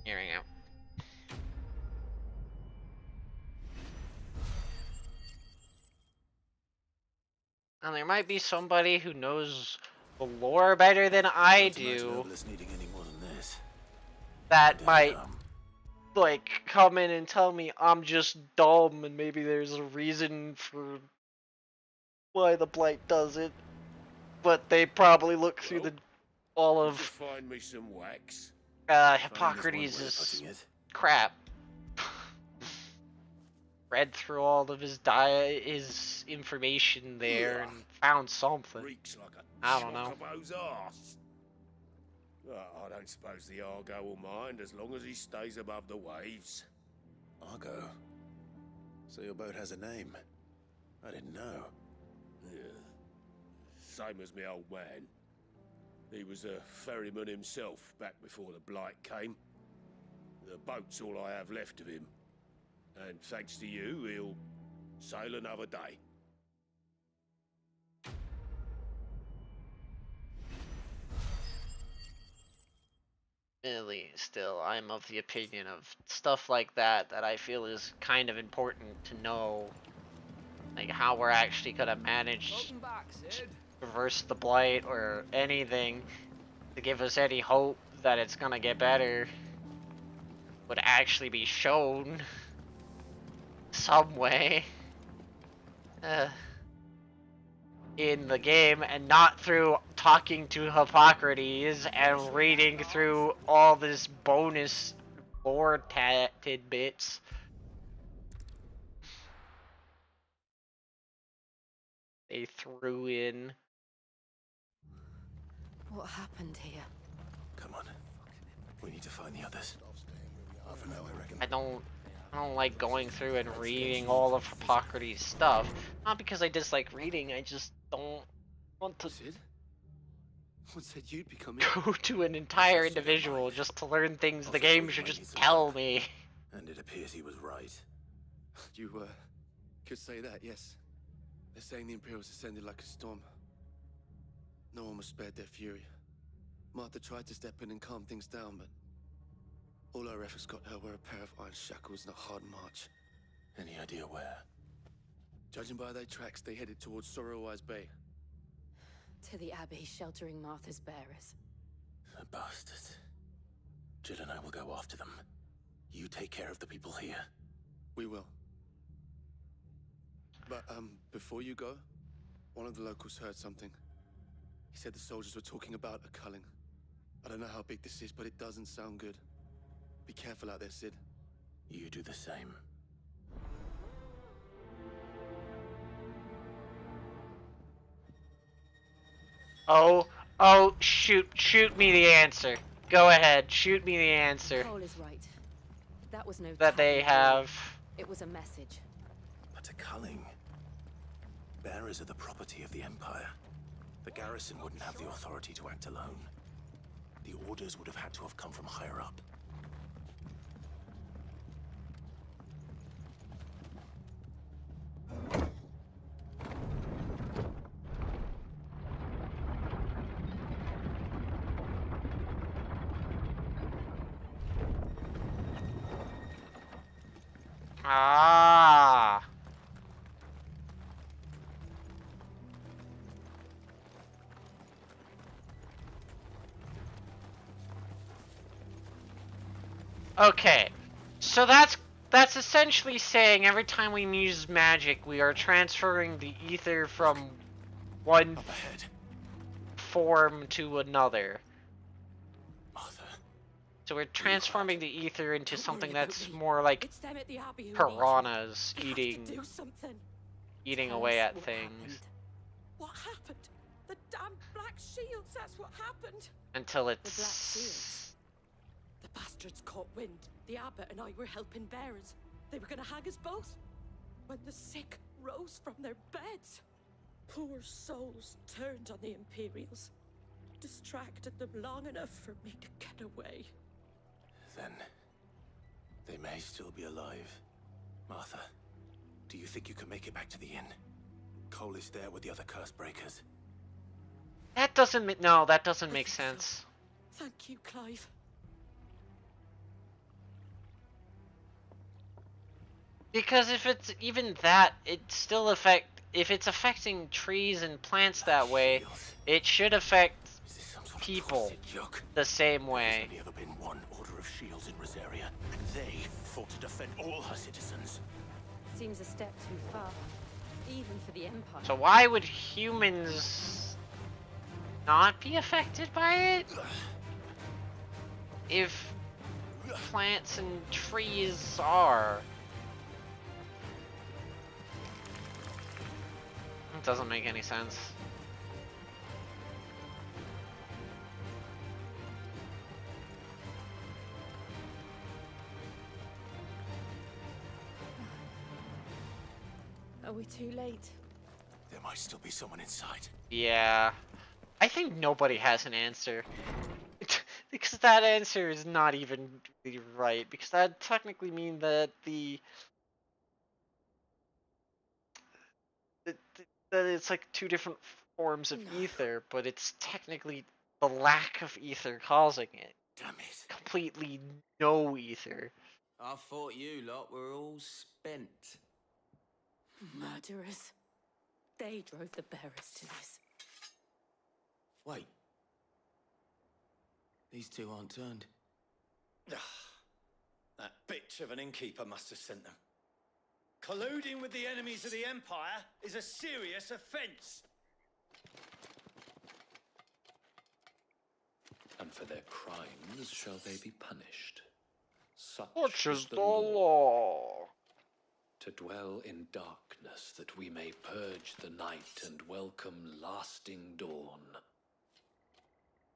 Here we go. And there might be somebody who knows the lore better than I do Needing any more than this. that might like come in and tell me I'm just dumb and maybe there's a reason for why the blight does it, but they probably look through the all Did you of find me some wax? Hippocrates' crap. Read through all of his information there and found something. Reeks like a I don't know. chocobo's arse. I don't suppose the Argo will mind as long as he stays above the waves. Argo? So your boat has a name? I didn't know. Yeah. Same as me old man. He was a ferryman himself back before the blight came. The boat's all I have left of him. And thanks to you, he'll sail another day. Really, still, I'm of the opinion of stuff like that I feel is kind of important to know. Like how we're actually gonna manage to reverse the blight or anything to give us any hope that it's gonna get better would actually be shown some way in the game and not through talking to Hippocrates and reading through all this bonus lore tidbits. They threw in. What happened here? Come on. We need to find the others. Half an hour, I reckon. I don't like going through and reading all of Hippocrates' stuff. Not because I dislike reading, I just don't want to What said you'd become go to an entire individual just to learn things the game should just tell me. And it appears he was right. You, could say that, yes. They're saying the Imperials ascended like a storm. No one was spared their fury. Martha tried to step in and calm things down, but all our efforts got her were a pair of iron shackles and a hard march. Any idea where? Judging by their tracks, they headed towards Sorrowwise Bay. To the Abbey sheltering Martha's bearers. The bastards. Jill and I will go after them. You take care of the people here. We will. But, before you go, one of the locals heard something. He said the soldiers were talking about a culling. I don't know how big this is, but it doesn't sound good. Be careful out there, Sid. You do the same. Oh, shoot me the answer. Go ahead, shoot me the answer. Cole is right. That was no That they have. It was a message. But a culling. Bearers are the property of the Empire. The garrison wouldn't have the authority to act alone. The orders would have had to have come from higher up. Ah. Okay, so that's essentially saying every time we use magic, we are transferring the ether from one form to another. So we're transforming the ether into something that's more like piranhas eating away at things. What happened? The damn black shields, that's what happened. Until The black it's... shields. The bastards caught wind. The abbot and I were helping bearers. They were gonna hang us both. When the sick rose from their beds. Poor souls turned on the Imperials. Distracted them long enough for me to get away. Then, they may still be alive. Martha, do you think you can make it back to the inn? Cole is there with the other curse breakers. That doesn't no, that doesn't make sense. Thank you, Clive. Because if it's even that, if it's affecting trees and plants that way, it should affect people the same way. There's only ever been one order of shields in Rosaria, and they fought to defend all her citizens. Seems a step too far, even for the Empire. So why would humans not be affected by it? If plants and trees are. It doesn't make any sense. Are we too late? There might still be someone inside. Yeah. I think nobody has an answer. Because that answer is not even really right. Because that technically mean that that it's like two different forms of ether, but it's technically the lack of ether causing it. Damn it. Completely no ether. I thought you lot were all spent. Murderers. They drove the bearers to this. Wait. These two aren't turned. That bitch of an innkeeper must have sent them. Colluding with the enemies of the Empire is a serious offense. And for their crimes shall they be punished. Such is the law. To dwell in darkness, that we may purge the night and welcome lasting dawn.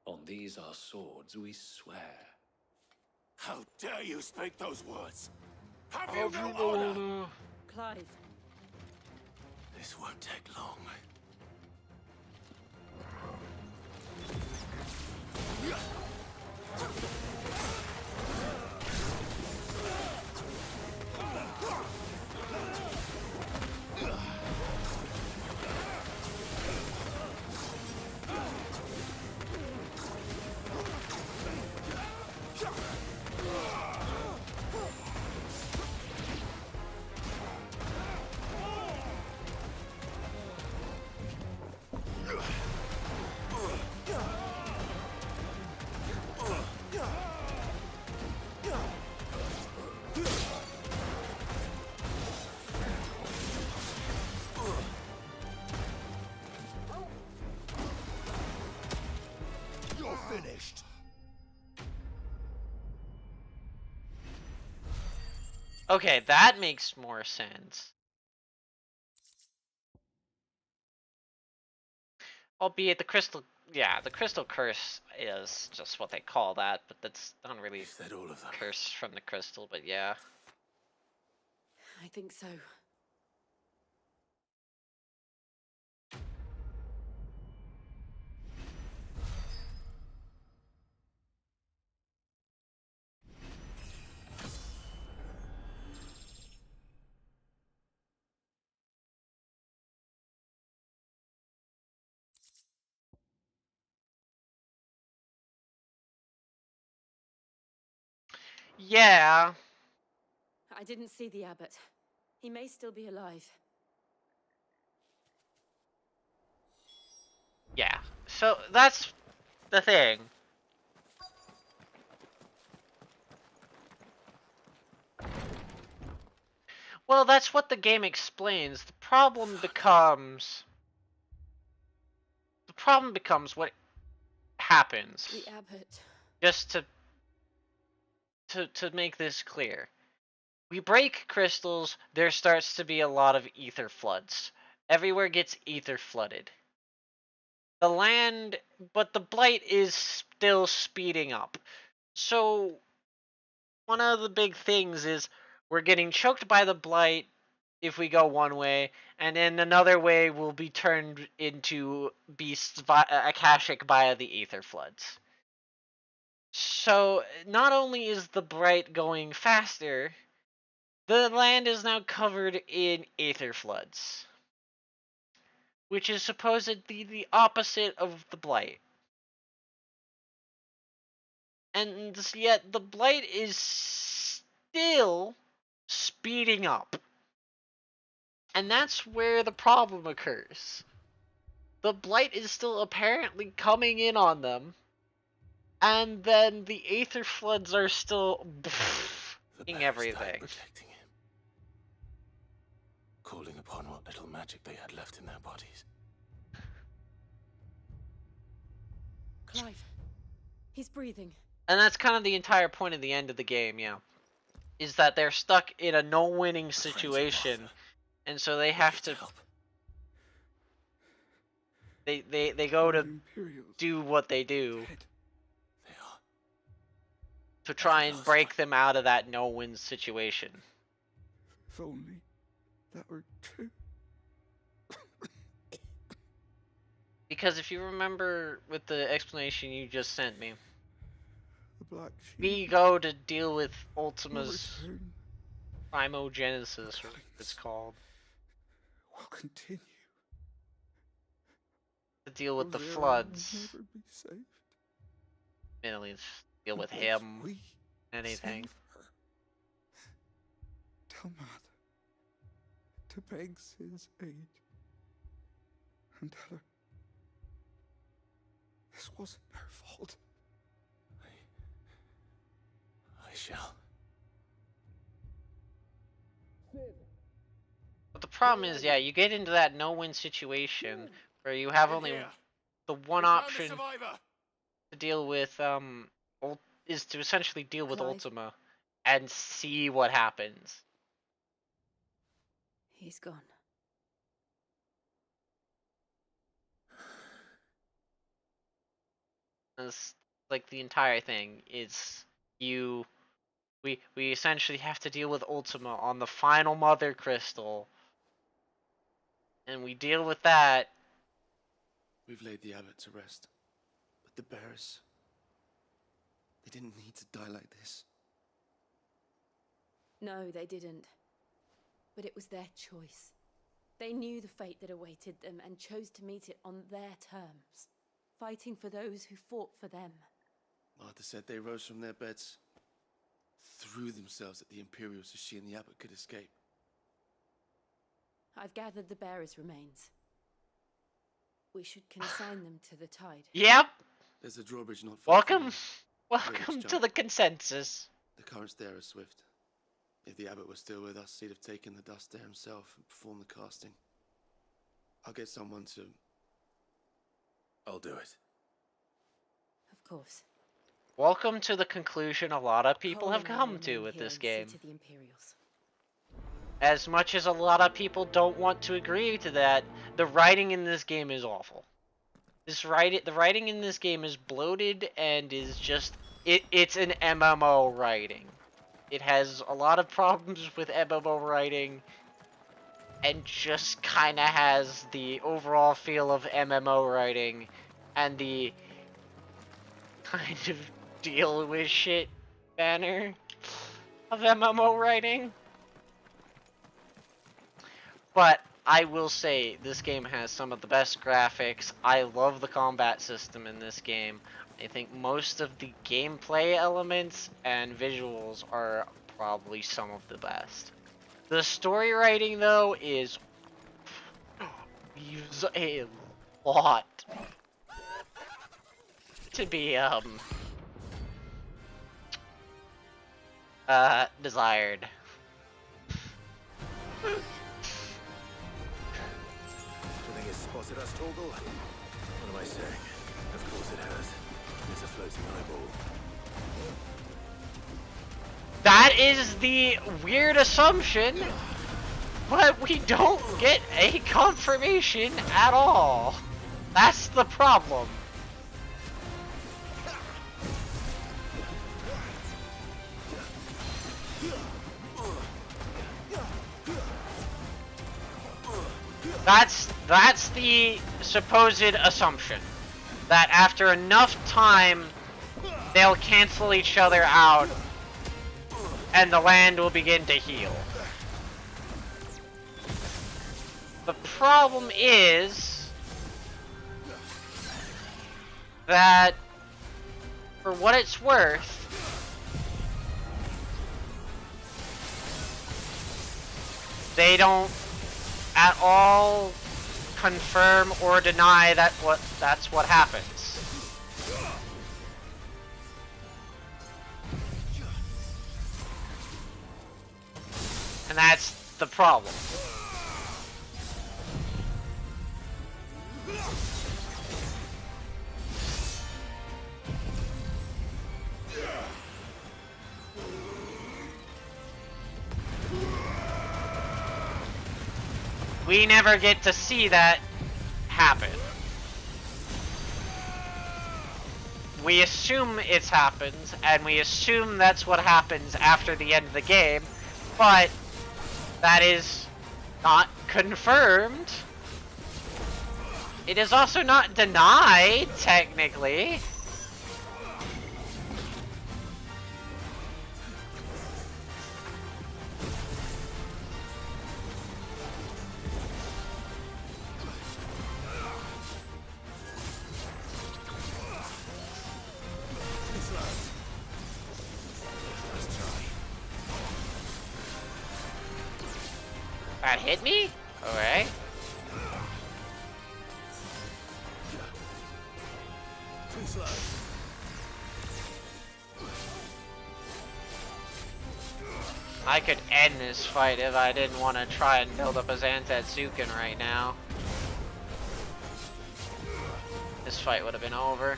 On these our swords we swear. How dare you speak those words? Have you no honor? Clive. This won't take long. You're finished. Okay, that makes more sense. Albeit the crystal, yeah, the crystal curse is just what they call that, but that's not really all of them? Curse from the crystal, but yeah. I think so. Yeah. I didn't see the abbot. He may still be alive. Yeah. So that's the thing. Well, that's what the game explains. The problem becomes what happens. The abbot. Just to make this clear. We break crystals, there starts to be a lot of ether floods. Everywhere gets ether flooded. The land, but the blight is still speeding up. So one of the big things is we're getting choked by the blight if we go one way, and then another way will be turned into beasts Akashic via the ether floods. So not only is the blight going faster, the land is now covered in ether floods, which is supposedly the opposite of the blight. And yet the blight is still speeding up. And that's where the problem occurs. The blight is still apparently coming in on them, and then the aether floods are still everything. Protecting him. Calling upon what little magic they had left in their bodies. Clive. He's breathing. And that's kind of the entire point of the end of the game, yeah. Is that they're stuck in a no-winning situation, and so they have to... They go to do what they do to try and break them out of that no-win situation. If only that were true. Because if you remember with the explanation you just sent me, we go to deal with Ultima's primogenesis, or what it's called. Will continue. To deal with the Rivera floods. will never be saved. Mainly deal with him. We Anything. Tell Mother to beg Sin's aid. And tell her this wasn't her fault. I shall. But the problem is, yeah, you get into that no-win situation where you have only the one option to deal with, is to essentially deal with Ultima and see what happens. He's gone. It's like the entire thing is we essentially have to deal with Ultima on the final Mother Crystal, and we deal with that. We've laid the abbot to rest, but the bearers, they didn't need to die like this. No, they didn't. But it was their choice. They knew the fate that awaited them and chose to meet it on their terms, fighting for those who fought for them. Martha said they rose from their beds, threw themselves at the Imperials so she and the abbot could escape. I've gathered the bearers' remains. We should consign them to the tide. Yep. There's a drawbridge not far from Welcome, here. welcome to the consensus. The currents there are swift. If the abbot was still with us, he'd have taken the dust there himself and performed the casting. I'll get someone to... I'll do it. Of course. Welcome to the conclusion a lot of people Cole have and I come remain to with here this and see game. to the Imperials. As much as a lot of people don't want to agree to that, the writing in this game is awful. The writing in this game is bloated and is just it's an MMO writing. It has a lot of problems with MMO writing and just kind of has the overall feel of MMO writing and the kind of deal with shit banner of MMO writing. But I will say, this game has some of the best graphics. I love the combat system in this game. I think most of the gameplay elements and visuals are probably some of the best. The story writing, though, is leaves a lot to be desired. Something has spotted us, Torgal. What am I saying? Of course it has. It's a floating eyeball. That is the weird assumption, but we don't get a confirmation at all. That's the problem. That's the supposed assumption. That after enough time, they'll cancel each other out, and the land will begin to heal. The problem is that, for what it's worth, they don't at all confirm or deny that's what happens. And that's the problem. We never get to see that happen. We assume it's happened, and we assume that's what happens after the end of the game, but that is not confirmed. It is also not denied, technically. That hit me? Alright. I could end this fight if I didn't want to try and build up a Zantetsuken right now. This fight would have been over.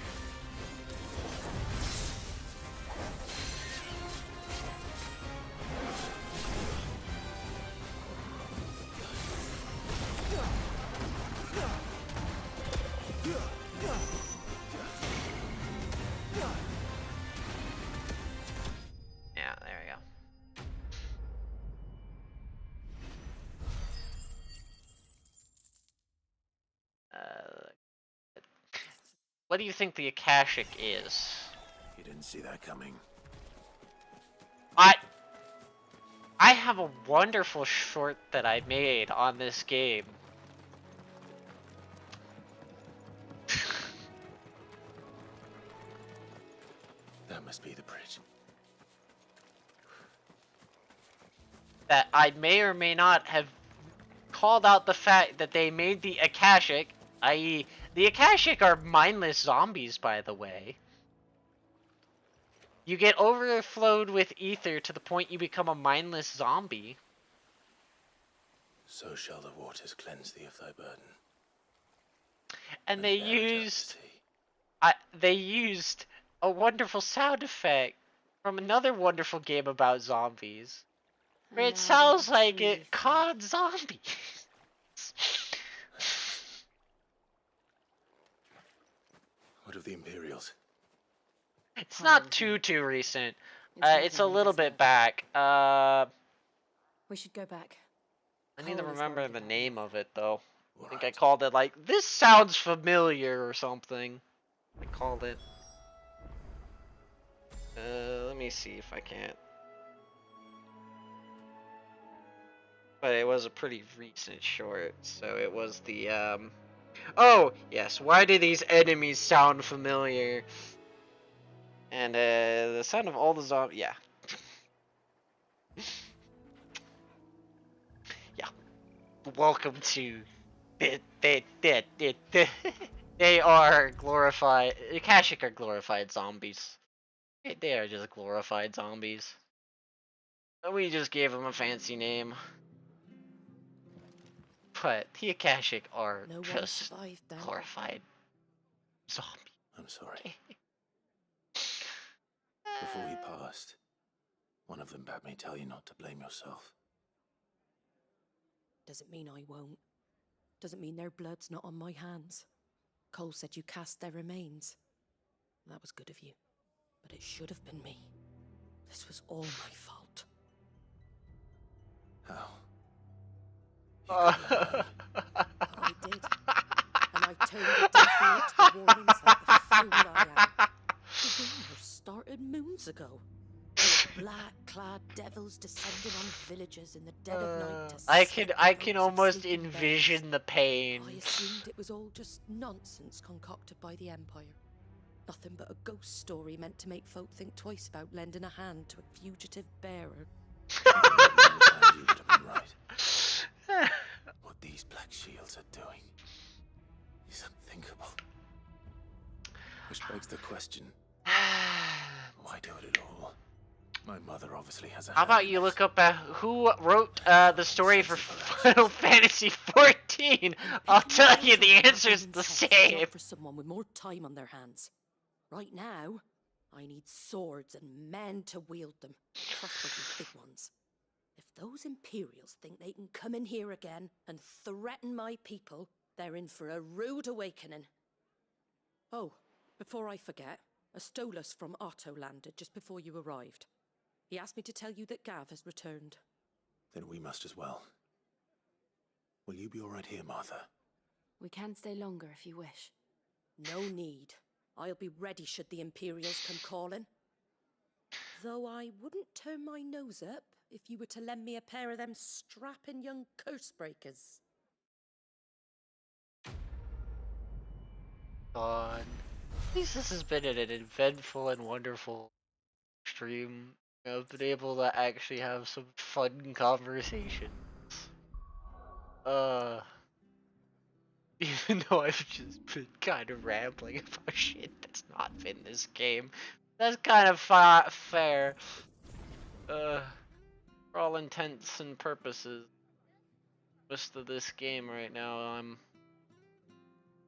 What do you think the Akashic is? You didn't see that coming. I have a wonderful short that I made on this game. That must be the bridge. That I may or may not have called out the fact that they made the Akashic, i.e. the Akashic are mindless zombies, by the way. You get overflowed with ether to the point you become a mindless zombie. So shall the waters cleanse thee of thy burden. And they used a wonderful sound effect from another wonderful game about zombies. Where it sounds like it caught zombies. What of the Imperials? It's not too recent. It's a little bit back. We should go back. I need to remember the name of it though. I think I called it like, this sounds familiar or something. I called it. Let me see if I can't. But it was a pretty recent short, so it was the, oh, yes, why do these enemies sound familiar? And, the sound of all the zombies, yeah. Yeah. Welcome to... They are glorified... Akashic are glorified zombies. They are just glorified zombies. We just gave them a fancy name. But the Akashic are just glorified zombies. I'm sorry. Before he passed, one of them bade me tell you not to blame yourself. Doesn't mean I won't. Doesn't mean their blood's not on my hands. Cole said you cast their remains. That was good of you. But it should have been me. This was all my fault. How? I did. And I turned a deaf ear to the warnings like the fool I am. The rumors started moons ago. Black-clad devils descending on villages in the dead of night to I can almost envision the pain. I assumed it was all just nonsense concocted by the Empire. Nothing but a ghost story meant to make folk think twice about lending a hand to a fugitive bearer. You would have been right. What these black shields are doing is unthinkable. Which begs the question, why do it at all? My mother obviously has a How about you look up who wrote the story for Final Fantasy XIV? I'll tell you the answer's the same. For someone with more time on their hands. Right now, I need swords and men to wield them, preferably big ones. If those Imperials think they can come in here again and threaten my people, they're in for a rude awakening. Oh, before I forget, a Stolas from Otto landed just before you arrived. He asked me to tell you that Gav has returned. Then we must as well. Will you be all right here, Martha? We can stay longer if you wish. No need. I'll be ready should the Imperials come calling. Though I wouldn't turn my nose up if you were to lend me a pair of them strapping young curse breakers. God. At least this has been an eventful and wonderful stream. I've been able to actually have some fun conversations. Even though I've just been kind of rambling about shit that's not been this game. That's kind of fair. For all intents and purposes, most of this game right now, I'm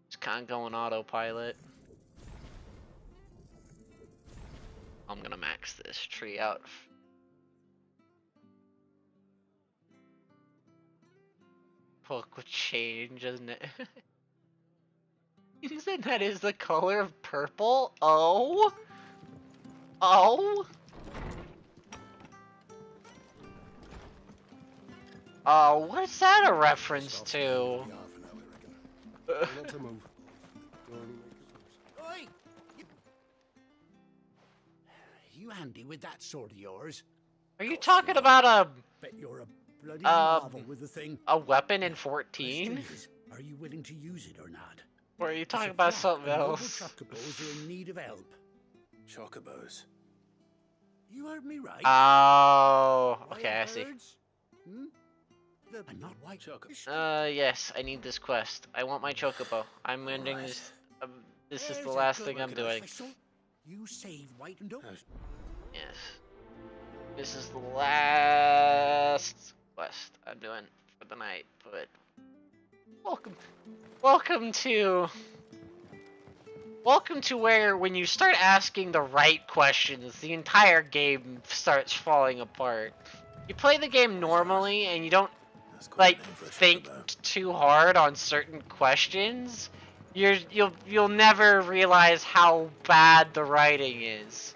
just kind of going autopilot. I'm gonna max this tree out. Look what change, isn't it? Isn't that is the color of purple? Oh? Oh? Oh, what's that a reference to? Not to move. Oi! handy with that sword of yours? Are you talking about Bet you're a bloody marvel a with the thing. weapon in Question 14? is, are you willing to use it or not? Or are you It's talking a about flock something of noble else? chocobos are in need of help. Chocobos. You heard me right. Oh, okay, I Quiet see. birds? Hmm? And not white chocobos. Yes, I need this quest. I want my chocobo. I'm ending this. This is the There's a last good thing I'm working doing. official. You saved White and Oak. Yes. This is the last quest I'm doing for the night, but welcome to where when you start asking the right questions, the entire game starts falling apart. You play the game normally and you don't like think too hard on certain questions, you'll never realize how bad the writing is.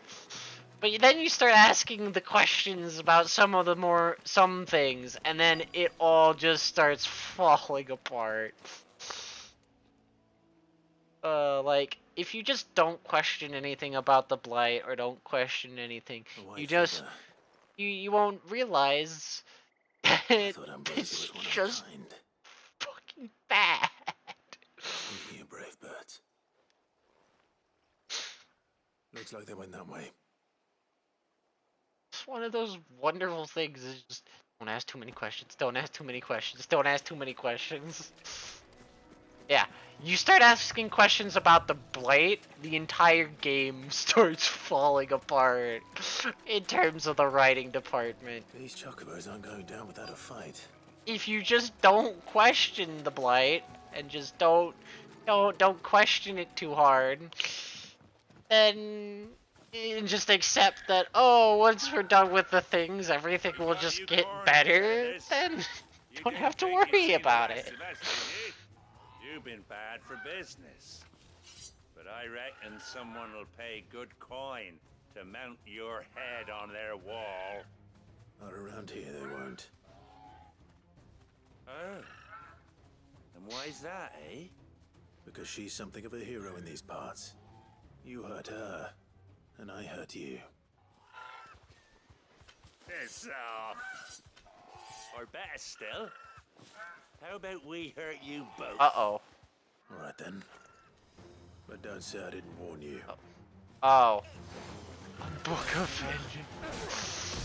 But then you start asking the questions about some things, and then it all just starts falling apart. Like, if you just don't question anything about the Blight, or don't question anything, you won't realize that it's just fucking bad. Speaking of brave birds. Looks like they went that way. It's one of those wonderful things. Is just don't ask too many questions. Don't ask too many questions. Don't ask too many questions. Yeah, you start asking questions about the Blight, the entire game starts falling apart in terms of the writing department. These chocobos aren't going down without a fight. If you just don't question the Blight and just don't question it too hard, then and just accept that, oh, once we're done with the things, everything will just get better, then don't have to worry about it. You've been bad for business. But I reckon someone will pay good coin to mount your head on their wall. Not around here, they won't. Oh. And why's that, eh? Because she's something of a hero in these parts. You hurt her, and I hurt you. Piss off. Or better still, how about we hurt you both? Uh-oh. Alright then. But don't say I didn't warn you. Oh. Book of Vengeance.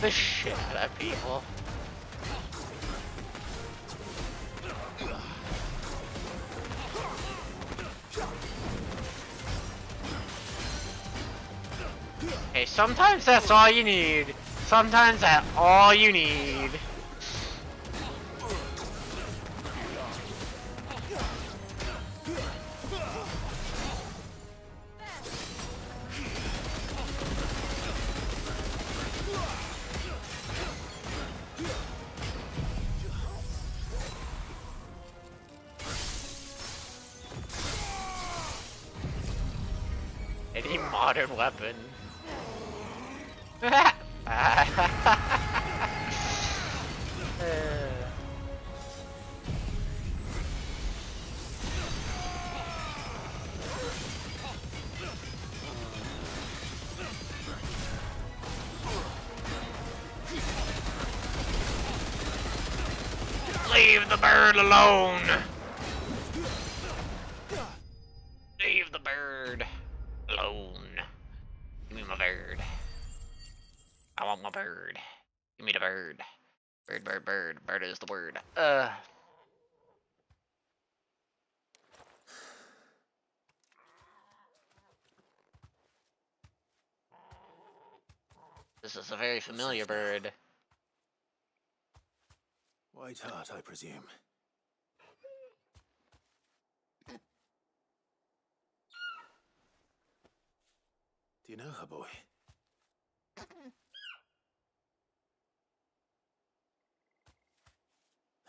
The shit out of people. Hey, sometimes that's all you need. Sometimes that's all you need. Any modern weapon. Leave the bird alone! Leave the bird alone. Give me my bird. I want my bird. Give me the bird. Bird, bird, bird. Bird is the word. This is a very familiar bird. White Heart, I presume. Do you know her, boy?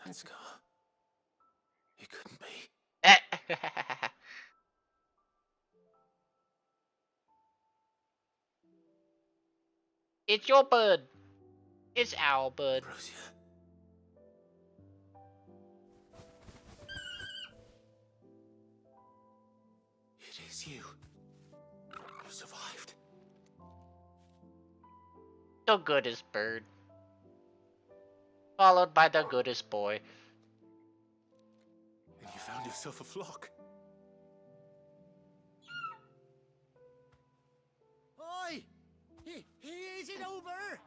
That scar. It couldn't be. It's your bird. It's our bird. Rosia. It is you. You survived. The goodest bird. Followed by the goodest boy. And you found yourself a flock. Oi! Is it over?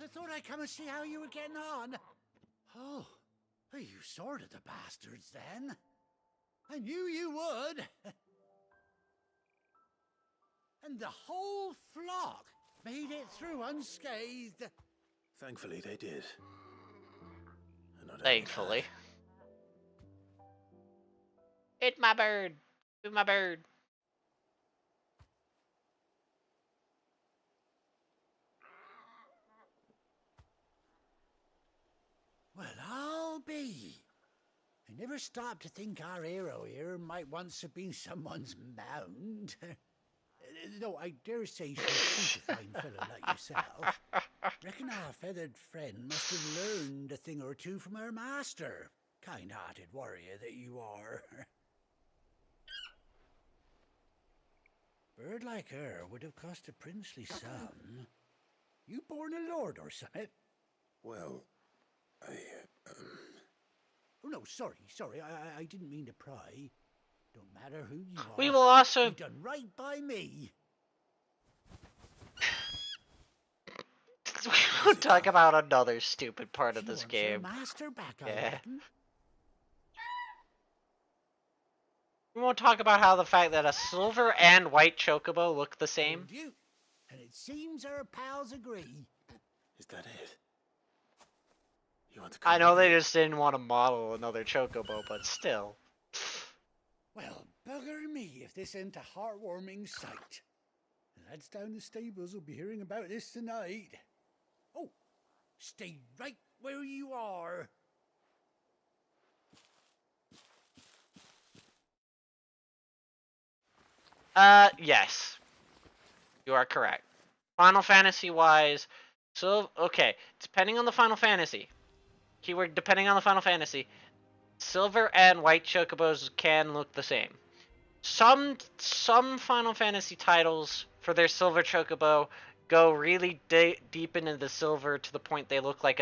I thought I'd come and see how you were getting on. Oh, you sorted the bastards then. I knew you would. And the whole flock made it through unscathed. Thankfully, they did. And not only Thankfully. It's my bird. It's my bird. Well, I'll be. I never stopped to think our hero here might once have been someone's mount. Though I dare say she'd suit a fine fellow like yourself. Reckon our feathered friend must have learned a thing or two from her master. Kind-hearted warrior that you are. Bird like her would have cost a princely sum. You born a lord or something? Well, Oh no, sorry, I didn't mean to pry. Don't matter who you are. We will also... You've done right by me. We'll talk about another stupid part of this Your game. master back, I Yeah. reckon. We won't talk about how the fact that a silver and white chocobo look the same. Told you. And it seems our pals agree. is that it? You want to I come know with they me? just didn't want to model another chocobo, but still. Well, bugger me if this ain't a heartwarming sight. The lads down the stables will be hearing about this tonight. Oh, stay right where you are. Yes. You are correct. Final Fantasy wise, so, okay, depending on the Final Fantasy, keyword depending on the Final Fantasy, silver and white chocobos can look the same. Some Final Fantasy titles for their silver chocobo go really deep into the silver to the point they look like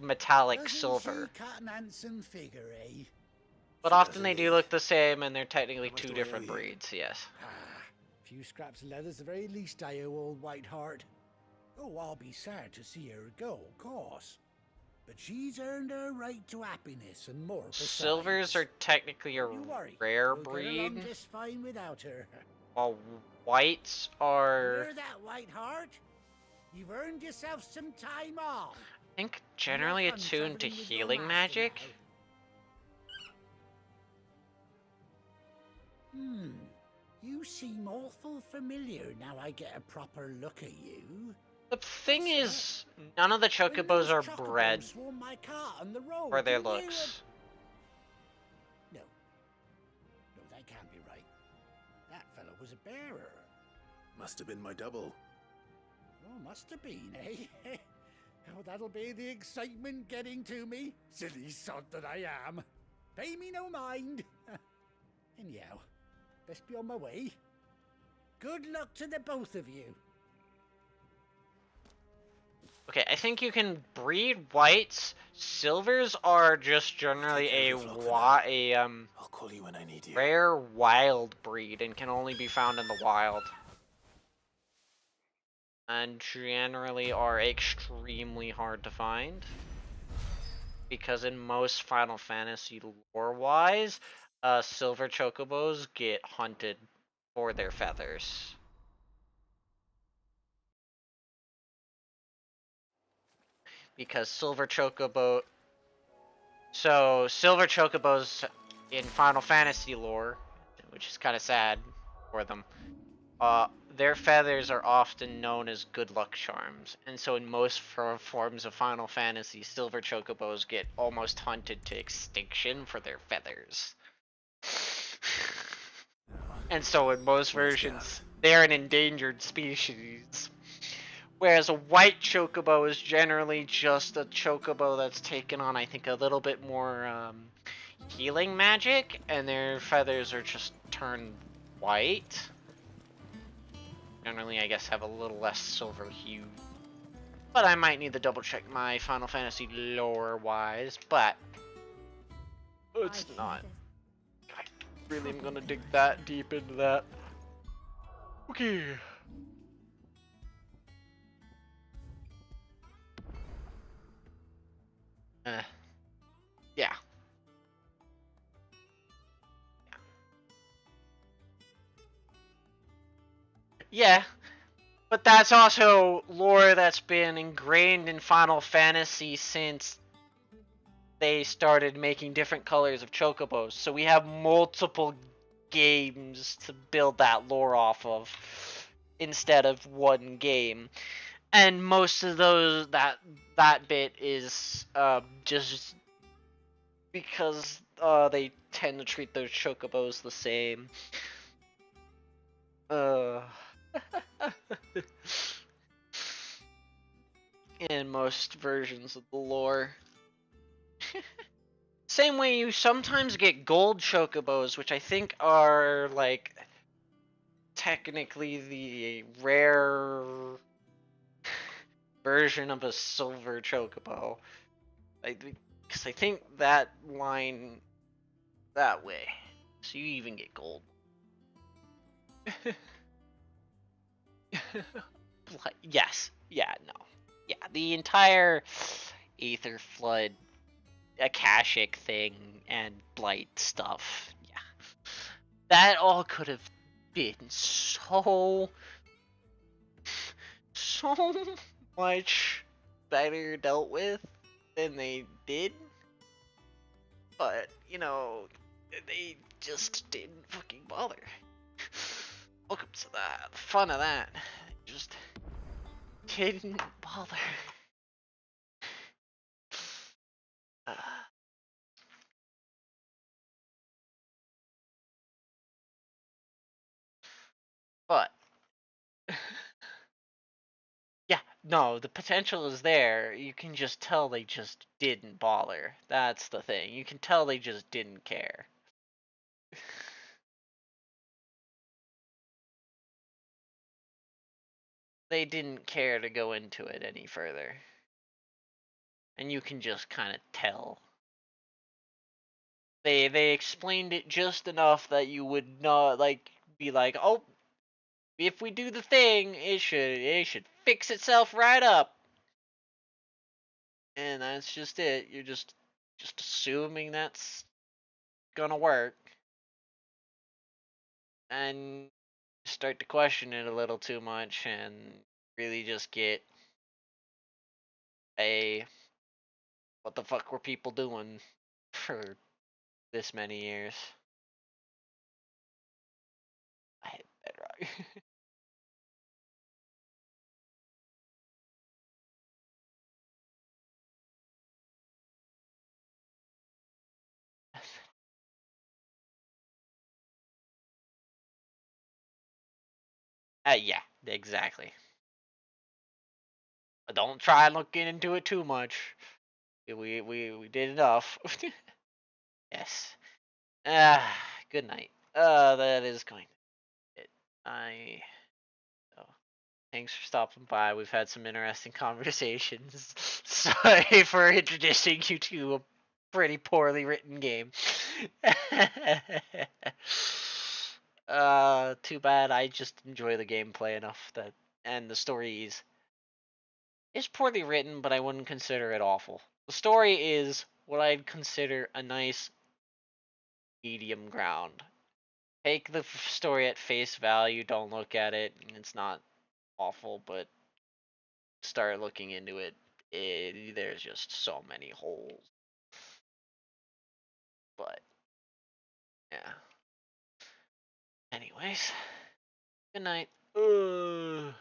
metallic Doesn't silver. she cut an handsome figure, eh? But often they do look the same, and they're technically two different breeds. Yes. A few scraps of leather's the very least I owe old Whiteheart. Oh, I'll be sad to see her go, of course. But she's earned her right to happiness and more besides. Silvers are technically a Don't you worry. rare We'll breed, get along just fine without her. while whites are. Hear that, Whiteheart? You've earned yourself some time off. I think generally Have fun attuned to traveling with your healing master magic. now. You seem awful familiar now I get a proper look at you. The thing is, none of the chocobos are bred Swarm my cart on the road, for their didn't you? looks. No, that can't be right. That fellow was a bearer. Must have been my double. Oh, must have been, eh? Oh, that'll be the excitement getting to me. Silly sod that I am. Pay me no mind. Anyhow, best be on my way. Good luck to the both of you. Okay, I think you can breed whites. Silvers are just generally I'll call you when I need you. rare wild breed and can only be found in the wild. And generally are extremely hard to find. Because in most Final Fantasy lore-wise, silver chocobos get hunted for their feathers. Because silver chocobos in Final Fantasy lore, which is kind of sad, for them. Their feathers are often known as good luck charms, and so in most forms of Final Fantasy, silver chocobos get almost hunted to extinction for their feathers. And so in most versions, they're an endangered species. Whereas a white chocobo is generally just a chocobo that's taken on, I think, a little bit more healing magic, and their feathers are just turned white. Generally, I guess, have a little less silver hue. But I might need to double check my Final Fantasy lore-wise, but it's not. I really am gonna dig that deep into that. Okay. Yeah. Yeah, but that's also lore that's been ingrained in Final Fantasy since they started making different colors of chocobos. So we have multiple games to build that lore off of instead of one game. And most of those that bit is just because they tend to treat those chocobos the same. In most versions of the lore. Same way you sometimes get gold chocobos, which I think are like technically the rare version of a silver chocobo. Because I think that line that way. So you even get gold. Yes. Yeah, no. Yeah, the entire Aether Flood Akashic thing and Blight stuff. Yeah. That all could have been so much better dealt with than they did. But, you know, they just didn't fucking bother. Welcome to the fun of that. Just didn't bother. But yeah, no, the potential is there. You can just tell they just didn't bother. That's the thing. You can tell they just didn't care. They didn't care to go into it any further. And you can just kind of tell. They explained it just enough that you would not be like, "Oh, if we do the thing, it should fix itself right up." And that's just it. You're just assuming that's gonna work. And start to question it a little too much and really just get what the fuck were people doing for this many years? I hit bedrock. Yeah, exactly. But don't try looking into it too much. We did enough. Yes. Good night. That is going to be it. Thanks for stopping by. We've had some interesting conversations. Sorry for introducing you to a pretty poorly written game. Too bad. I just enjoy the gameplay enough and the story is poorly written, but I wouldn't consider it awful. The story is what I'd consider a nice medium ground. Take the story at face value. Don't look at it. It's not awful, but start looking into it, there's just so many holes. But yeah. Anyways, Good night. Ugh.